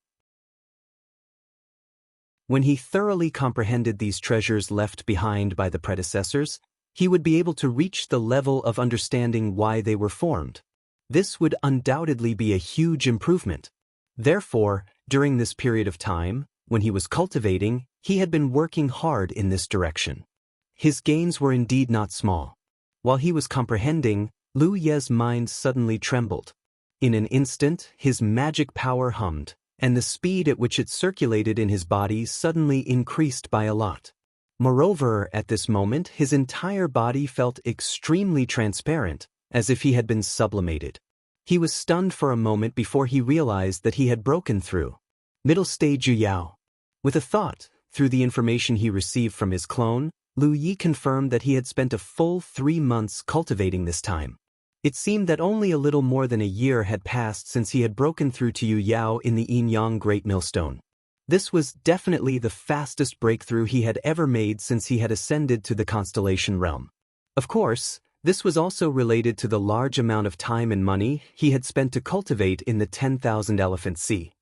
When he thoroughly comprehended these treasures left behind by the predecessors, he would be able to reach the level of understanding why they were formed. This would undoubtedly be a huge improvement. Therefore, during this period of time, when he was cultivating, he had been working hard in this direction. His gains were indeed not small. While he was comprehending, Lu Ye's mind suddenly trembled. In an instant, his magic power hummed, and the speed at which it circulated in his body suddenly increased by a lot. Moreover, at this moment, his entire body felt extremely transparent, as if he had been sublimated. He was stunned for a moment before he realized that he had broken through. Middle stage Yu Yao. With a thought, through the information he received from his clone, Lu Yi confirmed that he had spent a full 3 months cultivating this time. It seemed that only a little more than a year had passed since he had broken through to Yu Yao in the Yin Yang Great Millstone. This was definitely the fastest breakthrough he had ever made since he had ascended to the constellation realm. Of course, This was also related to the large amount of time and money he had spent to cultivate in the 10,000 Elephant Sea.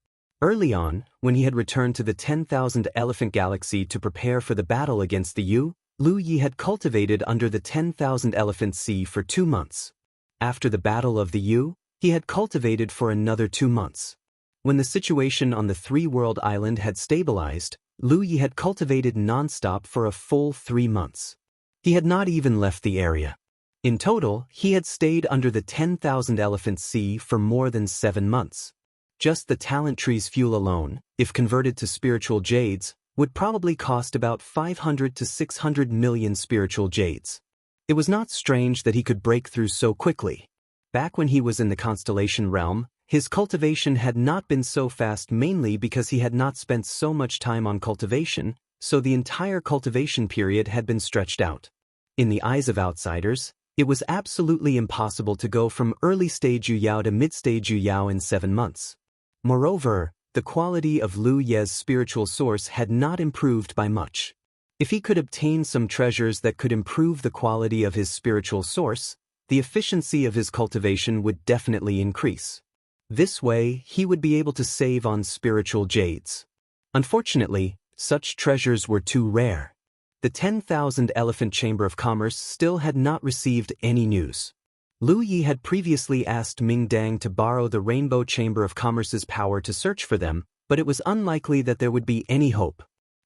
Early on, when he had returned to the 10,000 Elephant Galaxy to prepare for the battle against the Yu, Lu Yi had cultivated under the 10,000 Elephant Sea for 2 months. After the Battle of the Yu, he had cultivated for another 2 months. When the situation on the three-world island had stabilized, Lu Yi had cultivated non-stop for a full 3 months. He had not even left the area. In total, he had stayed under the 10,000 Elephant Sea for more than 7 months. Just the talent tree's fuel alone, if converted to spiritual jades, would probably cost about 500 to 600 million spiritual jades. It was not strange that he could break through so quickly. Back when he was in the constellation realm, his cultivation had not been so fast mainly because he had not spent so much time on cultivation, so the entire cultivation period had been stretched out. In the eyes of outsiders, it was absolutely impossible to go from early-stage Yu Yao to mid-stage Yu Yao in 7 months. Moreover, the quality of Lu Ye's spiritual source had not improved by much. If he could obtain some treasures that could improve the quality of his spiritual source, the efficiency of his cultivation would definitely increase. This way, he would be able to save on spiritual jades. Unfortunately, such treasures were too rare. The 10,000 Elephant Chamber of Commerce still had not received any news. Lu Yi had previously asked Ming Dang to borrow the Rainbow Chamber of Commerce's power to search for them, but it was unlikely that there would be any hope.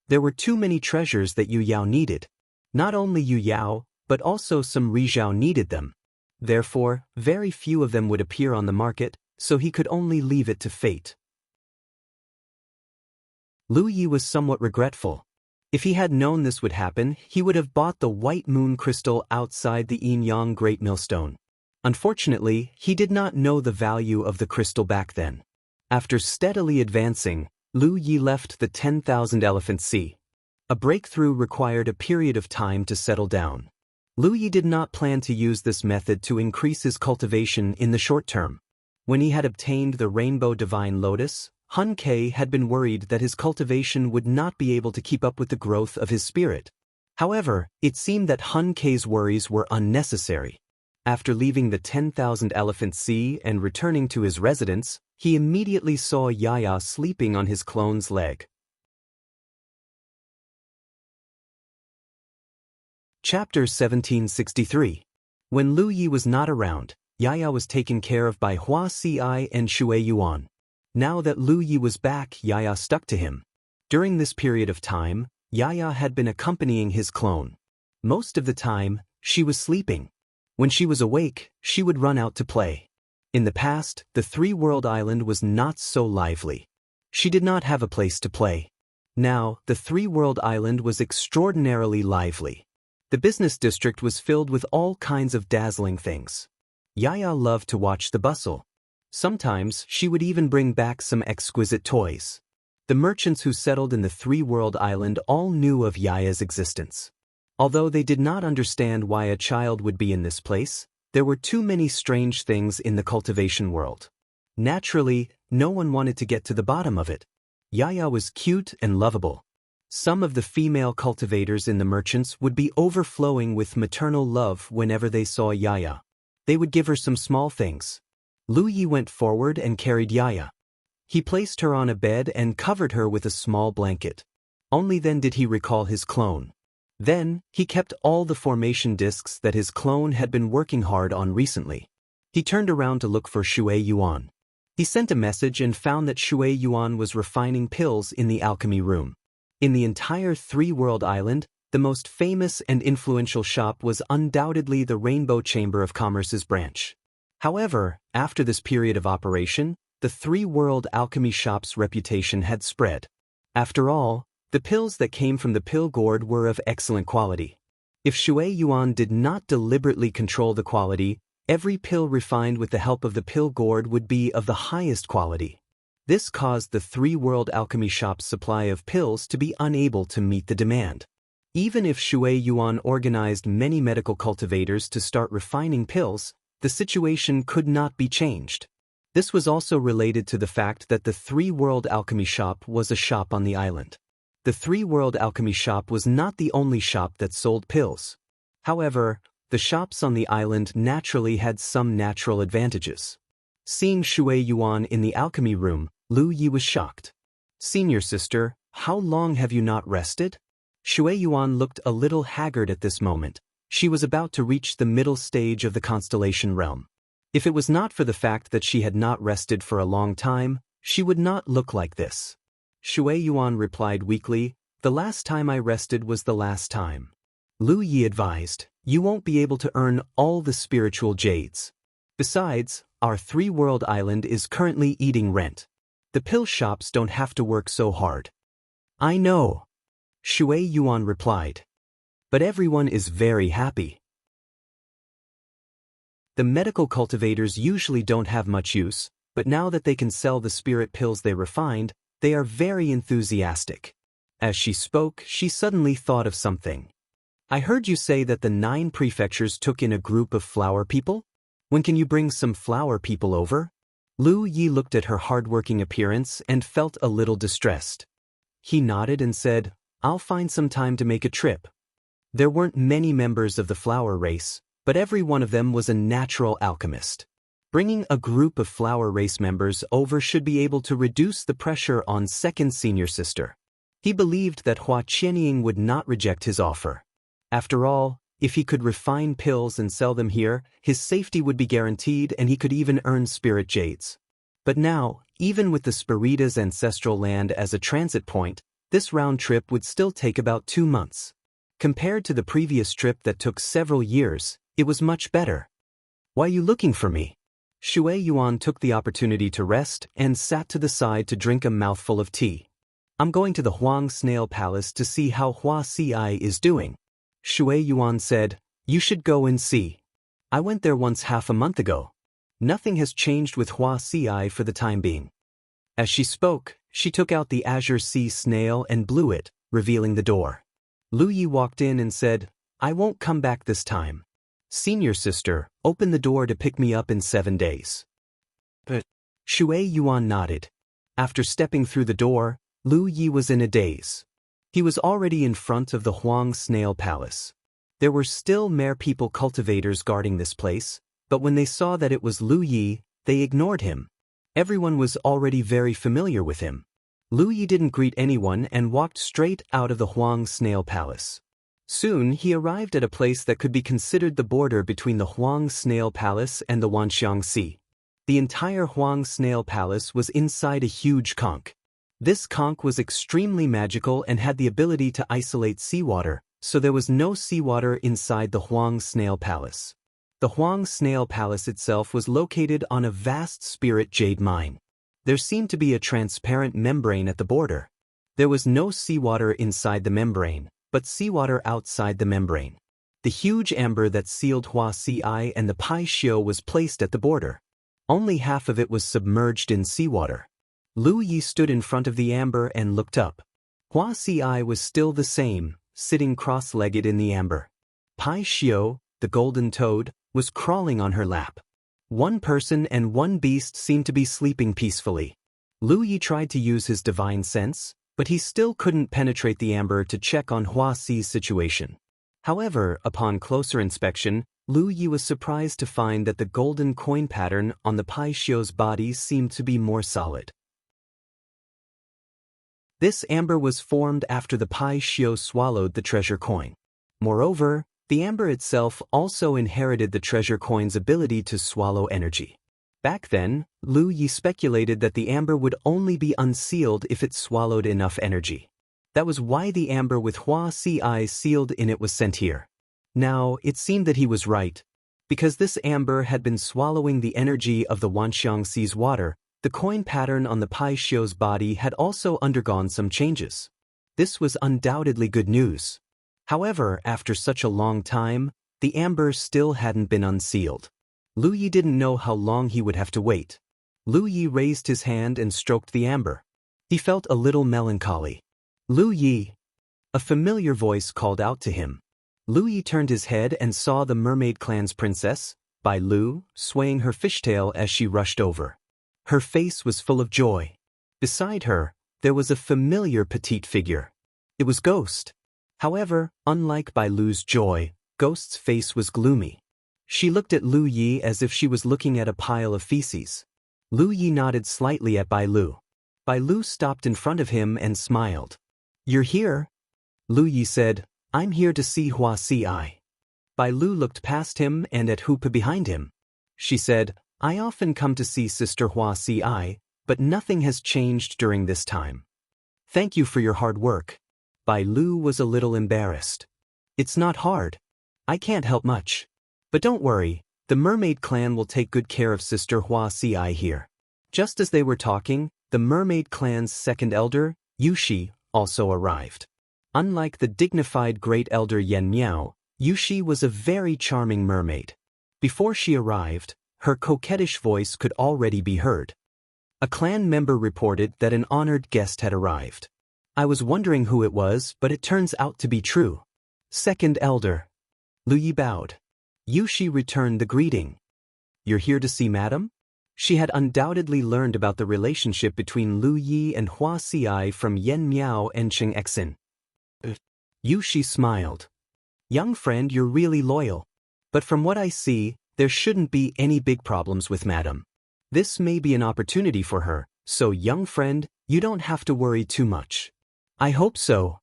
There were too many treasures that Yu Yao needed. Not only Yu Yao, but also some Rizhao needed them. Therefore, very few of them would appear on the market, so he could only leave it to fate. Lu Yi was somewhat regretful. If he had known this would happen, he would have bought the white moon crystal outside the Yin-Yang Great Millstone. Unfortunately, he did not know the value of the crystal back then. After steadily advancing, Lu Yi left the 10,000 Elephant Sea. A breakthrough required a period of time to settle down. Lu Yi did not plan to use this method to increase his cultivation in the short term. When he had obtained the Rainbow Divine Lotus, Hun Ke had been worried that his cultivation would not be able to keep up with the growth of his spirit. However, it seemed that Hun Ke's worries were unnecessary. After leaving the 10,000 Elephant Sea and returning to his residence, he immediately saw Yaya sleeping on his clone's leg. Chapter 1763. When Lu Yi was not around, Yaya was taken care of by Hua Si and Shui Yuan. Now that Lu Yi was back, Yaya stuck to him. During this period of time, Yaya had been accompanying his clone. Most of the time, she was sleeping. When she was awake, she would run out to play. In the past, the three-world island was not so lively. She did not have a place to play. Now, the three-world island was extraordinarily lively. The business district was filled with all kinds of dazzling things. Yaya loved to watch the bustle. Sometimes, she would even bring back some exquisite toys. The merchants who settled in the three-world island all knew of Yaya's existence. Although they did not understand why a child would be in this place, there were too many strange things in the cultivation world. Naturally, no one wanted to get to the bottom of it. Yaya was cute and lovable. Some of the female cultivators in the merchants would be overflowing with maternal love whenever they saw Yaya. They would give her some small things. Lu Yi went forward and carried Yaya. He placed her on a bed and covered her with a small blanket. Only then did he recall his clone. Then, he kept all the formation discs that his clone had been working hard on recently. He turned around to look for Shui Yuan. He sent a message and found that Shui Yuan was refining pills in the alchemy room. In the entire three-world island, the most famous and influential shop was undoubtedly the Rainbow Chamber of Commerce's branch. However, after this period of operation, the three-world alchemy shop's reputation had spread. After all, the pills that came from the pill gourd were of excellent quality. If Shui Yuan did not deliberately control the quality, every pill refined with the help of the pill gourd would be of the highest quality. This caused the three-world alchemy shop's supply of pills to be unable to meet the demand. Even if Shui Yuan organized many medical cultivators to start refining pills, the situation could not be changed. This was also related to the fact that the three-world alchemy shop was a shop on the island. The three-world alchemy shop was not the only shop that sold pills. However, the shops on the island naturally had some natural advantages. Seeing Shui Yuan in the alchemy room, Lu Yi was shocked. "Senior sister, how long have you not rested?" Shui Yuan looked a little haggard at this moment. She was about to reach the middle stage of the constellation realm. If it was not for the fact that she had not rested for a long time, she would not look like this. Shui Yuan replied weakly, "The last time I rested was the last time." Lu Yi advised, "You won't be able to earn all the spiritual jades. Besides, our three-world island is currently eating rent. The pill shops don't have to work so hard." "I know," Shui Yuan replied. "But everyone is very happy." The medical cultivators usually don't have much use, but now that they can sell the spirit pills they refined, they are very enthusiastic. As she spoke, she suddenly thought of something. "I heard you say that the 9 prefectures took in a group of flower people? When can you bring some flower people over?" Lu Yi looked at her hardworking appearance and felt a little distressed. He nodded and said, "I'll find some time to make a trip." There weren't many members of the flower race, but every one of them was a natural alchemist. Bringing a group of flower race members over should be able to reduce the pressure on second senior sister. He believed that Hua Qianying would not reject his offer. After all, if he could refine pills and sell them here, his safety would be guaranteed and he could even earn spirit jades. But now, even with the Spirita's ancestral land as a transit point, this round trip would still take about 2 months. Compared to the previous trip that took several years, it was much better. "Why are you looking for me?" Shui Yuan took the opportunity to rest and sat to the side to drink a mouthful of tea. "I'm going to the Huang Snail Palace to see how Hua Ci is doing." Shui Yuan said, "You should go and see. I went there once half a month ago. Nothing has changed with Hua Ci for the time being." As she spoke, she took out the azure sea snail and blew it, revealing the door. Lu Yi walked in and said, "I won't come back this time. Senior sister, open the door to pick me up in 7 days." But Shui Yuan nodded. After stepping through the door, Lu Yi was in a daze. He was already in front of the Huang Snail Palace. There were still mere people cultivators guarding this place, but when they saw that it was Lu Yi, they ignored him. Everyone was already very familiar with him. Lu Yi didn't greet anyone and walked straight out of the Huang Snail Palace. Soon he arrived at a place that could be considered the border between the Huang Snail Palace and the Wanxiang Sea. The entire Huang Snail Palace was inside a huge conch. This conch was extremely magical and had the ability to isolate seawater, so there was no seawater inside the Huang Snail Palace. The Huang Snail Palace itself was located on a vast spirit jade mine. There seemed to be a transparent membrane at the border. There was no seawater inside the membrane, but seawater outside the membrane. The huge amber that sealed Hua Ci and the Pai Xiu was placed at the border. Only half of it was submerged in seawater. Lu Yi stood in front of the amber and looked up. Hua Ci was still the same, sitting cross-legged in the amber. Pai Xiu, the golden toad, was crawling on her lap. One person and one beast seemed to be sleeping peacefully. Lu Yi tried to use his divine sense, but he still couldn't penetrate the amber to check on Hua Ci's situation. However, upon closer inspection, Lu Yi was surprised to find that the golden coin pattern on the Pai Xiu's body seemed to be more solid. This amber was formed after the Pai Xiu swallowed the treasure coin. Moreover, the amber itself also inherited the treasure coin's ability to swallow energy. Back then, Lu Yi speculated that the amber would only be unsealed if it swallowed enough energy. That was why the amber with Hua Ci sealed in it was sent here. Now, it seemed that he was right. Because this amber had been swallowing the energy of the Wanxiang Sea's water, the coin pattern on the Pai Xiu's body had also undergone some changes. This was undoubtedly good news. However, after such a long time, the amber still hadn't been unsealed. Lu Yi didn't know how long he would have to wait. Lu Yi raised his hand and stroked the amber. He felt a little melancholy. "Lu Yi!" A familiar voice called out to him. Lu Yi turned his head and saw the Mermaid Clan's princess, Bai Lu, swaying her fishtail as she rushed over. Her face was full of joy. Beside her, there was a familiar petite figure. It was Ghost. However, unlike Bai Lu's joy, Ghost's face was gloomy. She looked at Lu Yi as if she was looking at a pile of feces. Lu Yi nodded slightly at Bai Lu. Bai Lu stopped in front of him and smiled. "You're here?" Lu Yi said, "I'm here to see Hua Si. Bai Lu looked past him and at Hupa behind him. She said, "I often come to see Sister Hua Si, but nothing has changed during this time. Thank you for your hard work." Bai Lu was a little embarrassed. "It's not hard. I can't help much. But don't worry, the mermaid clan will take good care of Sister Hua Si here." Just as they were talking, the mermaid clan's second elder, Yushi, also arrived. Unlike the dignified great elder Yen Miao, Yushi was a very charming mermaid. Before she arrived, her coquettish voice could already be heard. A clan member reported that an honored guest had arrived. "I was wondering who it was, but it turns out to be true. Second elder." Lu Yi bowed. Yushi returned the greeting. "You're here to see Madam?" She had undoubtedly learned about the relationship between Lu Yi and Hua Si from Yen Miao and Cheng Exin. Yushi smiled. "Young friend, you're really loyal. But from what I see, there shouldn't be any big problems with Madam. This may be an opportunity for her, so young friend, you don't have to worry too much." "I hope so."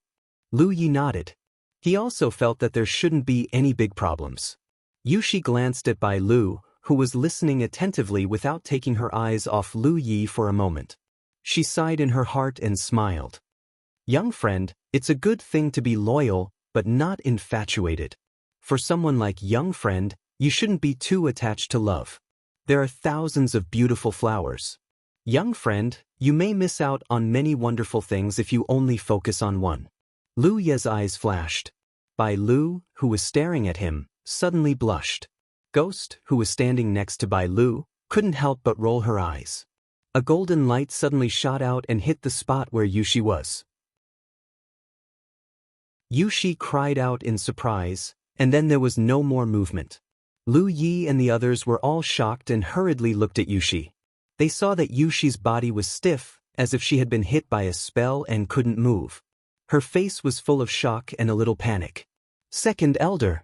Lu Yi nodded. He also felt that there shouldn't be any big problems. Yushi glanced at Bai Lu, who was listening attentively without taking her eyes off Lu Yi for a moment. She sighed in her heart and smiled. "Young friend, it's a good thing to be loyal, but not infatuated. For someone like young friend, you shouldn't be too attached to love. There are thousands of beautiful flowers. Young friend, you may miss out on many wonderful things if you only focus on one." Lu Ye's eyes flashed. Bai Lu, who was staring at him, suddenly blushed. Ghost, who was standing next to Bai Lu, couldn't help but roll her eyes. A golden light suddenly shot out and hit the spot where Yushi was. Yushi cried out in surprise, and then there was no more movement. Lu Yi and the others were all shocked and hurriedly looked at Yushi. They saw that Yushi's body was stiff, as if she had been hit by a spell and couldn't move. Her face was full of shock and a little panic. "Second elder!"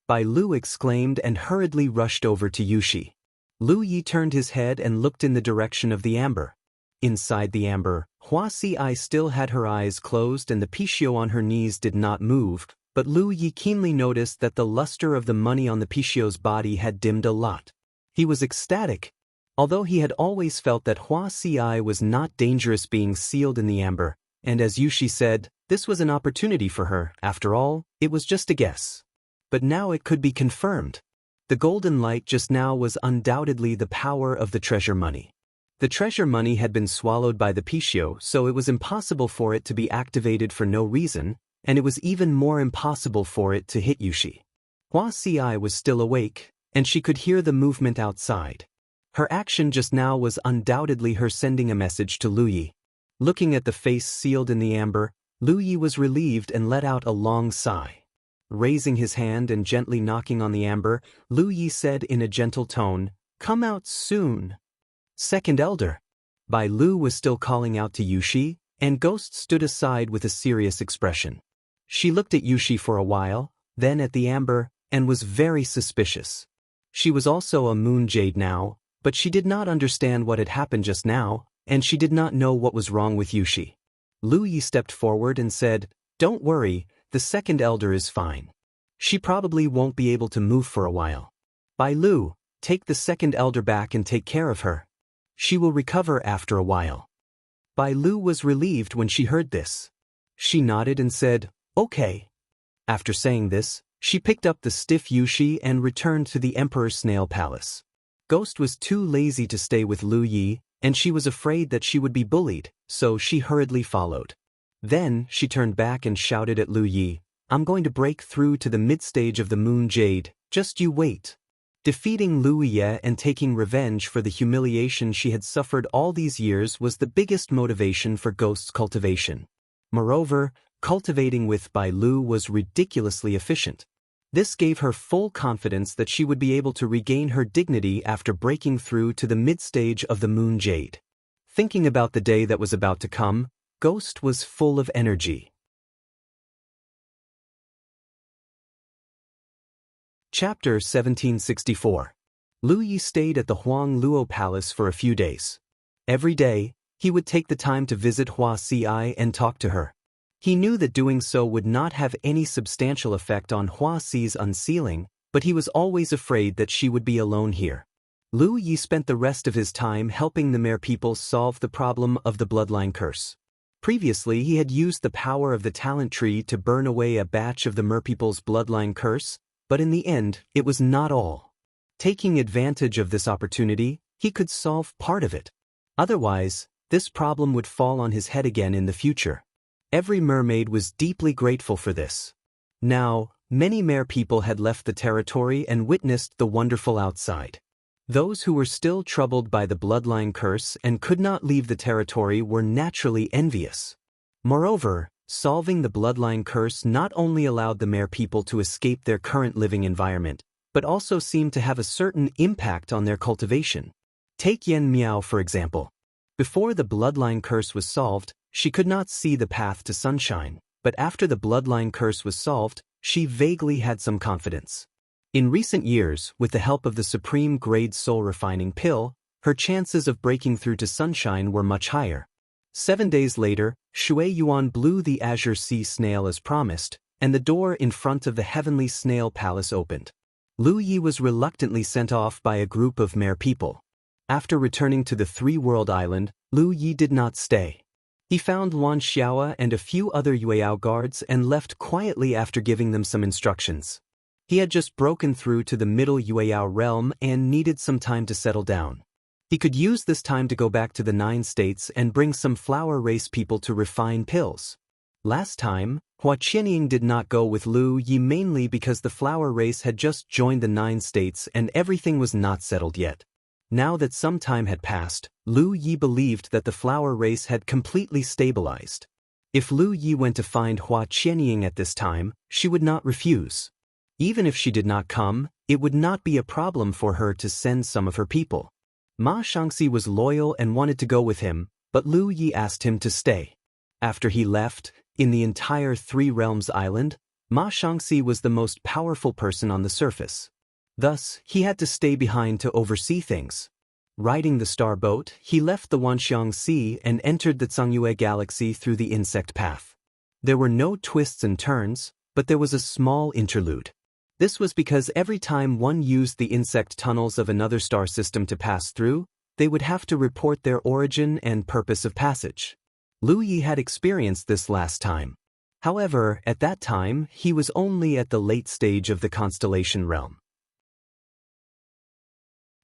Bai Lu exclaimed and hurriedly rushed over to Yushi. Lu Yi turned his head and looked in the direction of the amber. Inside the amber, Hua Si still had her eyes closed and the Pishio on her knees did not move, but Lu Yi keenly noticed that the luster of the money on the Pishio's body had dimmed a lot. He was ecstatic. Although he had always felt that Hua Si was not dangerous being sealed in the amber, and as Yushi said, this was an opportunity for her. After all, it was just a guess. But now it could be confirmed. The golden light just now was undoubtedly the power of the treasure money. The treasure money had been swallowed by the Pishio, so it was impossible for it to be activated for no reason, and it was even more impossible for it to hit Yushi. Hua Si was still awake, and she could hear the movement outside. Her action just now was undoubtedly her sending a message to Lu Yi. Looking at the face sealed in the amber, Lu Yi was relieved and let out a long sigh. Raising his hand and gently knocking on the amber, Lu Yi said in a gentle tone, "Come out soon." "Second elder." Bai Lu was still calling out to Yushi, and Ghost stood aside with a serious expression. She looked at Yushi for a while, then at the amber, and was very suspicious. She was also a moon jade now, but she did not understand what had happened just now, and she did not know what was wrong with Yushi. Lu Yi stepped forward and said, "Don't worry, the second elder is fine. She probably won't be able to move for a while. Bai Lu, take the second elder back and take care of her. She will recover after a while." Bai Lu was relieved when she heard this. She nodded and said, "Okay." After saying this, she picked up the stiff Yushi and returned to the Emperor's Snail Palace. Ghost was too lazy to stay with Lu Yi, and she was afraid that she would be bullied, so she hurriedly followed. Then she turned back and shouted at Lu Yi, "I'm going to break through to the mid-stage of the Moon Jade, just you wait." Defeating Lu Yi and taking revenge for the humiliation she had suffered all these years was the biggest motivation for Ghost's cultivation. Moreover, cultivating with Bai Lu was ridiculously efficient. This gave her full confidence that she would be able to regain her dignity after breaking through to the mid-stage of the Moon Jade. Thinking about the day that was about to come, Ghost was full of energy. Chapter 1764. Lu Yi stayed at the Huang Luo Palace for a few days. Every day, he would take the time to visit Hua Si and talk to her. He knew that doing so would not have any substantial effect on Hua Si's unsealing, but he was always afraid that she would be alone here. Lu Yi spent the rest of his time helping the Mer people solve the problem of the bloodline curse. Previously, he had used the power of the talent tree to burn away a batch of the Mer people's bloodline curse, but in the end, it was not all. Taking advantage of this opportunity, he could solve part of it. Otherwise, this problem would fall on his head again in the future. Every mermaid was deeply grateful for this. Now, many Mer people had left the territory and witnessed the wonderful outside. Those who were still troubled by the bloodline curse and could not leave the territory were naturally envious. Moreover, solving the bloodline curse not only allowed the Mer people to escape their current living environment, but also seemed to have a certain impact on their cultivation. Take Yen Miao for example. Before the bloodline curse was solved, she could not see the path to sunshine, but after the bloodline curse was solved, she vaguely had some confidence. In recent years, with the help of the supreme-grade soul-refining pill, her chances of breaking through to sunshine were much higher. 7 days later, Shui Yuan blew the azure sea snail as promised, and the door in front of the heavenly snail palace opened. Lu Yi was reluctantly sent off by a group of Mer people. After returning to the three-world island, Lu Yi did not stay. He found Luan Xiaoa and a few other Yueyao guards and left quietly after giving them some instructions. He had just broken through to the middle Yueyao realm and needed some time to settle down. He could use this time to go back to the 9 states and bring some flower race people to refine pills. Last time, Hua Qianying did not go with Lu Yi mainly because the flower race had just joined the 9 states and everything was not settled yet. Now that some time had passed, Lu Yi believed that the flower race had completely stabilized. If Lu Yi went to find Hua Qianying at this time, she would not refuse. Even if she did not come, it would not be a problem for her to send some of her people. Ma Shangxi was loyal and wanted to go with him, but Lu Yi asked him to stay. After he left, in the entire Three Realms island, Ma Shangxi was the most powerful person on the surface. Thus, he had to stay behind to oversee things. Riding the star boat, he left the Wanxiang Sea and entered the Zhangyue galaxy through the insect path. There were no twists and turns, but there was a small interlude. This was because every time one used the insect tunnels of another star system to pass through, they would have to report their origin and purpose of passage. Lu Yi had experienced this last time. However, at that time, he was only at the late stage of the constellation realm.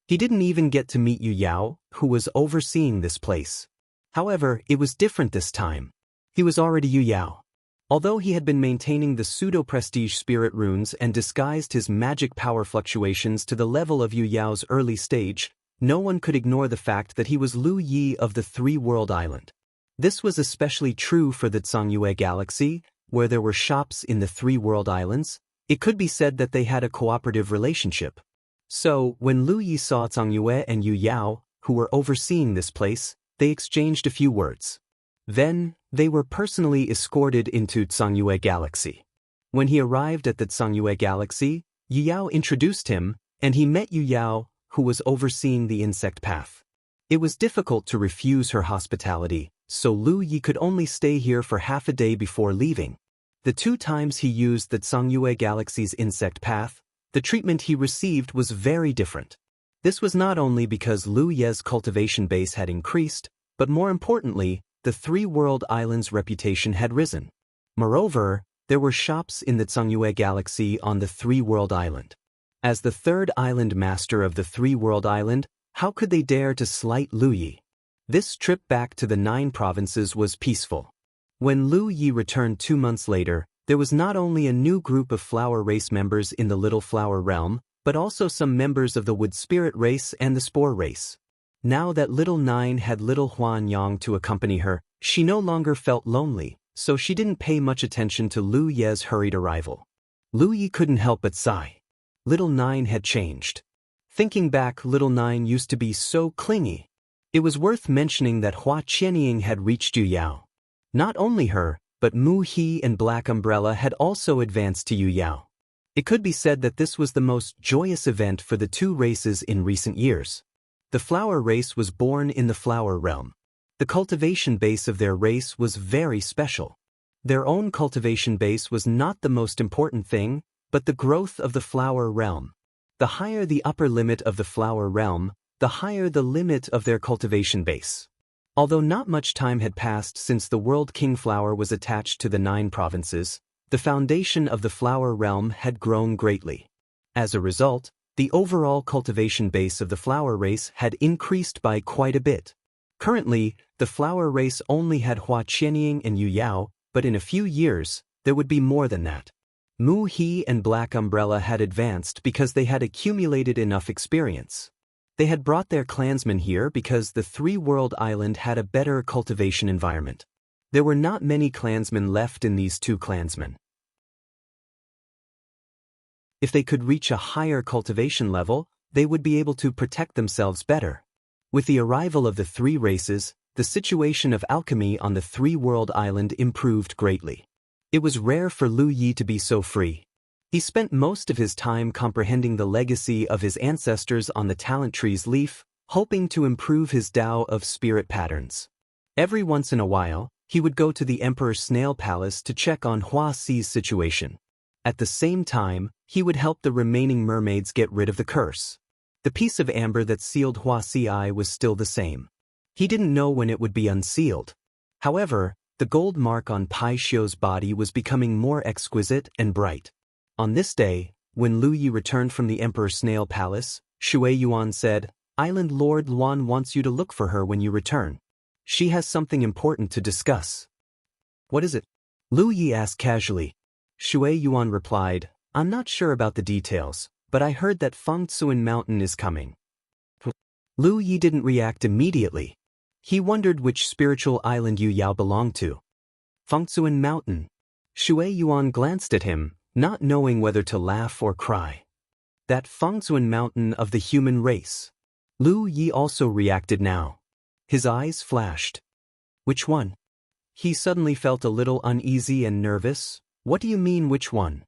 He didn't even get to meet Yu Yao, who was overseeing this place. However, it was different this time. He was already Yu Yao. Although he had been maintaining the pseudo-prestige spirit runes and disguised his magic power fluctuations to the level of Yu Yao's early stage, no one could ignore the fact that he was Lu Yi of the Three-World Island. This was especially true for the Zhangyue galaxy, where there were shops in the Three-World Islands. It could be said that they had a cooperative relationship. So, when Lu Yi saw Zhangyue and Yu Yao, who were overseeing this place, they exchanged a few words. Then, they were personally escorted into Zhangyue Galaxy. When he arrived at the Zhangyue Galaxy, Yu Yao introduced him, and he met Yu Yao, who was overseeing the insect path. It was difficult to refuse her hospitality, so Lu Yi could only stay here for half a day before leaving. The 2 times he used the Zhangyue Galaxy's insect path, the treatment he received was very different. This was not only because Lu Ye's cultivation base had increased, but more importantly, the Three-World Island's reputation had risen. Moreover, there were shops in the Zhangyue Galaxy on the Three-World Island. As the 3rd island master of the Three-World Island, how could they dare to slight Lu Yi? This trip back to the 9 provinces was peaceful. When Lu Yi returned 2 months later, there was not only a new group of flower race members in the Little Flower Realm, but also some members of the Wood Spirit race and the Spore race. Now that Little Nine had Little Huan Yang to accompany her, she no longer felt lonely, so she didn't pay much attention to Lu Ye's hurried arrival. Lu Yi couldn't help but sigh. Little Nine had changed. Thinking back, Little Nine used to be so clingy. It was worth mentioning that Hua Qianying had reached Yu Yao. Not only her, but Mu He and Black Umbrella had also advanced to Yu Yao. It could be said that this was the most joyous event for the two races in recent years. The flower race was born in the flower realm. The cultivation base of their race was very special. Their own cultivation base was not the most important thing, but the growth of the flower realm. The higher the upper limit of the flower realm, the higher the limit of their cultivation base. Although not much time had passed since the World King flower was attached to the 9 provinces, the foundation of the flower realm had grown greatly. As a result, the overall cultivation base of the flower race had increased by quite a bit. Currently, the flower race only had Hua Qianying and Yu Yao, but in a few years, there would be more than that. Mu He and Black Umbrella had advanced because they had accumulated enough experience. They had brought their clansmen here because the 3-world island had a better cultivation environment. There were not many clansmen left in these 2 clansmen. If they could reach a higher cultivation level, they would be able to protect themselves better. With the arrival of the 3 races, the situation of alchemy on the 3-world island improved greatly. It was rare for Lu Yi to be so free. He spent most of his time comprehending the legacy of his ancestors on the talent tree's leaf, hoping to improve his Tao of spirit patterns. Every once in a while, he would go to the Emperor's Snail Palace to check on Hua Xi's situation. At the same time, he would help the remaining mermaids get rid of the curse. The piece of amber that sealed Hua Xi's eye was still the same. He didn't know when it would be unsealed. However, the gold mark on Pai Xiu's body was becoming more exquisite and bright. On this day, when Lu Yi returned from the Emperor's Snail Palace, Shui Yuan said, "Island Lord Luan wants you to look for her when you return. She has something important to discuss." "What is it?" Lu Yi asked casually. Shui Yuan replied, "I'm not sure about the details, but I heard that Fengtsuan Mountain is coming." Lu Yi didn't react immediately. He wondered which spiritual island Yu Yao belonged to. Fengtsuan Mountain. Shui Yuan glanced at him, not knowing whether to laugh or cry. That Fengtsuan Mountain of the human race. Lu Yi also reacted now. His eyes flashed. "Which one?" He suddenly felt a little uneasy and nervous. "What do you mean, which one?"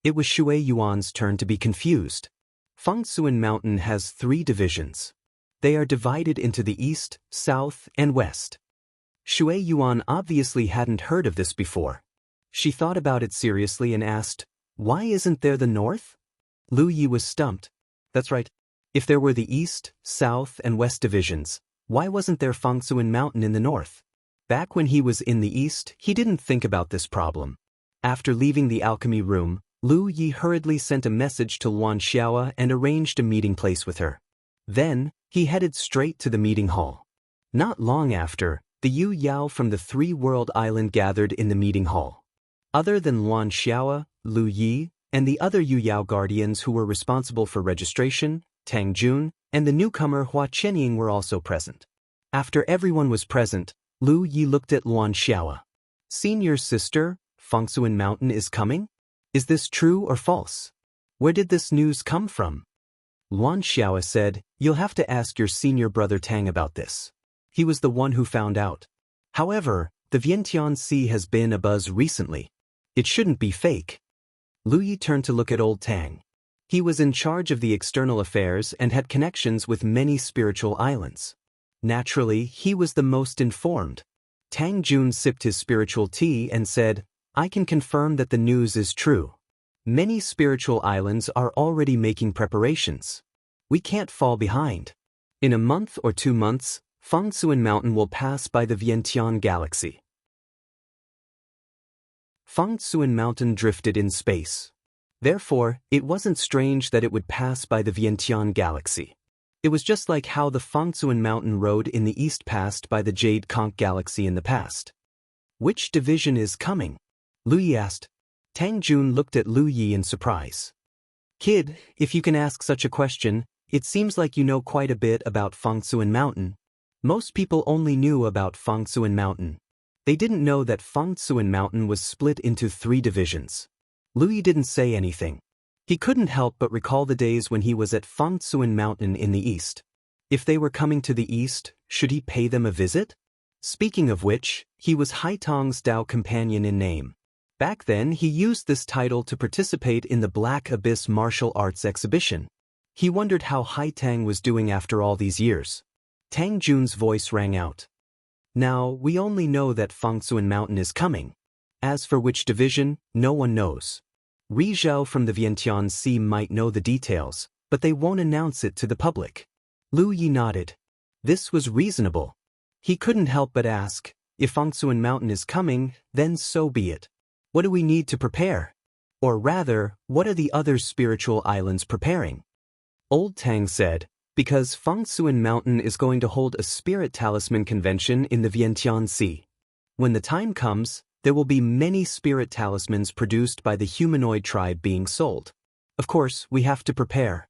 It was Shui Yuan's turn to be confused. Fengtsuan Mountain has 3 divisions. They are divided into the east, south, and west. Shui Yuan obviously hadn't heard of this before. She thought about it seriously and asked, "Why isn't there the north?" Lu Yi was stumped. That's right. If there were the east, south, and west divisions, why wasn't there Fengtsuan Mountain in the north? Back when he was in the east, he didn't think about this problem. After leaving the alchemy room, Lu Yi hurriedly sent a message to Luan Xiaoa and arranged a meeting place with her. Then, he headed straight to the meeting hall. Not long after, the Yu Yao from the 3-world island gathered in the meeting hall. Other than Luan Xiaoa, Lu Yi, and the other Yu Yao guardians who were responsible for registration, Tang Jun, and the newcomer Hua Qianying were also present. After everyone was present, Lu Yi looked at Luan Xiaoa. "Senior sister, Fengtsuan Mountain is coming? Is this true or false? Where did this news come from?" Luan Xiaoa said, "You'll have to ask your senior brother Tang about this. He was the one who found out. However, the Vientiane Sea has been abuzz recently. It shouldn't be fake." Lu Yi turned to look at old Tang. He was in charge of the external affairs and had connections with many spiritual islands. Naturally, he was the most informed. Tang Jun sipped his spiritual tea and said, "I can confirm that the news is true. Many spiritual islands are already making preparations. We can't fall behind. In a month or 2 months, Fengtsuan Mountain will pass by the Vientiane Galaxy." Fengtsuan Mountain drifted in space. Therefore, it wasn't strange that it would pass by the Vientiane Galaxy. It was just like how the Fengtsuan Mountain Road in the east passed by the Jade Conch Galaxy in the past. "Which division is coming?" Lu Yi asked. Tang Jun looked at Lu Yi in surprise. "Kid, if you can ask such a question, it seems like you know quite a bit about Fengtsuan Mountain. Most people only knew about Fengtsuan Mountain. They didn't know that Fengtsuan Mountain was split into 3 divisions." Lu Yi didn't say anything. He couldn't help but recall the days when he was at Fengtsuan Mountain in the east. If they were coming to the east, should he pay them a visit? Speaking of which, he was Haitong's Tao companion in name. Back then, he used this title to participate in the Black Abyss martial arts exhibition. He wondered how Hai Tang was doing after all these years. Tang Jun's voice rang out. Now, we only know that Fangsuan Mountain is coming. As for which division, no one knows. Ri Zhao from the Vientiane Sea might know the details, but they won't announce it to the public. Lu Yi nodded. This was reasonable. He couldn't help but ask, if Fangsuan Mountain is coming, then so be it. What do we need to prepare? Or rather, what are the other spiritual islands preparing? Old Tang said, because Fangsuan Mountain is going to hold a spirit talisman convention in the Vientiane Sea. When the time comes, there will be many spirit talismans produced by the humanoid tribe being sold. Of course, we have to prepare.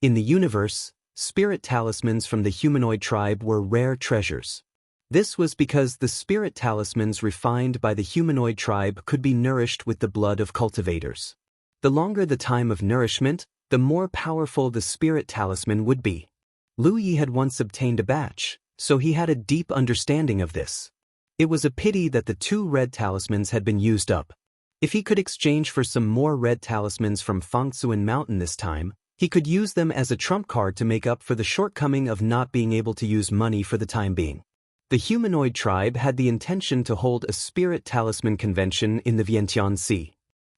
In the universe, spirit talismans from the humanoid tribe were rare treasures. This was because the spirit talismans refined by the humanoid tribe could be nourished with the blood of cultivators. The longer the time of nourishment, the more powerful the spirit talisman would be. Lu Yi had once obtained a batch, so he had a deep understanding of this. It was a pity that the 2 red talismans had been used up. If he could exchange for some more red talismans from Fangsuan Mountain this time, he could use them as a trump card to make up for the shortcoming of not being able to use money for the time being. The humanoid tribe had the intention to hold a spirit talisman convention in the Vientiane Sea.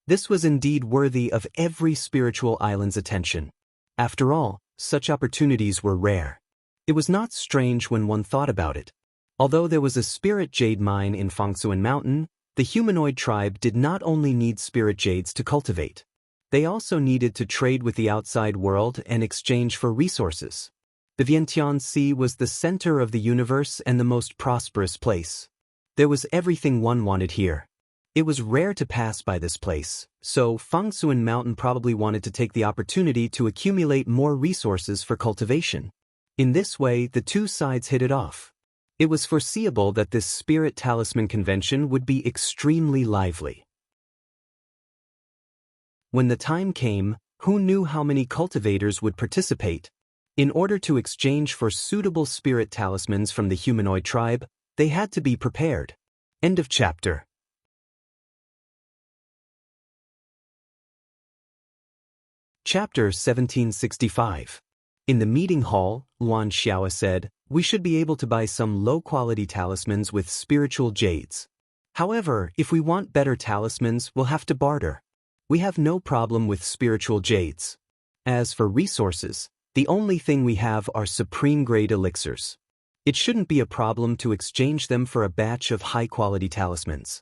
This was indeed worthy of every spiritual island's attention. After all, such opportunities were rare. It was not strange when one thought about it. Although there was a spirit jade mine in Fangsuan Mountain, the humanoid tribe did not only need spirit jades to cultivate. They also needed to trade with the outside world and exchange for resources. The Vientiane Sea was the center of the universe and the most prosperous place. There was everything one wanted here. It was rare to pass by this place, so Fangsuan Mountain probably wanted to take the opportunity to accumulate more resources for cultivation. In this way, the 2 sides hit it off. It was foreseeable that this spirit talisman convention would be extremely lively. When the time came, who knew how many cultivators would participate? In order to exchange for suitable spirit talismans from the humanoid tribe, they had to be prepared. End of chapter. Chapter 1765. In the meeting hall, Luan Xiao said, we should be able to buy some low-quality talismans with spiritual jades. However, if we want better talismans, we'll have to barter. We have no problem with spiritual jades. As for resources, the only thing we have are supreme-grade elixirs. It shouldn't be a problem to exchange them for a batch of high-quality talismans.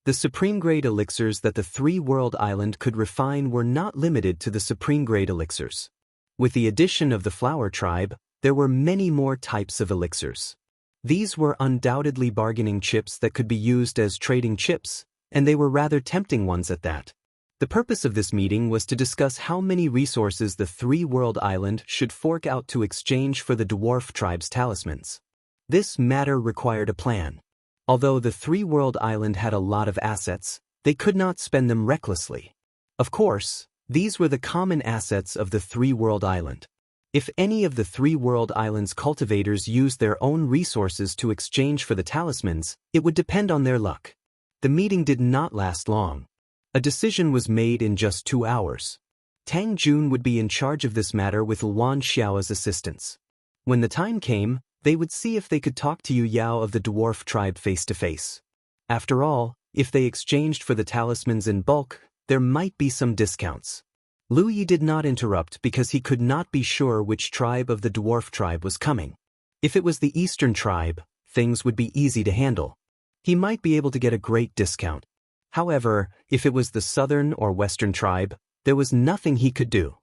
The supreme-grade elixirs that the 3-world island could refine were not limited to the supreme-grade elixirs. With the addition of the flower tribe, there were many more types of elixirs. These were undoubtedly bargaining chips that could be used as trading chips, and they were rather tempting ones at that. The purpose of this meeting was to discuss how many resources the 3-world island should fork out to exchange for the dwarf tribe's talismans. This matter required a plan. Although the 3-world island had a lot of assets, they could not spend them recklessly. Of course, these were the common assets of the 3-world island. If any of the 3-world island's cultivators used their own resources to exchange for the talismans, it would depend on their luck. The meeting did not last long. A decision was made in just 2 hours. Tang Jun would be in charge of this matter with Luan Xiao's assistance. When the time came, they would see if they could talk to Yu Yao of the dwarf tribe face to face. After all, if they exchanged for the talismans in bulk, there might be some discounts. Lu Yi did not interrupt because he could not be sure which tribe of the dwarf tribe was coming. If it was the eastern tribe, things would be easy to handle. He might be able to get a great discount. However, if it was the southern or western tribe, there was nothing he could do.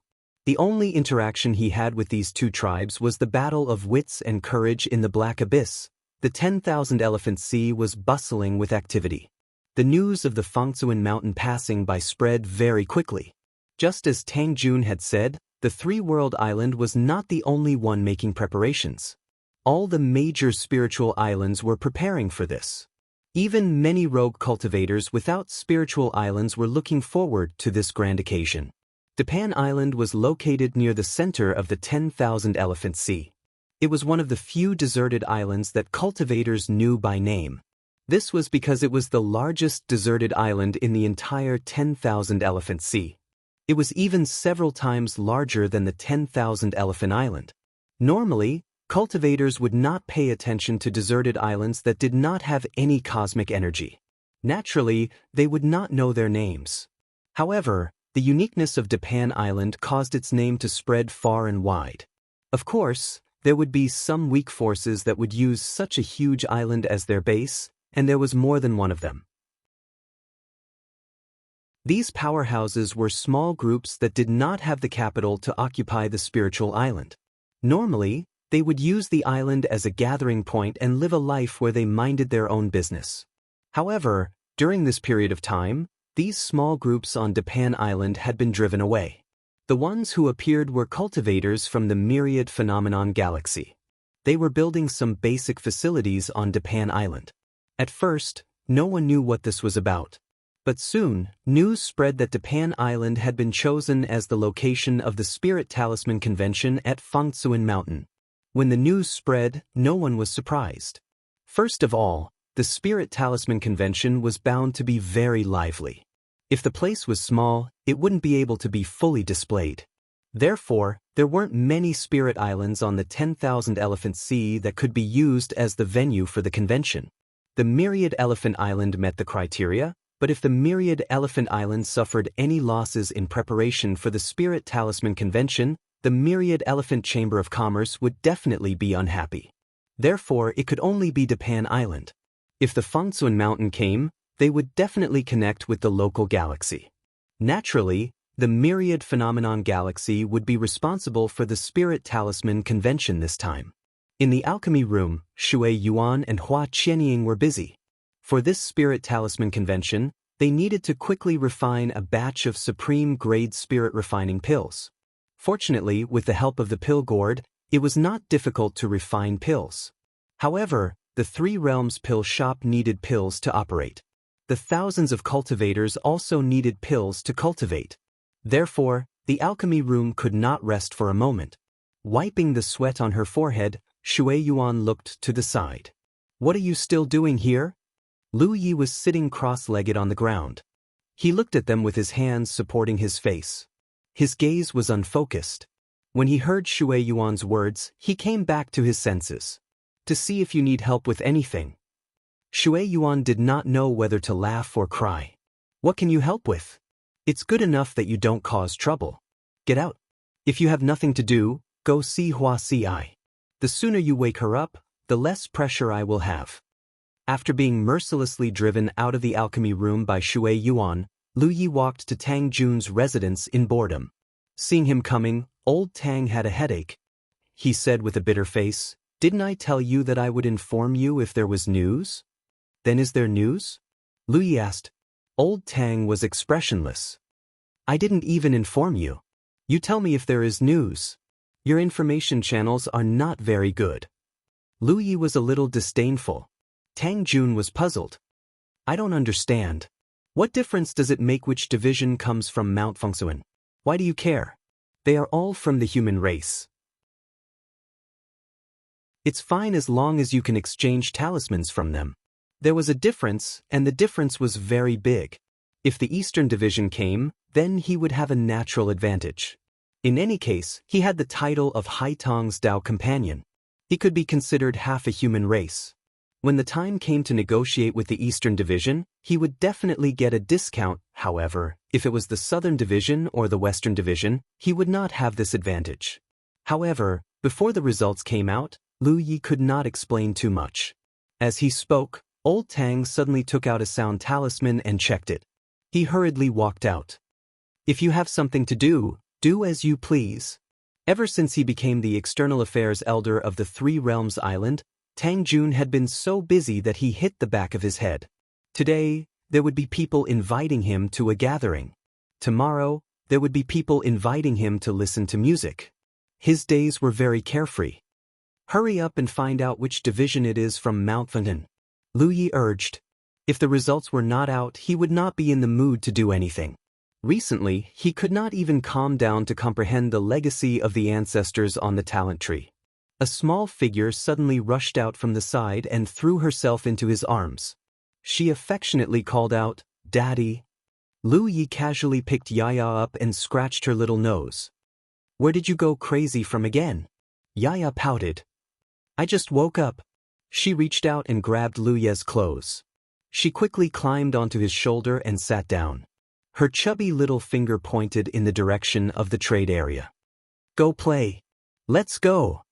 The only interaction he had with these 2 tribes was the battle of wits and courage in the Black Abyss. The 10,000 Elephant Sea was bustling with activity. The news of the Fangsuan Mountain passing by spread very quickly. Just as Tang Jun had said, the 3-world island was not the only one making preparations. All the major spiritual islands were preparing for this. Even many rogue cultivators without spiritual islands were looking forward to this grand occasion. Dapan Island was located near the center of the 10,000 Elephant Sea. It was one of the few deserted islands that cultivators knew by name. This was because it was the largest deserted island in the entire 10,000 Elephant Sea. It was even several times larger than the 10,000 Elephant Island. Normally, cultivators would not pay attention to deserted islands that did not have any cosmic energy. Naturally, they would not know their names. However, the uniqueness of Japan Island caused its name to spread far and wide. Of course, there would be some weak forces that would use such a huge island as their base, and there was more than one of them. These powerhouses were small groups that did not have the capital to occupy the spiritual island. Normally, they would use the island as a gathering point and live a life where they minded their own business. However, during this period of time, these small groups on Japan Island had been driven away. The ones who appeared were cultivators from the Myriad Phenomenon Galaxy. They were building some basic facilities on Japan Island. At first, no one knew what this was about. But soon, news spread that Japan Island had been chosen as the location of the Spirit Talisman Convention at Fangtsuan Mountain. When the news spread, no one was surprised. First of all, the Spirit Talisman Convention was bound to be very lively. If the place was small, it wouldn't be able to be fully displayed. Therefore, there weren't many spirit islands on the 10,000 Elephant Sea that could be used as the venue for the convention. The Myriad Elephant Island met the criteria, but if the Myriad Elephant Island suffered any losses in preparation for the Spirit Talisman Convention, the Myriad Elephant Chamber of Commerce would definitely be unhappy. Therefore, it could only be Japan Island. If the Fangtsuan Mountain came, they would definitely connect with the local galaxy. Naturally, the Myriad Phenomenon Galaxy would be responsible for the Spirit Talisman Convention this time. In the alchemy room, Shui Yuan and Hua Qianying were busy. For this Spirit Talisman Convention, they needed to quickly refine a batch of supreme-grade spirit refining pills. Fortunately, with the help of the pill gourd, it was not difficult to refine pills. However, the Three Realms Pill Shop needed pills to operate. The thousands of cultivators also needed pills to cultivate. Therefore, the alchemy room could not rest for a moment. Wiping the sweat on her forehead, Shui Yuan looked to the side. "What are you still doing here?" Lu Yi was sitting cross-legged on the ground. He looked at them with his hands supporting his face. His gaze was unfocused. When he heard Shui Yuan's words, he came back to his senses. "To see if you need help with anything." Shui Yuan did not know whether to laugh or cry. "What can you help with? It's good enough that you don't cause trouble. Get out. If you have nothing to do, go see Hua Ci. The sooner you wake her up, the less pressure I will have." After being mercilessly driven out of the alchemy room by Shui Yuan, Lu Yi walked to Tang Jun's residence in boredom. Seeing him coming, old Tang had a headache. He said with a bitter face, "Didn't I tell you that I would inform you if there was news?" "Then is there news?" Lu Yi asked. Old Tang was expressionless. "I didn't even inform you. You tell me if there is news. Your information channels are not very good." Lu Yi was a little disdainful. Tang Jun was puzzled. "I don't understand. What difference does it make which division comes from Mount Fangtsuan? Why do you care? They are all from the human race. It's fine as long as you can exchange talismans from them." There was a difference, and the difference was very big. If the Eastern Division came, then he would have a natural advantage. In any case, he had the title of Haitong's Dao Companion. He could be considered half a human race. When the time came to negotiate with the Eastern Division, he would definitely get a discount. However, if it was the Southern Division or the Western Division, he would not have this advantage. However, before the results came out, Lu Yi could not explain too much. As he spoke, Old Tang suddenly took out a sound talisman and checked it. He hurriedly walked out. "If you have something to do, do as you please." Ever since he became the External Affairs Elder of the Three Realms Island, Tang Jun had been so busy that he hit the back of his head. Today, there would be people inviting him to a gathering. Tomorrow, there would be people inviting him to listen to music. His days were very carefree. "Hurry up and find out which division it is from Mount Fangtsuan," Lu Yi urged. If the results were not out, he would not be in the mood to do anything. Recently, he could not even calm down to comprehend the legacy of the ancestors on the talent tree. A small figure suddenly rushed out from the side and threw herself into his arms. She affectionately called out, "Daddy." Lu Yi casually picked Yaya up and scratched her little nose. "Where did you go crazy from again?" Yaya pouted. "I just woke up." She reached out and grabbed Lu Ye's clothes. She quickly climbed onto his shoulder and sat down. Her chubby little finger pointed in the direction of the trade area. "Go play." "Let's go."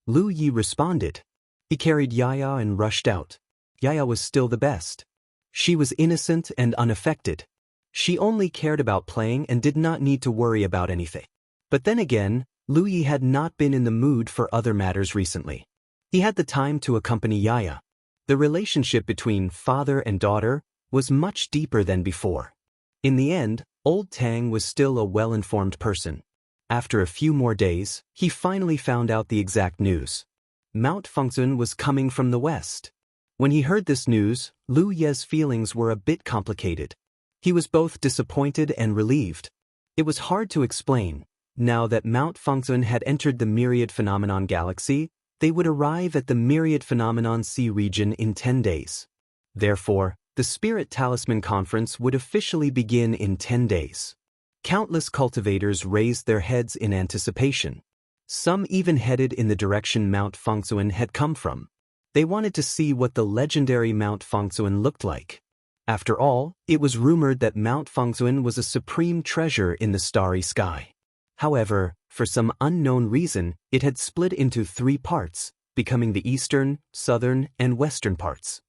Lu Yi responded. He carried Yaya and rushed out. Yaya was still the best. She was innocent and unaffected. She only cared about playing and did not need to worry about anything. But then again, Lu Yi had not been in the mood for other matters recently. He had the time to accompany Yaya. The relationship between father and daughter was much deeper than before. In the end, old Tang was still a well-informed person. After a few more days, he finally found out the exact news. Mount Fengzun was coming from the west. When he heard this news, Lu Ye's feelings were a bit complicated. He was both disappointed and relieved. It was hard to explain. Now that Mount Fengzun had entered the Myriad Phenomenon Galaxy, they would arrive at the Myriad Phenomenon Sea region in 10 days. Therefore, the Spirit Talisman Conference would officially begin in 10 days. Countless cultivators raised their heads in anticipation. Some even headed in the direction Mount Fengzun had come from. They wanted to see what the legendary Mount Fengzun looked like. After all, it was rumored that Mount Fengzun was a supreme treasure in the starry sky. However, for some unknown reason, it had split into 3 parts, becoming the eastern, southern, and western parts.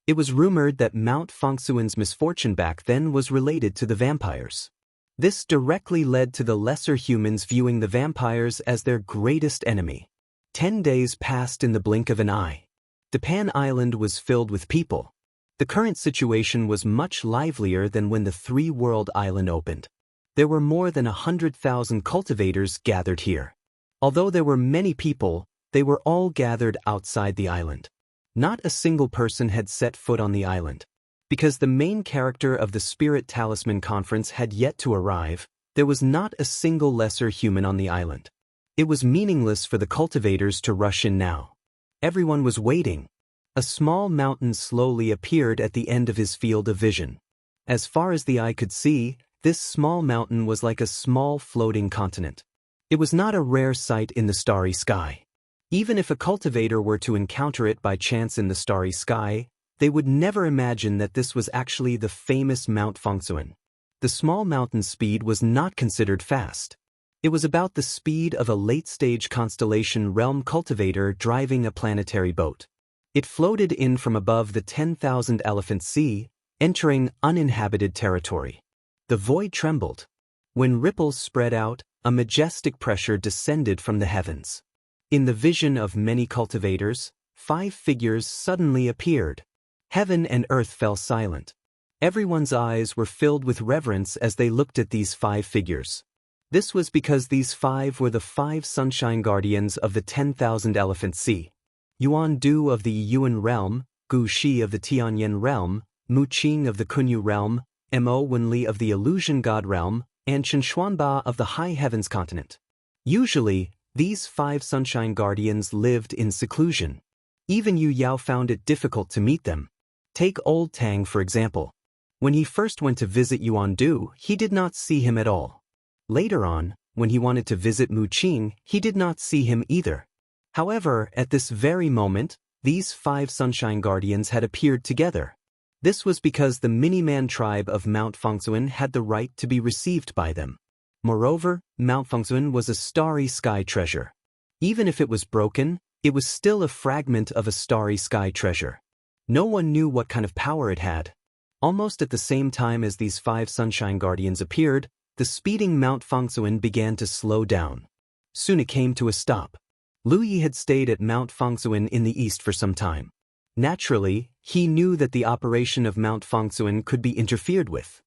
It was rumored that Mount Fengzun's misfortune back then was related to the vampires. This directly led to the lesser humans viewing the vampires as their greatest enemy. 10 days passed in the blink of an eye. Japan Island was filled with people. The current situation was much livelier than when the 3-world island opened. There were more than 100,000 cultivators gathered here. Although there were many people, they were all gathered outside the island. Not a single person had set foot on the island. Because the main character of the Spirit Talisman Conference had yet to arrive, there was not a single lesser human on the island. It was meaningless for the cultivators to rush in now. Everyone was waiting. A small mountain slowly appeared at the end of his field of vision. As far as the eye could see, this small mountain was like a small floating continent. It was not a rare sight in the starry sky. Even if a cultivator were to encounter it by chance in the starry sky, they would never imagine that this was actually the famous Mount Fengzun. The small mountain's speed was not considered fast. It was about the speed of a late-stage constellation realm cultivator driving a planetary boat. It floated in from above the 10,000 Elephant Sea, entering uninhabited territory. The void trembled. When ripples spread out, a majestic pressure descended from the heavens. In the vision of many cultivators, 5 figures suddenly appeared. Heaven and earth fell silent. Everyone's eyes were filled with reverence as they looked at these 5 figures. This was because these 5 were the 5 sunshine guardians of the 10,000 Elephant Sea. Yuan Du of the Yuan realm, Gu Shi of the Tianyan realm, Mu Qing of the Kunyu realm, Mo Wenli of the Illusion God realm, and Chen Xuanba of the High Heavens continent. Usually, these 5 sunshine guardians lived in seclusion. Even Yu Yao found it difficult to meet them. Take Old Tang for example. When he first went to visit Yuan Du, he did not see him at all. Later on, when he wanted to visit Mu Qing, he did not see him either. However, at this very moment, these 5 sunshine guardians had appeared together. This was because the Miniman tribe of Mount Fengzun had the right to be received by them. Moreover, Mount Fengzun was a starry sky treasure. Even if it was broken, it was still a fragment of a starry sky treasure. No one knew what kind of power it had. Almost at the same time as these 5 sunshine guardians appeared, the speeding Mount Fengzun began to slow down. Soon it came to a stop. Lu Yi had stayed at Mount Fengzun in the east for some time. Naturally, he knew that the operation of Mount Fengzun could be interfered with.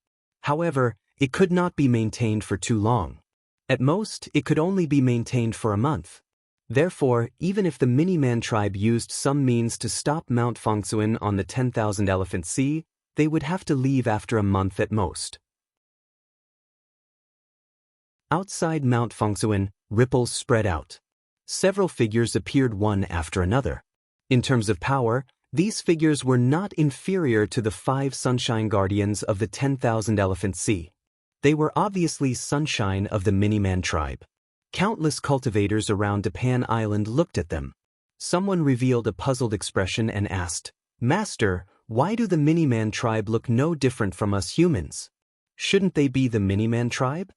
However, it could not be maintained for too long. At most, it could only be maintained for a month. Therefore, even if the Miniman tribe used some means to stop Mount Fengzun on the 10,000 Elephant Sea, they would have to leave after a month at most. Outside Mount Fengzun, ripples spread out. Several figures appeared one after another. In terms of power, These figures were not inferior to the 5 Sunshine Guardians of the 10,000 Elephant Sea. They were obviously Sunshine of the Miniman tribe. Countless cultivators around Japan Island looked at them. Someone revealed a puzzled expression and asked, "Master, why do the Miniman tribe look no different from us humans? Shouldn't they be the Miniman tribe?"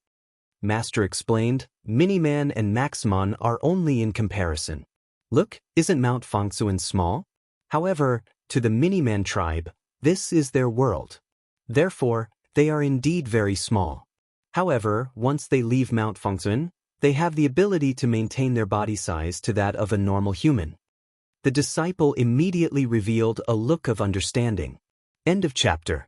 Master explained, "Miniman and Maximon are only in comparison. Look, isn't Mount Fangsuan small? However, to the Miniman tribe, this is their world. Therefore, they are indeed very small. However, once they leave Mount Fangsuan, they have the ability to maintain their body size to that of a normal human." The disciple immediately revealed a look of understanding. End of chapter.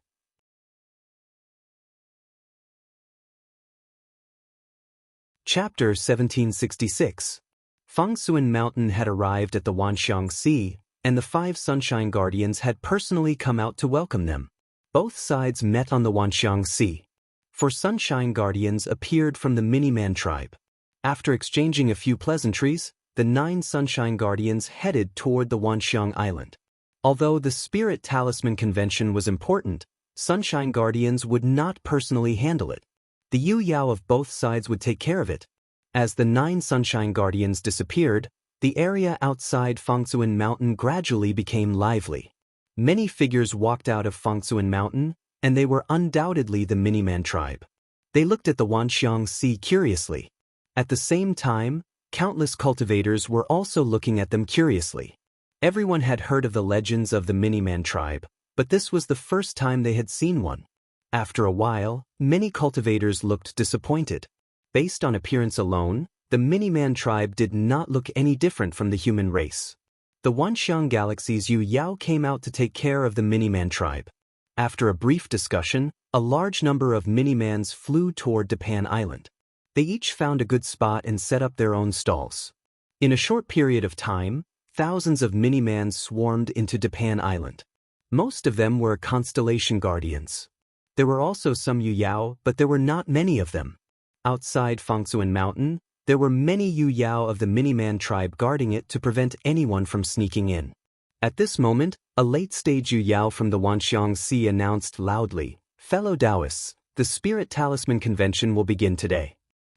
Chapter 1766. Fangsuan Mountain had arrived at the Wanxiang Sea, and the 5 Sunshine Guardians had personally come out to welcome them. Both sides met on the Wanxiang Sea. 4 Sunshine Guardians appeared from the Miniman tribe. After exchanging a few pleasantries, the 9 Sunshine Guardians headed toward the Wanxiang Island. Although the Spirit Talisman Convention was important, Sunshine Guardians would not personally handle it. The Yu Yao of both sides would take care of it. As the 9 Sunshine Guardians disappeared, the area outside Fangsuan Mountain gradually became lively. Many figures walked out of Fangsuan Mountain, and they were undoubtedly the Miniman tribe. They looked at the Wanxiang Sea curiously. At the same time, countless cultivators were also looking at them curiously. Everyone had heard of the legends of the Miniman tribe, but this was the first time they had seen one. After a while, many cultivators looked disappointed. Based on appearance alone, the Miniman tribe did not look any different from the human race. The Wanxiang Galaxy's Yu Yao came out to take care of the Miniman tribe. After a brief discussion, a large number of Minimans flew toward Japan Island. They each found a good spot and set up their own stalls. In a short period of time, thousands of Minimans swarmed into Japan Island. Most of them were Constellation Guardians. There were also some Yu Yao, but there were not many of them. Outside Fangsuan Mountain, there were many Yu Yao of the Miniman tribe guarding it to prevent anyone from sneaking in. At this moment, a late-stage Yu Yao from the Wanxiang Sea announced loudly, "Fellow Taoists, the Spirit Talisman Convention will begin today.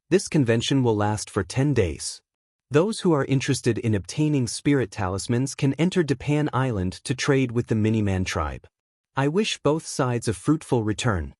This convention will last for 10 days. Those who are interested in obtaining spirit talismans can enter Japan Island to trade with the Miniman tribe. I wish both sides a fruitful return."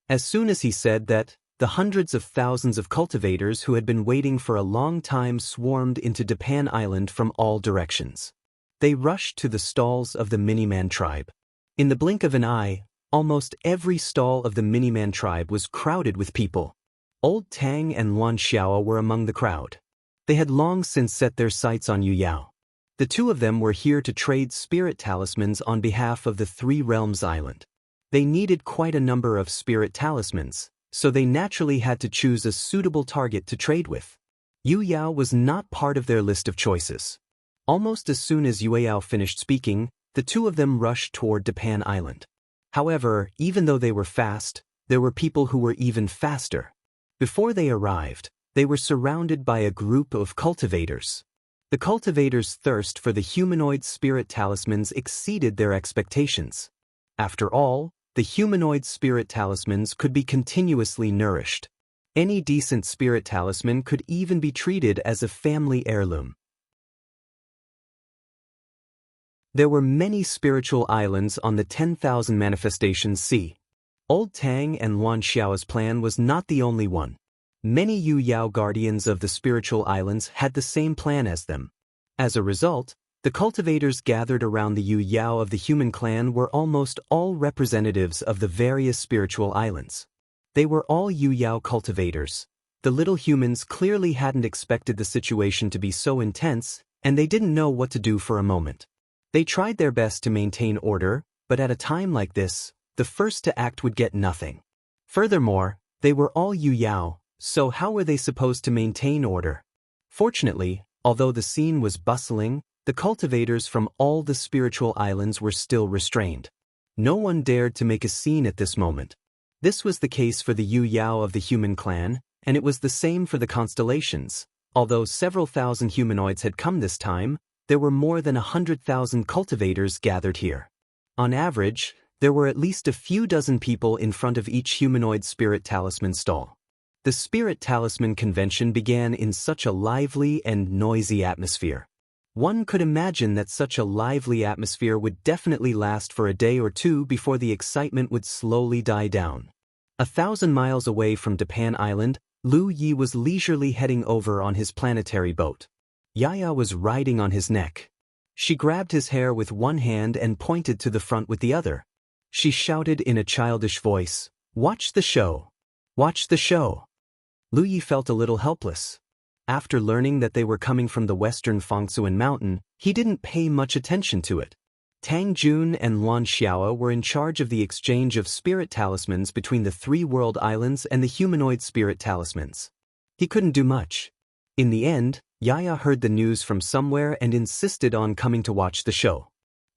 As soon as he said that, the hundreds of thousands of cultivators who had been waiting for a long time swarmed into Japan Island from all directions. They rushed to the stalls of the Miniman tribe. In the blink of an eye, almost every stall of the Miniman tribe was crowded with people. Old Tang and Luan Xiao were among the crowd. They had long since set their sights on Yu Yao. The two of them were here to trade spirit talismans on behalf of the Three Realms Island. They needed quite a number of spirit talismans, so they naturally had to choose a suitable target to trade with. Yu Yao was not part of their list of choices. Almost as soon as Yu Yao finished speaking, the two of them rushed toward Japan Island. However, even though they were fast, there were people who were even faster. Before they arrived, they were surrounded by a group of cultivators. The cultivators' thirst for the humanoid spirit talismans exceeded their expectations. After all, the humanoid spirit talismans could be continuously nourished. Any decent spirit talisman could even be treated as a family heirloom. There were many spiritual islands on the 10,000 Manifestations Sea. Old Tang and Luan Xiao's plan was not the only one. Many Yu Yao guardians of the spiritual islands had the same plan as them. As a result, the cultivators gathered around the Yu Yao of the human clan were almost all representatives of the various spiritual islands. They were all Yu Yao cultivators. The little humans clearly hadn't expected the situation to be so intense, and they didn't know what to do for a moment. They tried their best to maintain order, but at a time like this, the first to act would get nothing. Furthermore, they were all Yu Yao, so how were they supposed to maintain order? Fortunately, although the scene was bustling, the cultivators from all the spiritual islands were still restrained. No one dared to make a scene at this moment. This was the case for the Yu Yao of the human clan, and it was the same for the constellations. Although several thousand humanoids had come this time, there were more than 100,000 cultivators gathered here. On average, there were at least a few dozen people in front of each humanoid spirit talisman stall. The Spirit Talisman convention began in such a lively and noisy atmosphere. One could imagine that such a lively atmosphere would definitely last for a day or two before the excitement would slowly die down. 1,000 miles away from Japan Island, Lu Yi was leisurely heading over on his planetary boat. Yaya was riding on his neck. She grabbed his hair with one hand and pointed to the front with the other. She shouted in a childish voice, "Watch the show! Watch the show!" Lu Yi felt a little helpless. After learning that they were coming from the western Fangsuan Mountain, he didn't pay much attention to it. Tang Jun and Luan Xiao were in charge of the exchange of spirit talismans between the three world islands and the humanoid spirit talismans. He couldn't do much. In the end, Yaya heard the news from somewhere and insisted on coming to watch the show.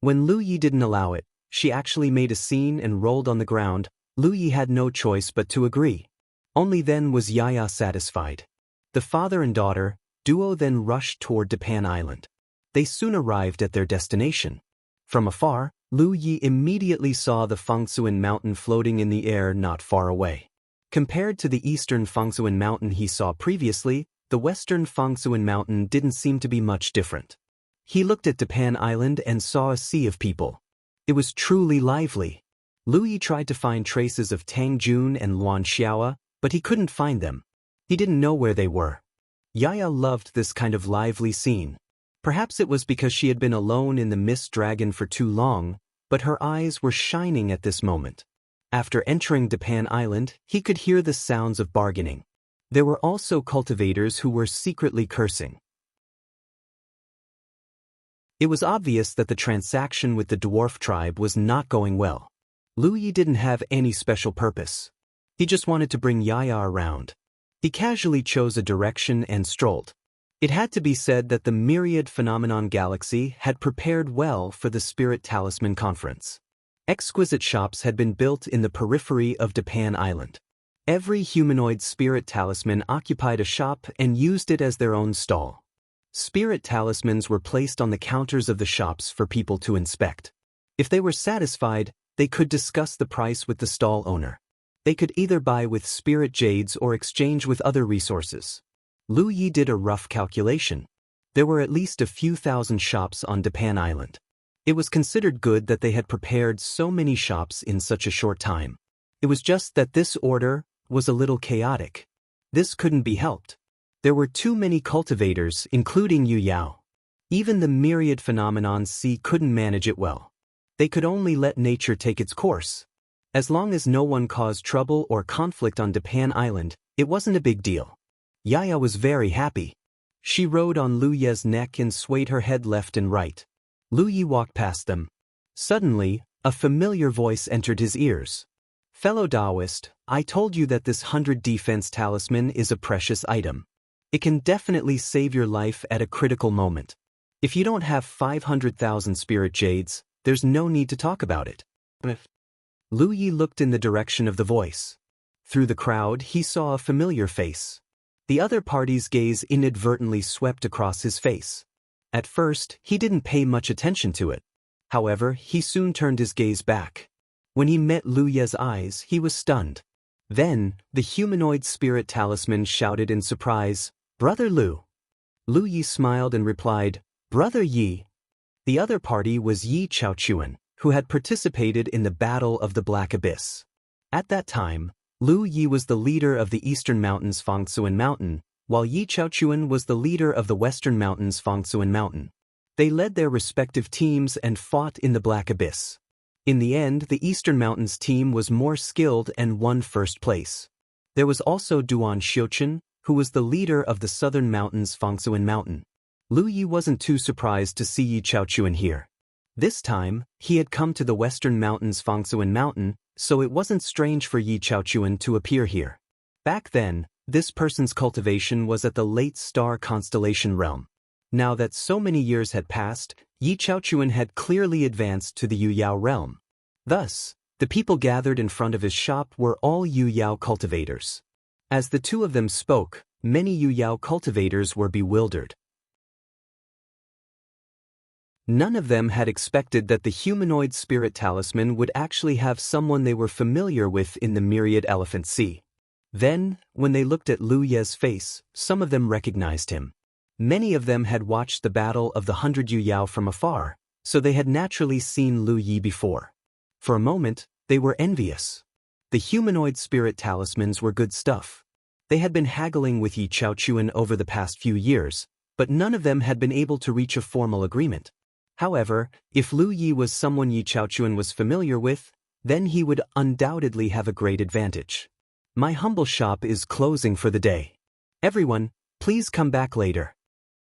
When Lu Yi didn't allow it, she actually made a scene and rolled on the ground. Lu Yi had no choice but to agree. Only then was Yaya satisfied. The father and daughter duo then rushed toward Japan Island. They soon arrived at their destination. From afar, Lu Yi immediately saw the Fangsuan Mountain floating in the air not far away. Compared to the eastern Fangsuan Mountain he saw previously, the western Fangsuan Mountain didn't seem to be much different. He looked at Japan Island and saw a sea of people. It was truly lively. Lu Yi tried to find traces of Tang Jun and Luan Xiao, but he couldn't find them. He didn't know where they were. Yaya loved this kind of lively scene. Perhaps it was because she had been alone in the Mist Dragon for too long, but her eyes were shining at this moment. After entering Japan Island, he could hear the sounds of bargaining. There were also cultivators who were secretly cursing. It was obvious that the transaction with the dwarf tribe was not going well. Lu Yi didn't have any special purpose. He just wanted to bring Yaya around. He casually chose a direction and strolled. It had to be said that the Myriad Phenomenon Galaxy had prepared well for the Spirit Talisman Conference. Exquisite shops had been built in the periphery of Japan Island. Every humanoid spirit talisman occupied a shop and used it as their own stall. Spirit talismans were placed on the counters of the shops for people to inspect. If they were satisfied, they could discuss the price with the stall owner. They could either buy with spirit jades or exchange with other resources. Lu Yi did a rough calculation. There were at least a few thousand shops on Japan Island. It was considered good that they had prepared so many shops in such a short time. It was just that this order was a little chaotic. This couldn't be helped. There were too many cultivators, including Yu Yao. Even the Myriad Phenomenon Sea couldn't manage it well. They could only let nature take its course. As long as no one caused trouble or conflict on Japan Island, it wasn't a big deal. Yaya was very happy. She rode on Lu Ye's neck and swayed her head left and right. Lu Yi walked past them. Suddenly, a familiar voice entered his ears. "Fellow Taoist, I told you that this 100 defense talisman is a precious item. It can definitely save your life at a critical moment. If you don't have 500,000 spirit jades, there's no need to talk about it." Lu Yi looked in the direction of the voice. Through the crowd, he saw a familiar face. The other party's gaze inadvertently swept across his face. At first, he didn't pay much attention to it. However, he soon turned his gaze back. When he met Lu Ye's eyes, he was stunned. Then, the humanoid spirit talisman shouted in surprise, "Brother Lu." Lu Yi smiled and replied, "Brother Yi." The other party was Yi Chaochuan, who had participated in the Battle of the Black Abyss. At that time, Lu Yi was the leader of the Eastern Mountains Fangsuan Mountain, while Yi Chaochuan was the leader of the Western Mountains Fangsuan Mountain. They led their respective teams and fought in the Black Abyss. In the end, the Eastern Mountains team was more skilled and won first place. There was also Duan Xiuchen, who was the leader of the Southern Mountains Fangsuan Mountain. Lu Yi wasn't too surprised to see Yi Chaochuan here. This time, he had come to the Western Mountains Fangsuan Mountain, so it wasn't strange for Yi Chaochuan to appear here. Back then, this person's cultivation was at the late star constellation realm. Now that so many years had passed, Yi Chaochuan had clearly advanced to the Yu Yao realm. Thus, the people gathered in front of his shop were all Yu Yao cultivators. As the two of them spoke, many Yu Yao cultivators were bewildered. None of them had expected that the humanoid spirit talisman would actually have someone they were familiar with in the myriad elephant sea. Then, when they looked at Lu Ye's face, some of them recognized him. Many of them had watched the Battle of the 100 Yu Yao from afar, so they had naturally seen Lu Yi before. For a moment, they were envious. The humanoid spirit talismans were good stuff. They had been haggling with Yi Chaochuan over the past few years, but none of them had been able to reach a formal agreement. However, if Lu Yi was someone Yi Chaochuan was familiar with, then he would undoubtedly have a great advantage. My humble shop is closing for the day. Everyone, please come back later.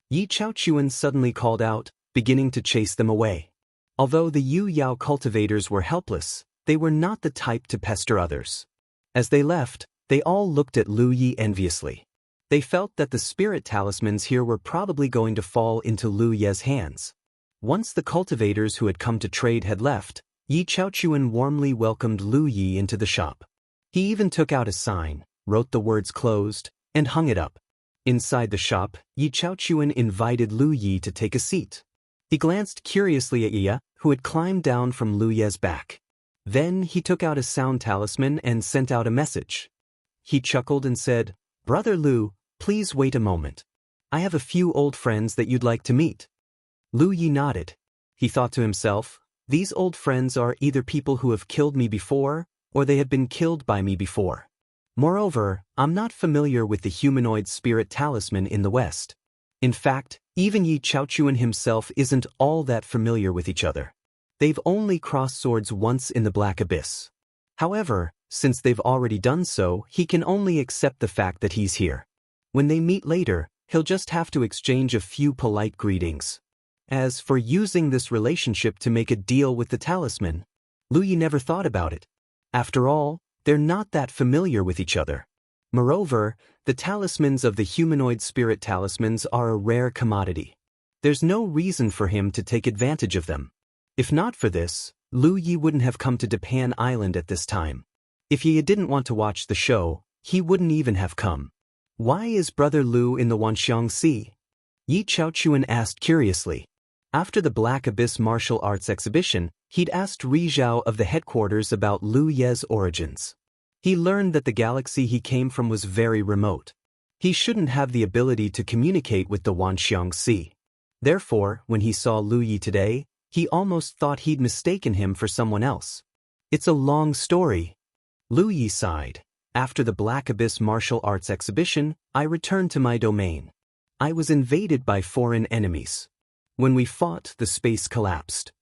Yi Chaochuan suddenly called out, beginning to chase them away. Although the Yu Yao cultivators were helpless, they were not the type to pester others. As they left, they all looked at Lu Yi enviously. They felt that the spirit talismans here were probably going to fall into Lu Ye's hands. Once the cultivators who had come to trade had left, Yi Chaochuan warmly welcomed Lu Yi into the shop. He even took out a sign, wrote the words closed, and hung it up. Inside the shop, Yi Chaochuan invited Lu Yi to take a seat. He glanced curiously at Yi, who had climbed down from Lu Ye's back. Then he took out a sound talisman and sent out a message. He chuckled and said, "Brother Lu, please wait a moment. I have a few old friends that you'd like to meet." Lu Yi nodded. He thought to himself, these old friends are either people who have killed me before, or they have been killed by me before. Moreover, I'm not familiar with the humanoid spirit talisman in the West. In fact, even Yi Chaochuan himself isn't all that familiar with each other. They've only crossed swords once in the Black Abyss. However, since they've already done so, he can only accept the fact that he's here. When they meet later, he'll just have to exchange a few polite greetings. As for using this relationship to make a deal with the talisman, Lu Yi never thought about it. After all, they're not that familiar with each other. Moreover, the talismans of the humanoid spirit talismans are a rare commodity. There's no reason for him to take advantage of them. If not for this, Lu Yi wouldn't have come to Dapan Island at this time. If Yi didn't want to watch the show, he wouldn't even have come. Why is Brother Lu in the Wanxiang Sea? Yi Chaochuan asked curiously. After the Black Abyss martial arts exhibition, he'd asked Ri Zhao of the headquarters about Lu Ye's origins. He learned that the galaxy he came from was very remote. He shouldn't have the ability to communicate with the Wanxiang Sea. Therefore, when he saw Lu Yi today, he almost thought he'd mistaken him for someone else. It's a long story. Lu Yi sighed. After the Black Abyss martial arts exhibition, I returned to my domain. I was invaded by foreign enemies. When we fought, the space collapsed.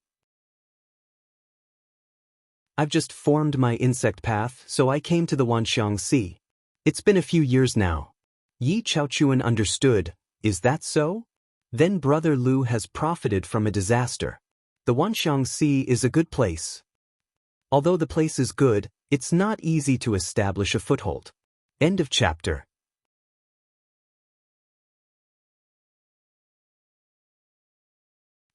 I've just formed my insect path, so I came to the Wanxiang Sea. It's been a few years now. Yi Chaochuan understood. Is that so? Then Brother Lu has profited from a disaster. The Wanxiang Sea is a good place. Although the place is good, it's not easy to establish a foothold. End of chapter.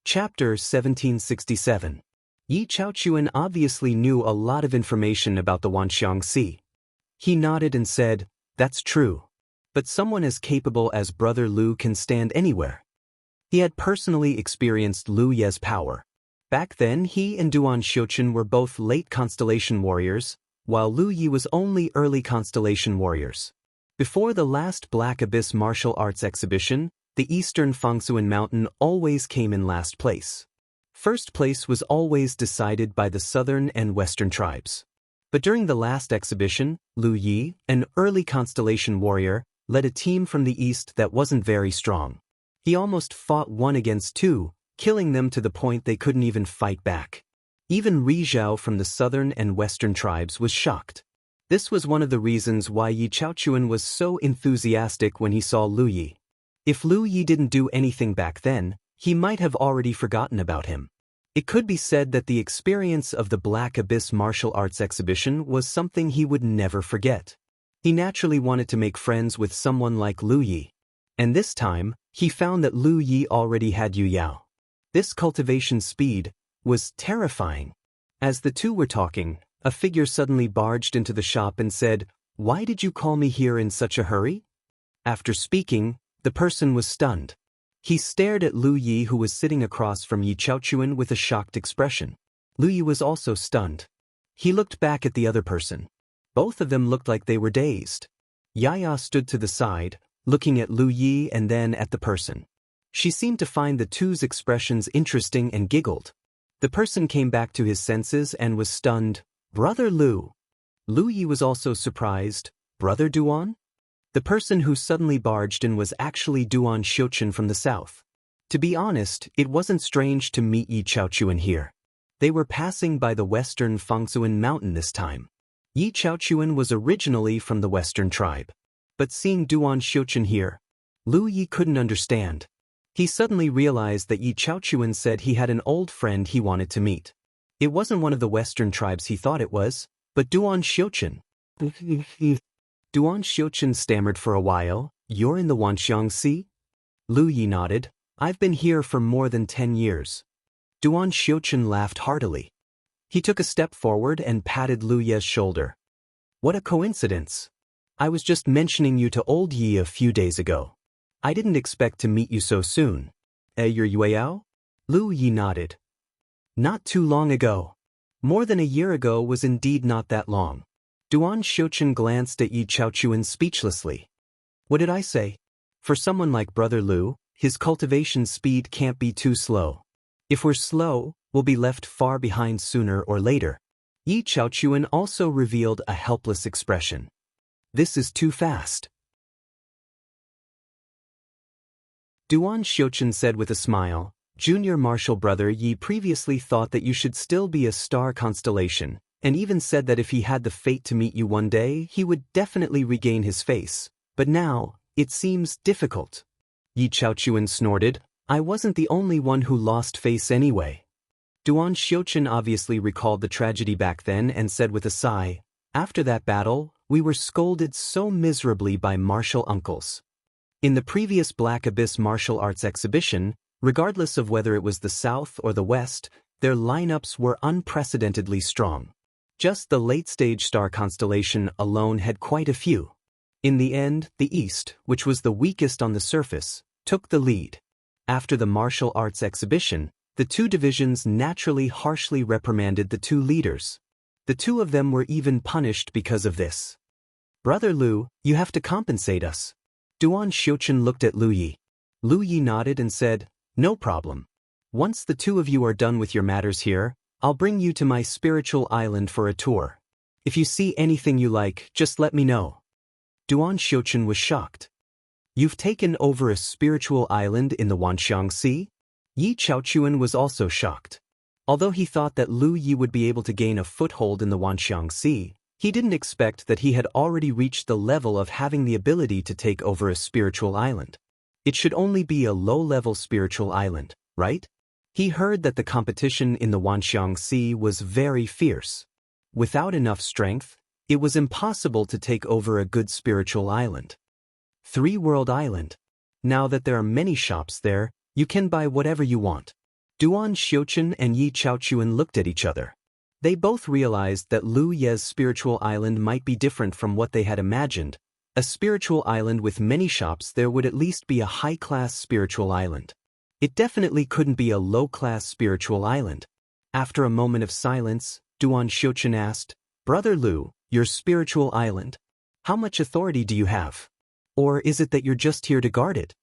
Chapter 1767. Yi Chaochuan obviously knew a lot of information about the Wanxiang Sea. He nodded and said, "That's true. But someone as capable as Brother Lu can stand anywhere." He had personally experienced Lu Ye's power. Back then, he and Duan Xiuqun were both late constellation warriors, while Lu Yi was only early constellation warriors. Before the last Black Abyss martial arts exhibition, the Eastern Fangsuan Mountain always came in last place. First place was always decided by the Southern and Western tribes. But during the last exhibition, Lu Yi, an early constellation warrior, led a team from the East that wasn't very strong. He almost fought 1 against 2, killing them to the point they couldn't even fight back. Even Ri Zhao from the Southern and Western tribes was shocked. This was one of the reasons why Yi Chaochuan was so enthusiastic when he saw Lu Yi. If Lu Yi didn't do anything back then, he might have already forgotten about him. It could be said that the experience of the Black Abyss martial arts exhibition was something he would never forget. He naturally wanted to make friends with someone like Lu Yi. And this time, he found that Lu Yi already had Yu Yao. This cultivation speed was terrifying. As the two were talking, a figure suddenly barged into the shop and said, "Why did you call me here in such a hurry?" After speaking, the person was stunned. He stared at Lu Yi, who was sitting across from Yi Chaochuan with a shocked expression. Lu Yi was also stunned. He looked back at the other person. Both of them looked like they were dazed. Yaya stood to the side, looking at Lu Yi and then at the person. She seemed to find the two's expressions interesting and giggled. The person came back to his senses and was stunned. "Brother Lu." Lu Yi was also surprised. "Brother Duan?" The person who suddenly barged in was actually Duan Xiuqun from the south. To be honest, it wasn't strange to meet Yi Chaochuan here. They were passing by the western Fangsuan mountain this time. Yi Chaochuan was originally from the western tribe. But seeing Duan Xiuqun here, Lu Yi couldn't understand. He suddenly realized that Yi Chaochuan said he had an old friend he wanted to meet. It wasn't one of the western tribes he thought it was, but Duan Xiuqun. Duan Xiuqun stammered for a while. "You're in the Wanxiang Sea?" Lu Yi nodded. "I've been here for more than 10 years. Duan Xiuqun laughed heartily. He took a step forward and patted Lu Yi's shoulder. "What a coincidence. I was just mentioning you to old Yi a few days ago. I didn't expect to meet you so soon." You're Yueyao?" Lu Yi nodded. "Not too long ago. More than a year ago was indeed not that long." Duan Xiuqun glanced at Yi Chaochuan speechlessly. "What did I say? For someone like Brother Lu, his cultivation speed can't be too slow. If we're slow, we'll be left far behind sooner or later." Yi Chaochuan also revealed a helpless expression. "This is too fast." Duan Xiuqun said with a smile, "Junior Marshal Brother Yi previously thought that you should still be a star constellation, and even said that if he had the fate to meet you one day, he would definitely regain his face. But now, it seems difficult." Yi Chaochuan snorted. "I wasn't the only one who lost face anyway." Duan Xiuqun obviously recalled the tragedy back then and said with a sigh, "After that battle, we were scolded so miserably by martial uncles. In the previous Black Abyss martial arts exhibition, regardless of whether it was the South or the West, their lineups were unprecedentedly strong. Just the late-stage star constellation alone had quite a few. In the end, the East, which was the weakest on the surface, took the lead. After the martial arts exhibition, the two divisions naturally harshly reprimanded the two leaders. The two of them were even punished because of this. "Brother Lu, you have to compensate us." Duan Xiuqun looked at Lu Yi. Lu Yi nodded and said, "No problem. Once the two of you are done with your matters here, I'll bring you to my spiritual island for a tour. If you see anything you like, just let me know." Duan Xiuqun was shocked. "You've taken over a spiritual island in the Wanxiang Sea?" Yi Chaochuan was also shocked. Although he thought that Lu Yi would be able to gain a foothold in the Wanxiang Sea, he didn't expect that he had already reached the level of having the ability to take over a spiritual island. It should only be a low-level spiritual island, right? He heard that the competition in the Wanxiang Sea was very fierce. Without enough strength, it was impossible to take over a good spiritual island. Three-World Island. Now that there are many shops there, you can buy whatever you want. Duan Xiuqun and Yi Chaochuan looked at each other. They both realized that Lu Yi's spiritual island might be different from what they had imagined. A spiritual island with many shops, there would at least be a high-class spiritual island. It definitely couldn't be a low-class spiritual island. After a moment of silence, Duan Xiuqun asked, "Brother Lu, your spiritual island, how much authority do you have? Or is it that you're just here to guard it?"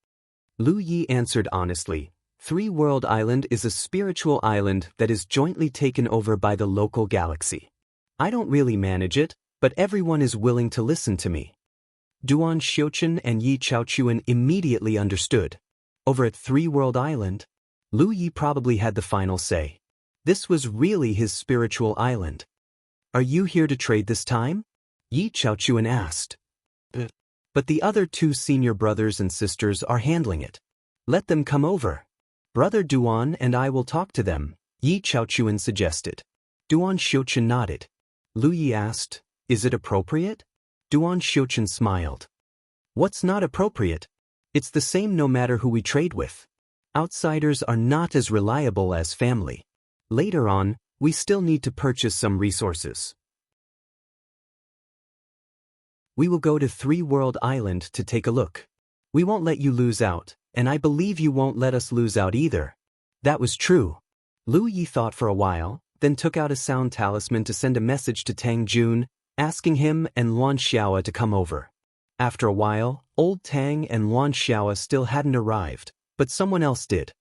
Lu Yi answered honestly, "Three-World Island is a spiritual island that is jointly taken over by the local galaxy. I don't really manage it, but everyone is willing to listen to me." Duan Xiuqun and Yi Chaochuan immediately understood. Over at Three-World Island, Lu Yi probably had the final say. This was really his spiritual island. "Are you here to trade this time?" Yi Chaochuan asked. "But the other two senior brothers and sisters are handling it. Let them come over. Brother Duan and I will talk to them," Yi Chaochuan suggested. Duan Xiuqun nodded. Lu Yi asked, "Is it appropriate?" Duan Xiuqun smiled. "What's not appropriate? It's the same no matter who we trade with. Outsiders are not as reliable as family. Later on, we still need to purchase some resources. We will go to Three-World Island to take a look. We won't let you lose out, and I believe you won't let us lose out either. That was true. Lu Yi thought for a while, then took out a sound talisman to send a message to Tang Jun, asking him and Luan Xiao to come over. After a while, old Tang and Luan Xiao still hadn't arrived, but someone else did.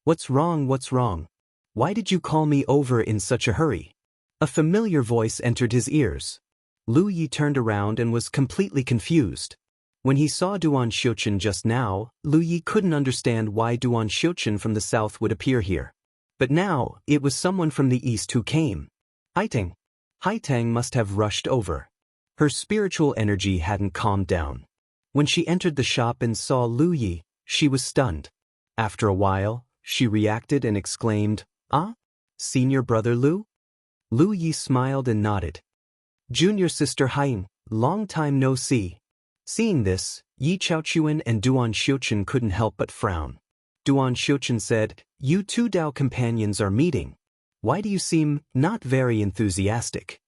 What's wrong? What's wrong? Why did you call me over in such a hurry? A familiar voice entered his ears. Lu Yi turned around and was completely confused. When he saw Duan Xiuqun just now, Lu Yi couldn't understand why Duan Xiuqun from the south would appear here. But now, it was someone from the east who came. Haitang. Haitang must have rushed over. Her spiritual energy hadn't calmed down. When she entered the shop and saw Lu Yi, she was stunned. After a while, she reacted and exclaimed, "Ah? Senior brother Lu?" Lu Yi smiled and nodded. "Junior sister Haiying, long time no see." Seeing this, Yi Chaochuan and Duan Xiuqun couldn't help but frown. Duan Xiuqun said, "You two Dao companions are meeting. Why do you seem not very enthusiastic?"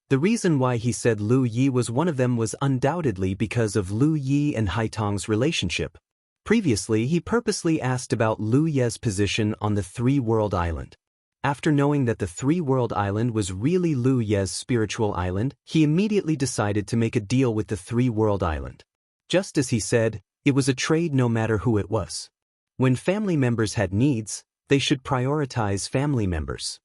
The reason why he said Lu Yi was one of them was undoubtedly because of Lu Yi and Haitang's relationship. Previously, he purposely asked about Lu Ye's position on the Three-World Island. After knowing that the Three-World Island was really Lu Ye's spiritual island, he immediately decided to make a deal with the Three-World Island. Just as he said, it was a trade no matter who it was. When family members had needs, they should prioritize family members.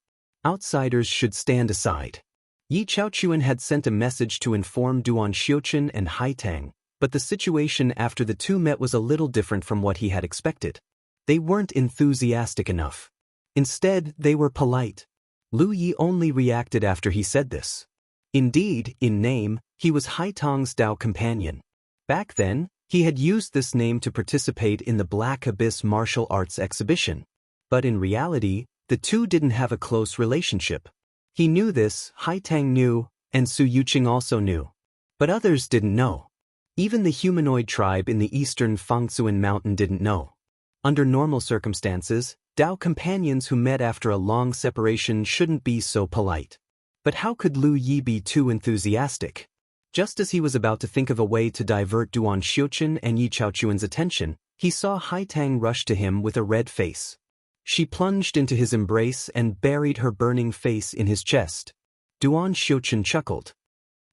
Outsiders should stand aside. Yi Chaochuan had sent a message to inform Duan Xiuqun and Haitang, but the situation after the two met was a little different from what he had expected. They weren't enthusiastic enough. Instead, they were polite. Lu Yi only reacted after he said this. Indeed, in name, he was Haitang's Dao companion. Back then, he had used this name to participate in the Black Abyss martial arts exhibition. But in reality, the two didn't have a close relationship. He knew this, Haitang knew, and Su Yuqing also knew. But others didn't know. Even the humanoid tribe in the eastern Fangsuan mountain didn't know. Under normal circumstances, Dao companions who met after a long separation shouldn't be so polite. But how could Lu Yi be too enthusiastic? Just as he was about to think of a way to divert Duan Xiuqun and Yi Chaochuan's attention, he saw Haitang rush to him with a red face. She plunged into his embrace and buried her burning face in his chest. Duan Xiuqun chuckled.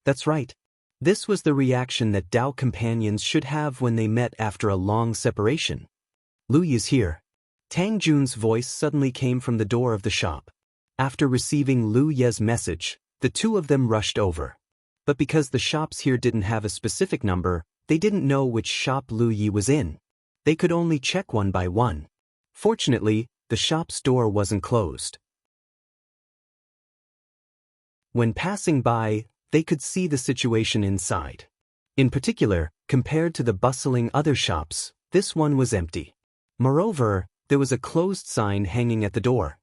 That's right. This was the reaction that Dao companions should have when they met after a long separation. Lu Yi's here. Tang Jun's voice suddenly came from the door of the shop. After receiving Lu Ye's message, the two of them rushed over. But because the shops here didn't have a specific number, they didn't know which shop Lu Yi was in. They could only check one by one. Fortunately, the shop's door wasn't closed. When passing by, they could see the situation inside. In particular, compared to the bustling other shops, this one was empty. Moreover, there was a closed sign hanging at the door.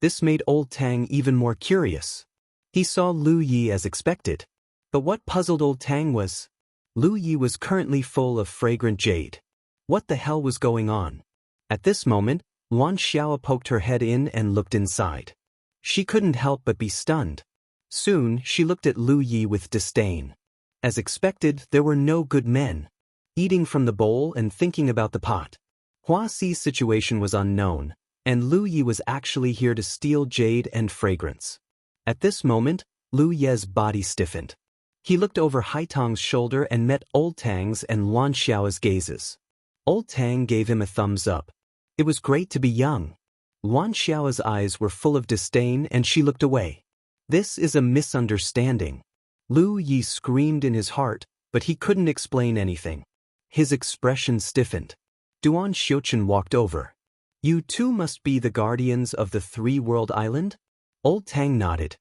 This made old Tang even more curious. He saw Lu Yi as expected. But what puzzled old Tang was, Lu Yi was currently full of fragrant jade. What the hell was going on? At this moment, Luan Xiao poked her head in and looked inside. She couldn't help but be stunned. Soon, she looked at Lu Yi with disdain. As expected, there were no good men. Eating from the bowl and thinking about the pot. Hua Xi's situation was unknown, and Lu Yi was actually here to steal jade and fragrance. At this moment, Lu Ye's body stiffened. He looked over Haitang's shoulder and met Old Tang's and Luan Xiao's gazes. Old Tang gave him a thumbs up. It was great to be young. Luan Xiao's eyes were full of disdain and she looked away. This is a misunderstanding. Lu Yi screamed in his heart, but he couldn't explain anything. His expression stiffened. Duan Xiuqun walked over. You two must be the guardians of the Three-World Island? Old Tang nodded.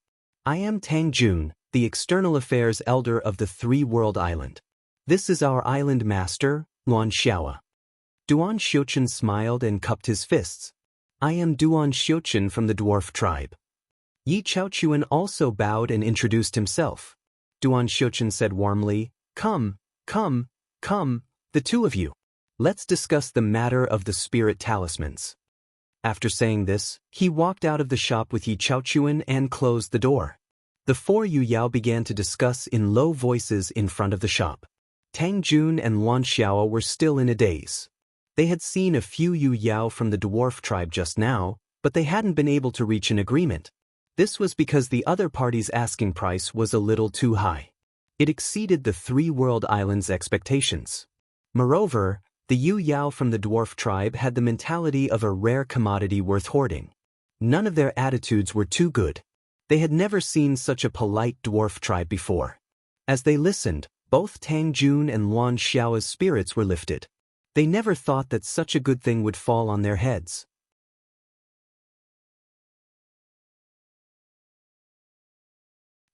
I am Tang Jun, the external affairs elder of the Three-World Island. This is our island master, Luan Xiao. Duan Xiuqun smiled and cupped his fists. I am Duan Xiuqun from the dwarf tribe. Yi Chaochuan also bowed and introduced himself. Duan Xiuqun said warmly, Come, the two of you. Let's discuss the matter of the spirit talismans. After saying this, he walked out of the shop with Yi Chaochuan and closed the door. The four Yu Yao began to discuss in low voices in front of the shop. Tang Jun and Luan Xiao were still in a daze. They had seen a few Yu Yao from the dwarf tribe just now, but they hadn't been able to reach an agreement. This was because the other party's asking price was a little too high. It exceeded the 3 world islands' expectations. Moreover, the Yu Yao from the dwarf tribe had the mentality of a rare commodity worth hoarding. None of their attitudes were too good. They had never seen such a polite dwarf tribe before. As they listened, both Tang Jun and Luan Xiao's spirits were lifted. They never thought that such a good thing would fall on their heads.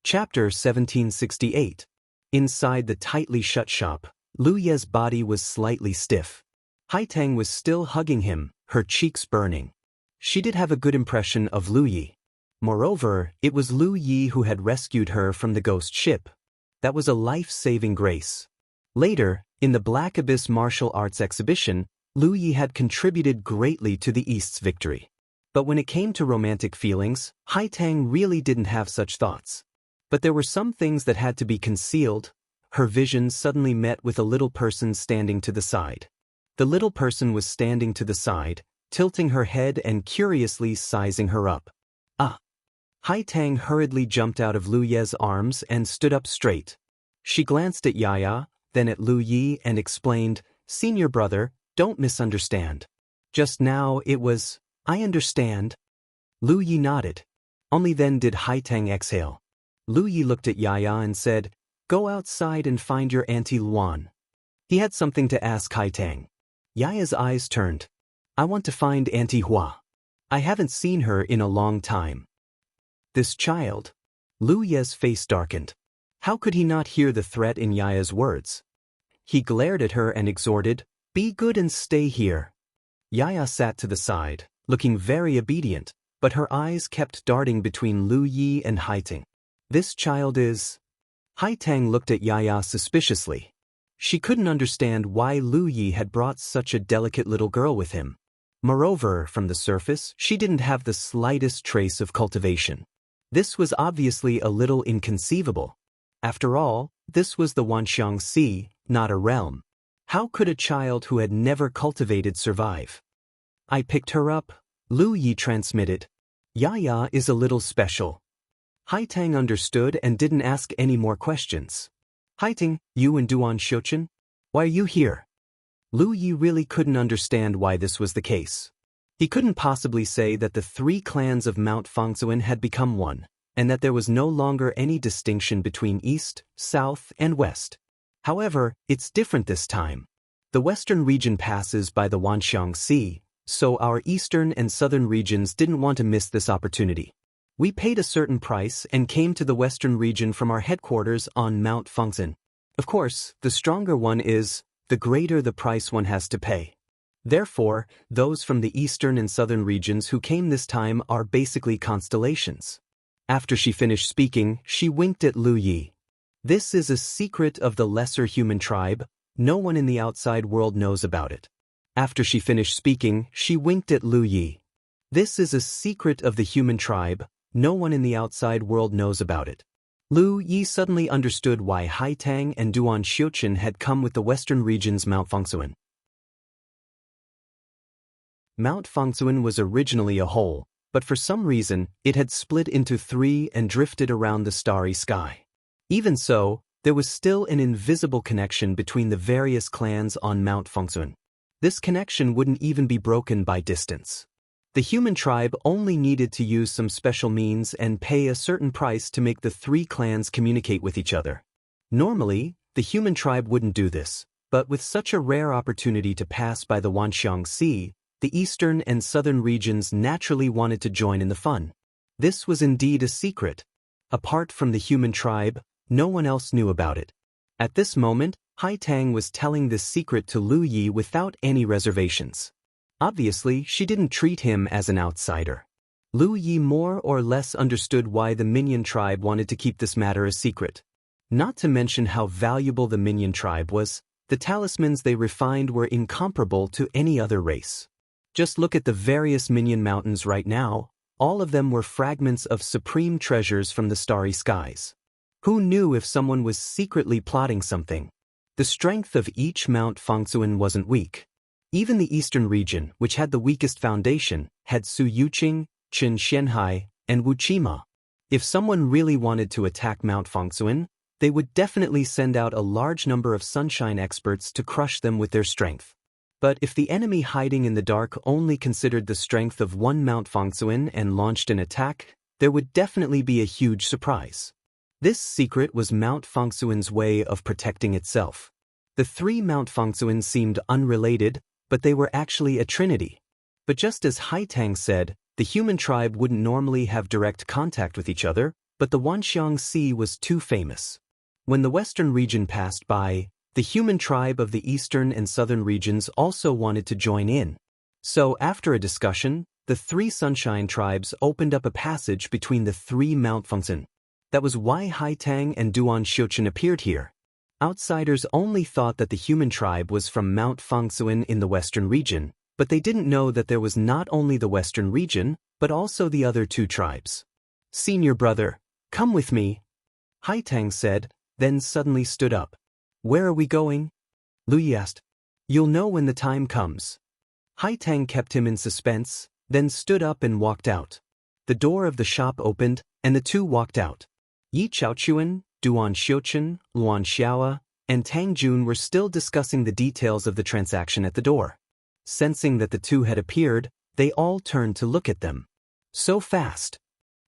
Chapter 1768. Inside the tightly shut shop, Lu Ye's body was slightly stiff. Hai Tang was still hugging him, her cheeks burning. She did have a good impression of Lu Yi. Moreover, it was Lu Yi who had rescued her from the ghost ship. That was a life-saving grace. Later, in the Black Abyss martial arts exhibition, Lu Yi had contributed greatly to the East's victory. But when it came to romantic feelings, Hai Tang really didn't have such thoughts. But there were some things that had to be concealed. Her vision suddenly met with a little person standing to the side. The little person was standing to the side, tilting her head and curiously sizing her up. Ah! Hai Tang hurriedly jumped out of Lu Ye's arms and stood up straight. She glanced at Yaya, then at Lu Yi and explained, "Senior brother, don't misunderstand. Just now it was, I understand." Lu Yi nodded. Only then did Hai Tang exhale. Lu Yi looked at Yaya and said, "Go outside and find your Auntie Luan." He had something to ask Hai Tang. Yaya's eyes turned. "I want to find Auntie Hua. I haven't seen her in a long time." This child. Lu Ye's face darkened. How could he not hear the threat in Yaya's words? He glared at her and exhorted, "Be good and stay here." Yaya sat to the side, looking very obedient, but her eyes kept darting between Lu Yi and Hai Tang. This child is... Hai Tang looked at Yaya suspiciously. She couldn't understand why Lu Yi had brought such a delicate little girl with him. Moreover, from the surface, she didn't have the slightest trace of cultivation. This was obviously a little inconceivable. After all, this was the Wanxiang Sea, not a realm. How could a child who had never cultivated survive? "I picked her up," Lu Yi transmitted. "Yaya is a little special." Hai Tang understood and didn't ask any more questions. "Hai Tang, you and Duan Xiuchen? Why are you here?" Lu Yi really couldn't understand why this was the case. He couldn't possibly say that the 3 clans of Mount Fangzhuan had become one, and that there was no longer any distinction between East, South, and West. However, it's different this time. The western region passes by the Wanxiang Sea, so our eastern and southern regions didn't want to miss this opportunity. We paid a certain price and came to the western region from our headquarters on Mount Fangzhuan. Of course, the stronger one is, the greater the price one has to pay. Therefore, those from the eastern and southern regions who came this time are basically constellations. After she finished speaking, she winked at Lu Yi. "This is a secret of the lesser human tribe. No one in the outside world knows about it." After she finished speaking, she winked at Lu Yi. "This is a secret of the human tribe. No one in the outside world knows about it." Lu Yi suddenly understood why Hai Tang and Duan Xiuchen had come with the western region's Mount Fangzhuan. Mount Fangzhuan was originally a whole, but for some reason, it had split into 3 and drifted around the starry sky. Even so, there was still an invisible connection between the various clans on Mount Fangzhuan. This connection wouldn't even be broken by distance. The human tribe only needed to use some special means and pay a certain price to make the 3 clans communicate with each other. Normally, the human tribe wouldn't do this, but with such a rare opportunity to pass by the Wanxiang Sea, the eastern and southern regions naturally wanted to join in the fun. This was indeed a secret. Apart from the human tribe, no one else knew about it. At this moment, Hai Tang was telling this secret to Lu Yi without any reservations. Obviously, she didn't treat him as an outsider. Lu Yi more or less understood why the Minion tribe wanted to keep this matter a secret. Not to mention how valuable the Minion tribe was, the talismans they refined were incomparable to any other race. Just look at the various Minion mountains right now, all of them were fragments of supreme treasures from the starry skies. Who knew if someone was secretly plotting something? The strength of each Mount Fangzhuan wasn't weak. Even the eastern region, which had the weakest foundation, had Su Yuqing, Qin Xianhai, and Wu Qima. If someone really wanted to attack Mount Fangsuan, they would definitely send out a large number of sunshine experts to crush them with their strength. But if the enemy hiding in the dark only considered the strength of one Mount Fangsuan and launched an attack, there would definitely be a huge surprise. This secret was Mount Fangsuan's way of protecting itself. The three Mount Fangsuan seemed unrelated, but they were actually a trinity. But just as Haitang said, the human tribe wouldn't normally have direct contact with each other, but the Wanxiang Sea was too famous. When the western region passed by, the human tribe of the eastern and southern regions also wanted to join in. So after a discussion, the three Sunshine tribes opened up a passage between the three Mount Fangsuan. That was why Haitang and Duan Xiuqin appeared here. Outsiders only thought that the human tribe was from Mount Fangsuan in the western region, but they didn't know that there was not only the western region, but also the other two tribes. "Senior brother, come with me," Haitang said, then suddenly stood up. "Where are we going?" Lu Yi asked. "You'll know when the time comes." Haitang kept him in suspense, then stood up and walked out. The door of the shop opened, and the two walked out. Yi Chaochuan, Duan Xiuqin, Luan Xiaoa, and Tang Jun were still discussing the details of the transaction at the door. Sensing that the two had appeared, they all turned to look at them. So fast.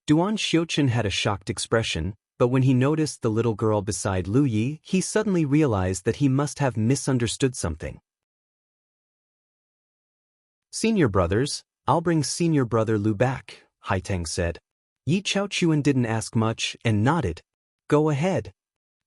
Duan Xiuqin had a shocked expression, but when he noticed the little girl beside Lu Yi, he suddenly realized that he must have misunderstood something. "Senior brothers, I'll bring senior brother Lu back," Haitang said. Yi Chaochuan didn't ask much and nodded. "Go ahead."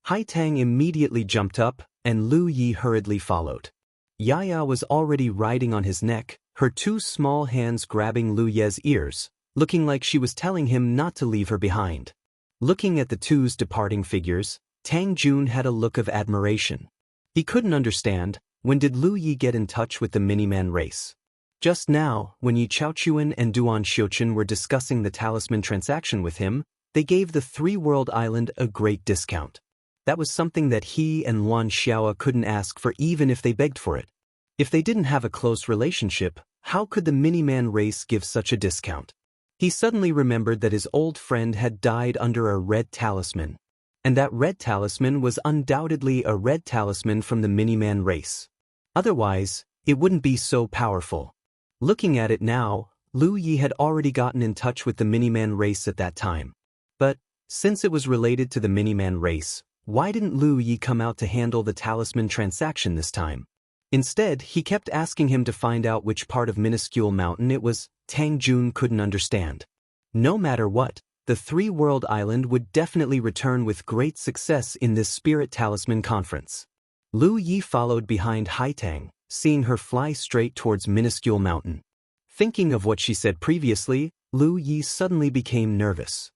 Haitang immediately jumped up, and Lu Yi hurriedly followed. Yaya was already riding on his neck, her two small hands grabbing Lu Ye's ears, looking like she was telling him not to leave her behind. Looking at the two's departing figures, Tang Jun had a look of admiration. He couldn't understand, when did Lu Yi get in touch with the Miniman race? Just now, when Yi Chaochuan and Duan Xiuqin were discussing the talisman transaction with him, they gave the three-world island a great discount. That was something that he and Luan Xiaoa couldn't ask for even if they begged for it. If they didn't have a close relationship, how could the Miniman race give such a discount? He suddenly remembered that his old friend had died under a red talisman. And that red talisman was undoubtedly a red talisman from the Miniman race. Otherwise, it wouldn't be so powerful. Looking at it now, Lu Yi had already gotten in touch with the Miniman race at that time. But, since it was related to the Miniman race, why didn't Lu Yi come out to handle the talisman transaction this time? Instead, he kept asking him to find out which part of Minuscule Mountain it was. Tang Jun couldn't understand. No matter what, the three-world island would definitely return with great success in this Spirit Talisman Conference. Lu Yi followed behind Haitang, seeing her fly straight towards Minuscule Mountain. Thinking of what she said previously, Lu Yi suddenly became nervous.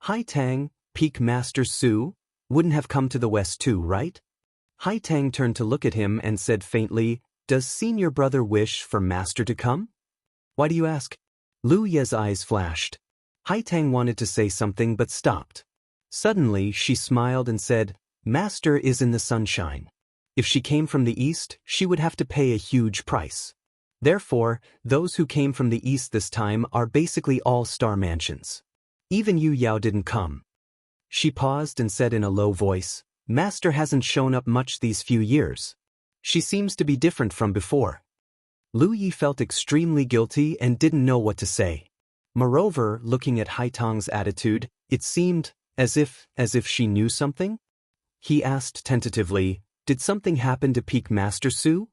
Haitang, Peak Master Su, wouldn't have come to the west too, right? Haitang turned to look at him and said faintly, "Does senior brother wish for Master to come?" "Why do you ask?" Lu Ye's eyes flashed. Haitang wanted to say something but stopped. Suddenly she smiled and said, "Master is in the sunshine. If she came from the east, she would have to pay a huge price. Therefore, those who came from the east this time are basically all star mansions. Even Yu Yao didn't come." She paused and said in a low voice, "Master hasn't shown up much these few years. She seems to be different from before." Lu Yi felt extremely guilty and didn't know what to say. Moreover, looking at Haitang's attitude, it seemed as if she knew something. He asked tentatively, "Did something happen to Peak Master Su?"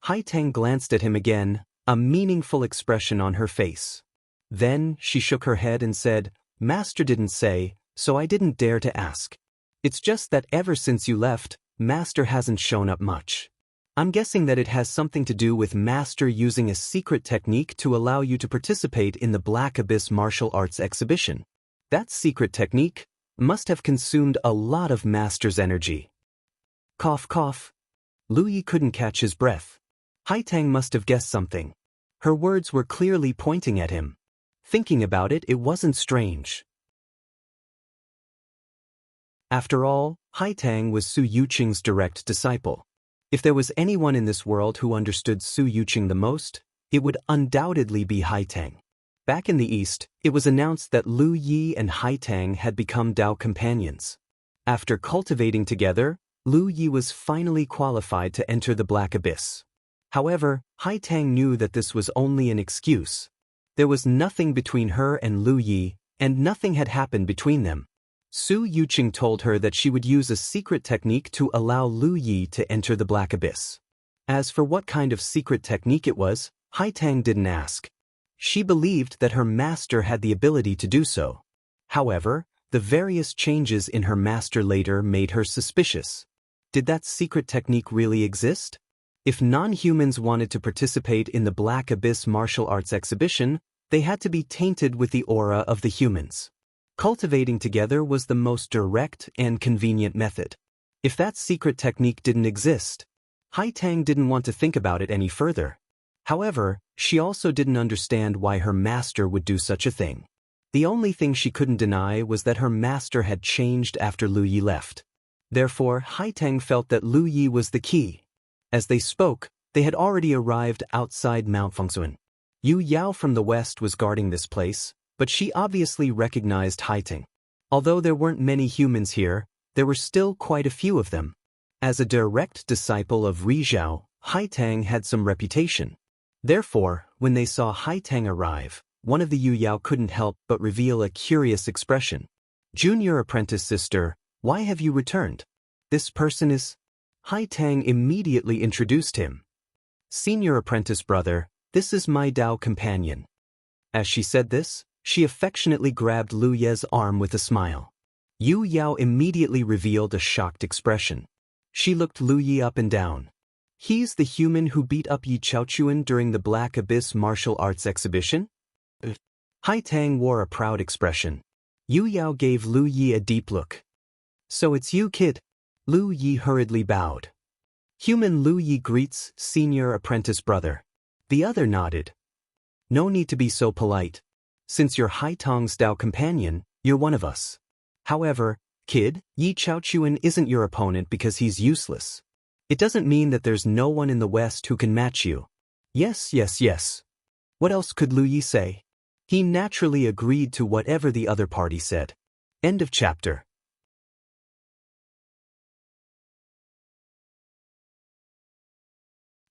Haitang glanced at him again, a meaningful expression on her face. Then she shook her head and said, "Master didn't say, so I didn't dare to ask. It's just that ever since you left, Master hasn't shown up much. I'm guessing that it has something to do with Master using a secret technique to allow you to participate in the Black Abyss martial arts exhibition. That secret technique must have consumed a lot of Master's energy." Cough cough. Lu Yi couldn't catch his breath. Haitang must have guessed something. Her words were clearly pointing at him. Thinking about it, it wasn't strange. After all, Haitang was Su Yuqing's direct disciple. If there was anyone in this world who understood Su Yuqing the most, it would undoubtedly be Haitang. Back in the East, it was announced that Lu Yi and Haitang had become Dao companions. After cultivating together, Lu Yi was finally qualified to enter the Black Abyss. However, Haitang knew that this was only an excuse. There was nothing between her and Lu Yi, and nothing had happened between them. Su Yuqing told her that she would use a secret technique to allow Lu Yi to enter the Black Abyss. As for what kind of secret technique it was, Haitang didn't ask. She believed that her master had the ability to do so. However, the various changes in her master later made her suspicious. Did that secret technique really exist? If non-humans wanted to participate in the Black Abyss martial arts exhibition, they had to be tainted with the aura of the humans. Cultivating together was the most direct and convenient method. If that secret technique didn't exist, Haitang didn't want to think about it any further. However, she also didn't understand why her master would do such a thing. The only thing she couldn't deny was that her master had changed after Lu Yi left. Therefore, Haitang felt that Lu Yi was the key. As they spoke, they had already arrived outside Mount Fengsuan. Yu Yao from the west was guarding this place, but she obviously recognized Haitang. Although there weren't many humans here, there were still quite a few of them. As a direct disciple of Rizhao, Haitang had some reputation. Therefore, when they saw Haitang arrive, one of the Yu Yao couldn't help but reveal a curious expression. "Junior apprentice sister, why have you returned? This person is..." Haitang immediately introduced him. "Senior apprentice brother, this is my Dao companion." As she said this, she affectionately grabbed Lu Ye's arm with a smile. Yu Yao immediately revealed a shocked expression. She looked Lu Yi up and down. "He's the human who beat up Yi Chaochuan during the Black Abyss martial arts exhibition?" Haitang wore a proud expression. Yu Yao gave Lu Yi a deep look. "So it's you, kid?" Lu Yi hurriedly bowed. "Human Lu Yi greets senior apprentice brother." The other nodded. "No need to be so polite. Since you're Haitang's Dao companion, you're one of us. However, kid, Yi Chaochuan isn't your opponent because he's useless. It doesn't mean that there's no one in the West who can match you." Yes. What else could Lu Yi say? He naturally agreed to whatever the other party said. End of chapter.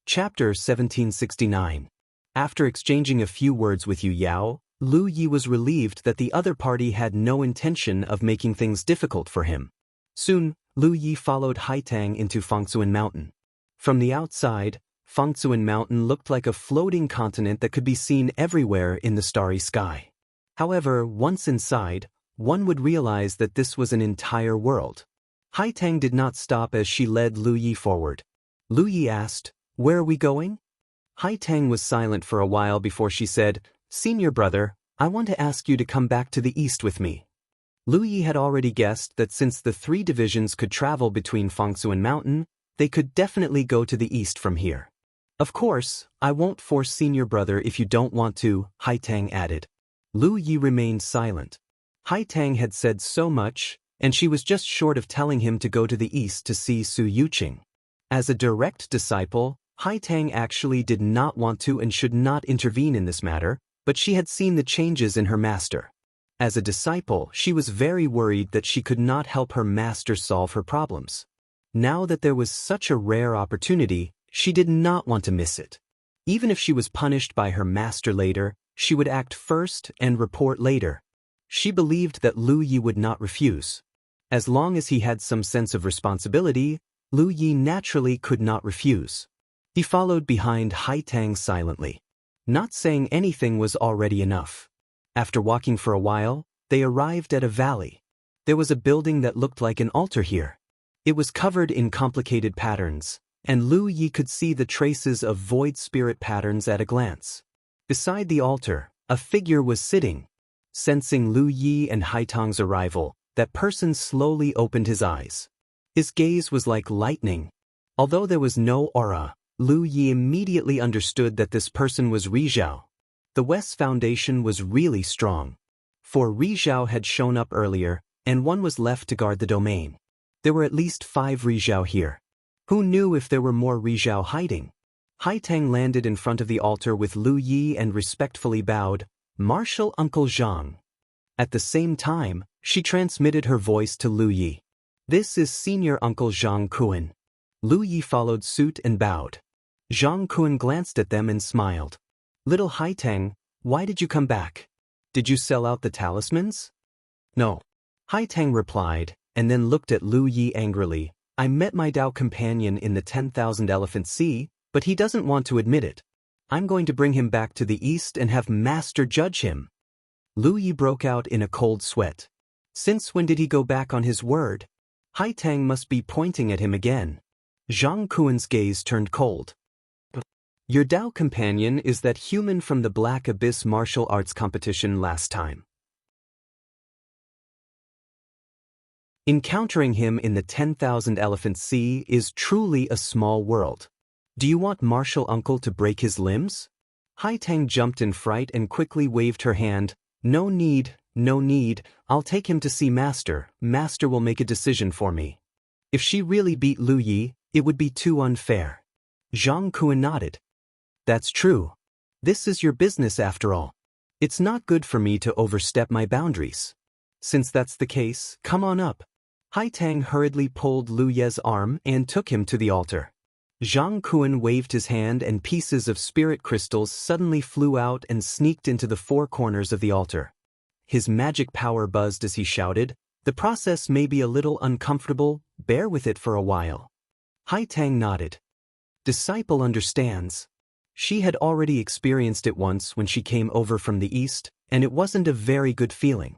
Chapter 1769. After exchanging a few words with Yu Yao, Lu Yi was relieved that the other party had no intention of making things difficult for him. Soon, Lu Yi followed Haitang into Fengsuan Mountain. From the outside, Fengsuan Mountain looked like a floating continent that could be seen everywhere in the starry sky. However, once inside, one would realize that this was an entire world. Haitang did not stop as she led Lu Yi forward. Lu Yi asked, "Where are we going?" Haitang was silent for a while before she said, "Senior brother, I want to ask you to come back to the east with me." Lu Yi had already guessed that since the three divisions could travel between Fengsuan Mountain, they could definitely go to the east from here. "Of course, I won't force senior brother if you don't want to," Haitang added. Lu Yi remained silent. Haitang had said so much, and she was just short of telling him to go to the east to see Su Yuqing. As a direct disciple, Haitang actually did not want to and should not intervene in this matter, but she had seen the changes in her master. As a disciple, she was very worried that she could not help her master solve her problems. Now that there was such a rare opportunity, she did not want to miss it. Even if she was punished by her master later, she would act first and report later. She believed that Lu Yi would not refuse. As long as he had some sense of responsibility, Lu Yi naturally could not refuse. He followed behind Haitang silently. Not saying anything was already enough. After walking for a while, they arrived at a valley. There was a building that looked like an altar here. It was covered in complicated patterns, and Lu Yi could see the traces of void spirit patterns at a glance. Beside the altar, a figure was sitting. Sensing Lu Yi and Haitang's arrival, that person slowly opened his eyes. His gaze was like lightning. Although there was no aura, Lu Yi immediately understood that this person was Rizhao. The West's foundation was really strong. For Rizhao had shown up earlier, and one was left to guard the domain. There were at least 5 Rizhao here. Who knew if there were more Rizhao hiding? Haitang landed in front of the altar with Lu Yi and respectfully bowed, "Martial Uncle Zhang." At the same time, she transmitted her voice to Lu Yi. "This is Senior Uncle Zhang Kuan." Lu Yi followed suit and bowed. Zhang Kuan glanced at them and smiled. "Little Haitang, why did you come back? Did you sell out the talismans?" "No." Haitang replied, and then looked at Lu Yi angrily. "I met my Dao companion in the 10,000 Elephant Sea, but he doesn't want to admit it. I'm going to bring him back to the east and have Master judge him." Lu Yi broke out in a cold sweat. Since when did he go back on his word? Haitang must be pointing at him again. Zhang Kuan's gaze turned cold. "Your Dao companion is that human from the Black Abyss martial arts competition last time. Encountering him in the 10,000 Elephant Sea is truly a small world. Do you want Martial Uncle to break his limbs?" Haitang jumped in fright and quickly waved her hand. "No need, no need. I'll take him to see Master. Master will make a decision for me." If she really beat Lu Yi, it would be too unfair. Zhang Kuan nodded. "That's true. This is your business after all. It's not good for me to overstep my boundaries. Since that's the case, come on up." Haitang hurriedly pulled Lu Ye's arm and took him to the altar. Zhang Kuan waved his hand and pieces of spirit crystals suddenly flew out and sneaked into the four corners of the altar. His magic power buzzed as he shouted, "The process may be a little uncomfortable, bear with it for a while." Haitang nodded. Disciple understands. She had already experienced it once when she came over from the east, and it wasn't a very good feeling.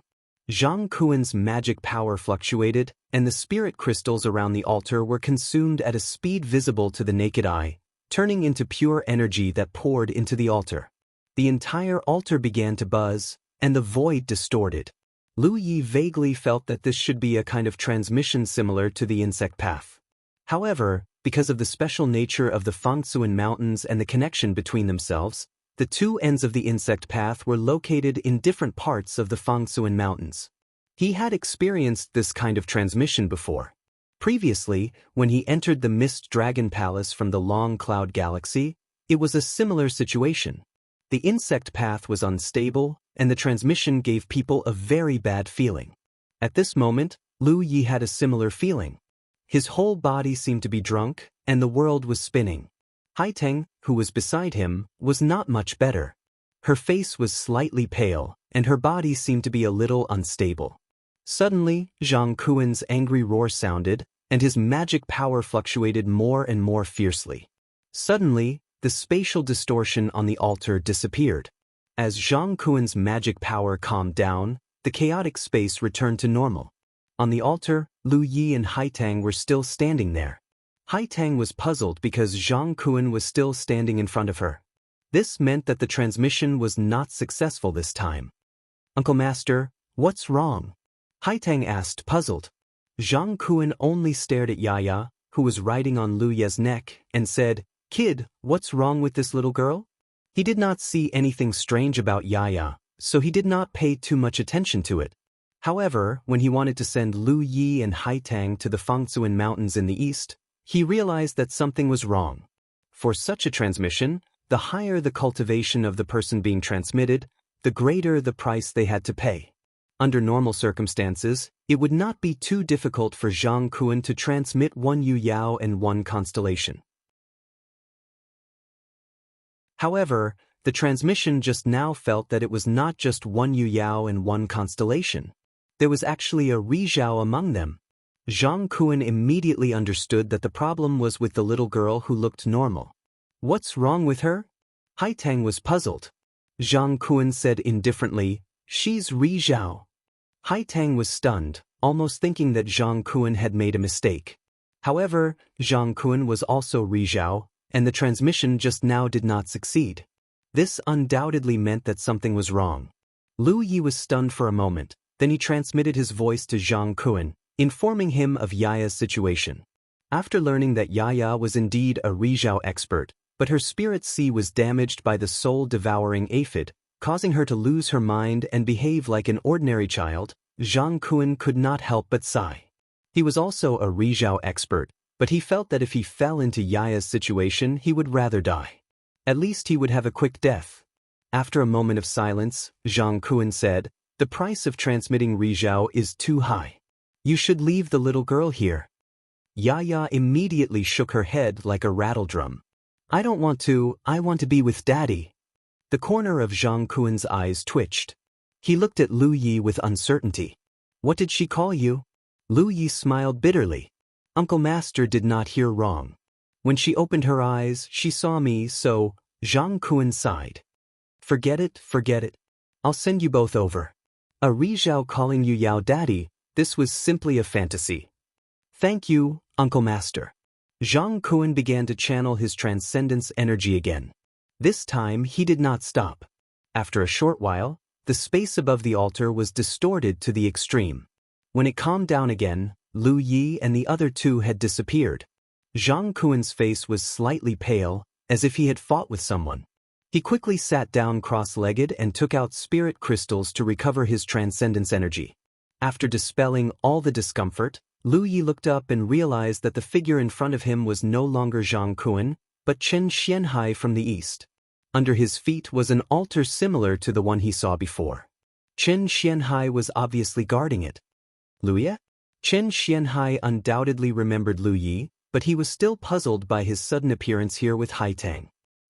Zhang Kuan's magic power fluctuated, and the spirit crystals around the altar were consumed at a speed visible to the naked eye, turning into pure energy that poured into the altar. The entire altar began to buzz, and the void distorted. Lu Yi vaguely felt that this should be a kind of transmission similar to the insect path. However, because of the special nature of the Fangsuan Mountains and the connection between themselves, the two ends of the insect path were located in different parts of the Fangsuan Mountains. He had experienced this kind of transmission before. Previously, when he entered the Mist Dragon Palace from the Long Cloud Galaxy, it was a similar situation. The insect path was unstable, and the transmission gave people a very bad feeling. At this moment, Lu Yi had a similar feeling. His whole body seemed to be drunk, and the world was spinning. Haitang, who was beside him, was not much better. Her face was slightly pale, and her body seemed to be a little unstable. Suddenly, Zhang Kuan's angry roar sounded, and his magic power fluctuated more and more fiercely. Suddenly, the spatial distortion on the altar disappeared. As Zhang Kuan's magic power calmed down, the chaotic space returned to normal. On the altar, Lu Yi and Haitang were still standing there. Haitang was puzzled because Zhang Kuan was still standing in front of her. This meant that the transmission was not successful this time. "Uncle Master, what's wrong?" Haitang asked, puzzled. Zhang Kuan only stared at Yaya, who was riding on Lu Ye's neck, and said, "Kid, what's wrong with this little girl?" He did not see anything strange about Yaya, so he did not pay too much attention to it. However, when he wanted to send Lu Yi and Haitang to the Fangsuan Mountains in the east, he realized that something was wrong. For such a transmission, the higher the cultivation of the person being transmitted, the greater the price they had to pay. Under normal circumstances, it would not be too difficult for Zhang Kuan to transmit one Yu Yao and one constellation. However, the transmission just now felt that it was not just one Yu Yao and one constellation. There was actually a Rizhao among them. Zhang Kuan immediately understood that the problem was with the little girl who looked normal. "What's wrong with her?" Haitang was puzzled. Zhang Kuan said indifferently, "She's Rizhao." Haitang was stunned, almost thinking that Zhang Kuan had made a mistake. However, Zhang Kuan was also Rizhao, and the transmission just now did not succeed. This undoubtedly meant that something was wrong. Lu Yi was stunned for a moment, then he transmitted his voice to Zhang Kuan, informing him of Yaya's situation. After learning that Yaya was indeed a Rizhao expert, but her spirit sea was damaged by the soul-devouring aphid, causing her to lose her mind and behave like an ordinary child, Zhang Kuan could not help but sigh. He was also a Rizhao expert, but he felt that if he fell into Yaya's situation he would rather die. At least he would have a quick death. After a moment of silence, Zhang Kuan said, "The price of transmitting Rizhao is too high. You should leave the little girl here." Yaya immediately shook her head like a rattledrum. "I don't want to, I want to be with Daddy." The corner of Zhang Kuan's eyes twitched. He looked at Lu Yi with uncertainty. "What did she call you?" Lu Yi smiled bitterly. Uncle Master did not hear wrong. When she opened her eyes, she saw me, so Zhang Kuan sighed. Forget it. I'll send you both over." A Rizhao calling you Yao Daddy, this was simply a fantasy. "Thank you, Uncle Master." Zhang Kuan began to channel his transcendence energy again. This time he did not stop. After a short while, the space above the altar was distorted to the extreme. When it calmed down again, Lu Yi and the other two had disappeared. Zhang Kuan's face was slightly pale, as if he had fought with someone. He quickly sat down cross-legged and took out spirit crystals to recover his transcendence energy. After dispelling all the discomfort, Lu Yi looked up and realized that the figure in front of him was no longer Zhang Kuan, but Chen Xianhai from the east. Under his feet was an altar similar to the one he saw before. Chen Xianhai was obviously guarding it. Lu Yi? Chen Xianhai undoubtedly remembered Lu Yi, but he was still puzzled by his sudden appearance here with Haitang.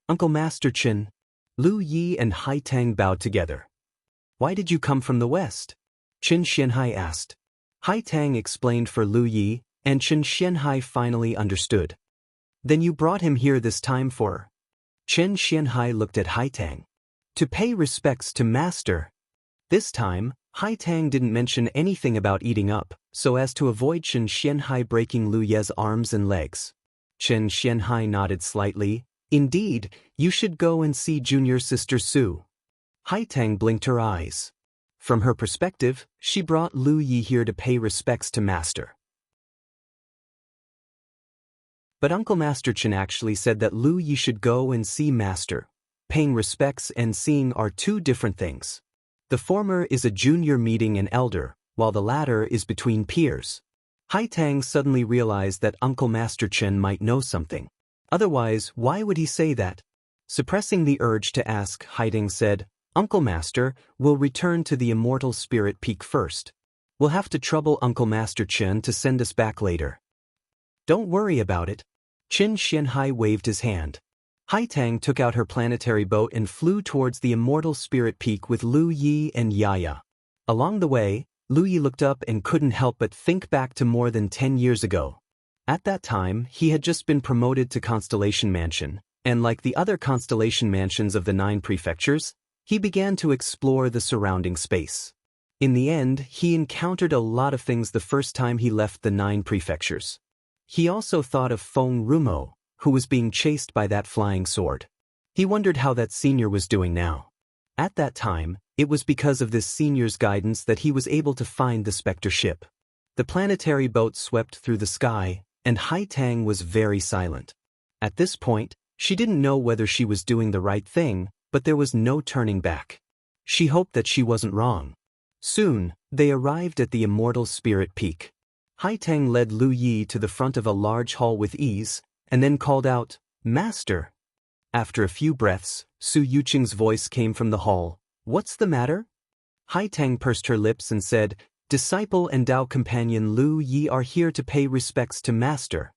"Uncle Master Chen." Lu Yi and Haitang bowed together. "Why did you come from the west?" Chen Xianhai asked. Haitang explained for Lu Yi, and Chen Xianhai finally understood. "Then you brought him here this time for?" Chen Xianhai looked at Haitang. "To pay respects to Master." This time, Haitang didn't mention anything about eating up, so as to avoid Chen Xianhai breaking Lu Ye's arms and legs. Chen Xianhai nodded slightly. "Indeed, you should go and see junior sister Su." Haitang blinked her eyes. From her perspective, she brought Lu Yi here to pay respects to Master. But Uncle Master Chen actually said that Lu Yi should go and see Master. Paying respects and seeing are two different things. The former is a junior meeting an elder, while the latter is between peers. Haitang suddenly realized that Uncle Master Chen might know something. Otherwise, why would he say that? Suppressing the urge to ask, Haitang said, "Uncle Master, we'll return to the Immortal Spirit Peak first. We'll have to trouble Uncle Master Chen to send us back later." "Don't worry about it." Chen Xianhai waved his hand. Haitang took out her planetary boat and flew towards the Immortal Spirit Peak with Lu Yi and Yaya. Along the way, Lu Yi looked up and couldn't help but think back to more than 10 years ago. At that time, he had just been promoted to Constellation Mansion, and like the other Constellation Mansions of the 9 prefectures, he began to explore the surrounding space. In the end, he encountered a lot of things the first time he left the 9 prefectures. He also thought of Feng Rumo, who was being chased by that flying sword. He wondered how that senior was doing now. At that time, it was because of this senior's guidance that he was able to find the Spectre ship. The planetary boat swept through the sky, and Haitang was very silent. At this point, she didn't know whether she was doing the right thing, but there was no turning back. She hoped that she wasn't wrong. Soon, they arrived at the Immortal Spirit Peak. Haitang led Lu Yi to the front of a large hall with ease, and then called out, "Master." After a few breaths, Su Yuqing's voice came from the hall. "What's the matter?" Haitang pursed her lips and said, "Disciple and Tao companion Lu Yi are here to pay respects to Master."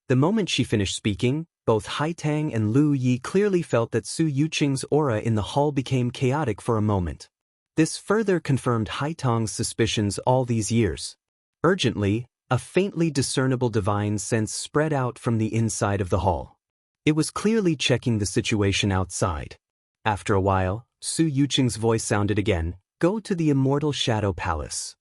The moment she finished speaking, both Haitang and Lu Yi clearly felt that Su Yuqing's aura in the hall became chaotic for a moment. This further confirmed Haitang's suspicions all these years. Urgently, a faintly discernible divine sense spread out from the inside of the hall. It was clearly checking the situation outside. After a while, Su Yuqing's voice sounded again, "Go to the Immortal Shadow Palace."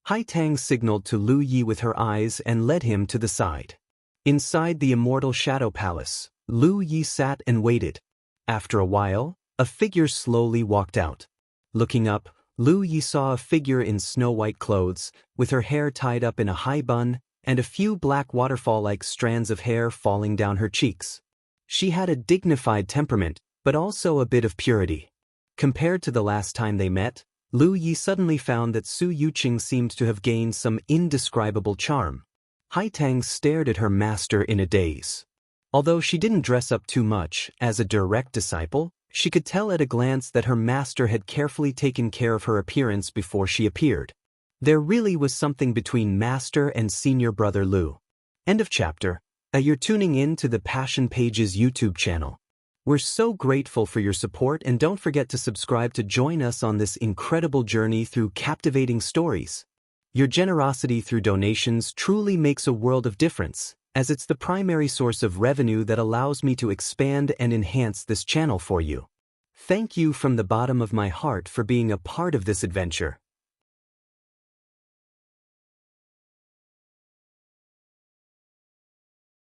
Haitang signaled to Lu Yi with her eyes and led him to the side. Inside the Immortal Shadow Palace, Lu Yi sat and waited. After a while, a figure slowly walked out. Looking up, Lu Yi saw a figure in snow-white clothes, with her hair tied up in a high bun, and a few black waterfall-like strands of hair falling down her cheeks. She had a dignified temperament, but also a bit of purity. Compared to the last time they met, Lu Yi suddenly found that Su Yuqing seemed to have gained some indescribable charm. Haitang stared at her master in a daze. Although she didn't dress up too much, as a direct disciple, she could tell at a glance that her master had carefully taken care of her appearance before she appeared. There really was something between master and senior brother Lu. End of chapter. You're tuning in to the Passion Pages YouTube channel. We're so grateful for your support, and don't forget to subscribe to join us on this incredible journey through captivating stories. Your generosity through donations truly makes a world of difference, as it's the primary source of revenue that allows me to expand and enhance this channel for you. Thank you from the bottom of my heart for being a part of this adventure.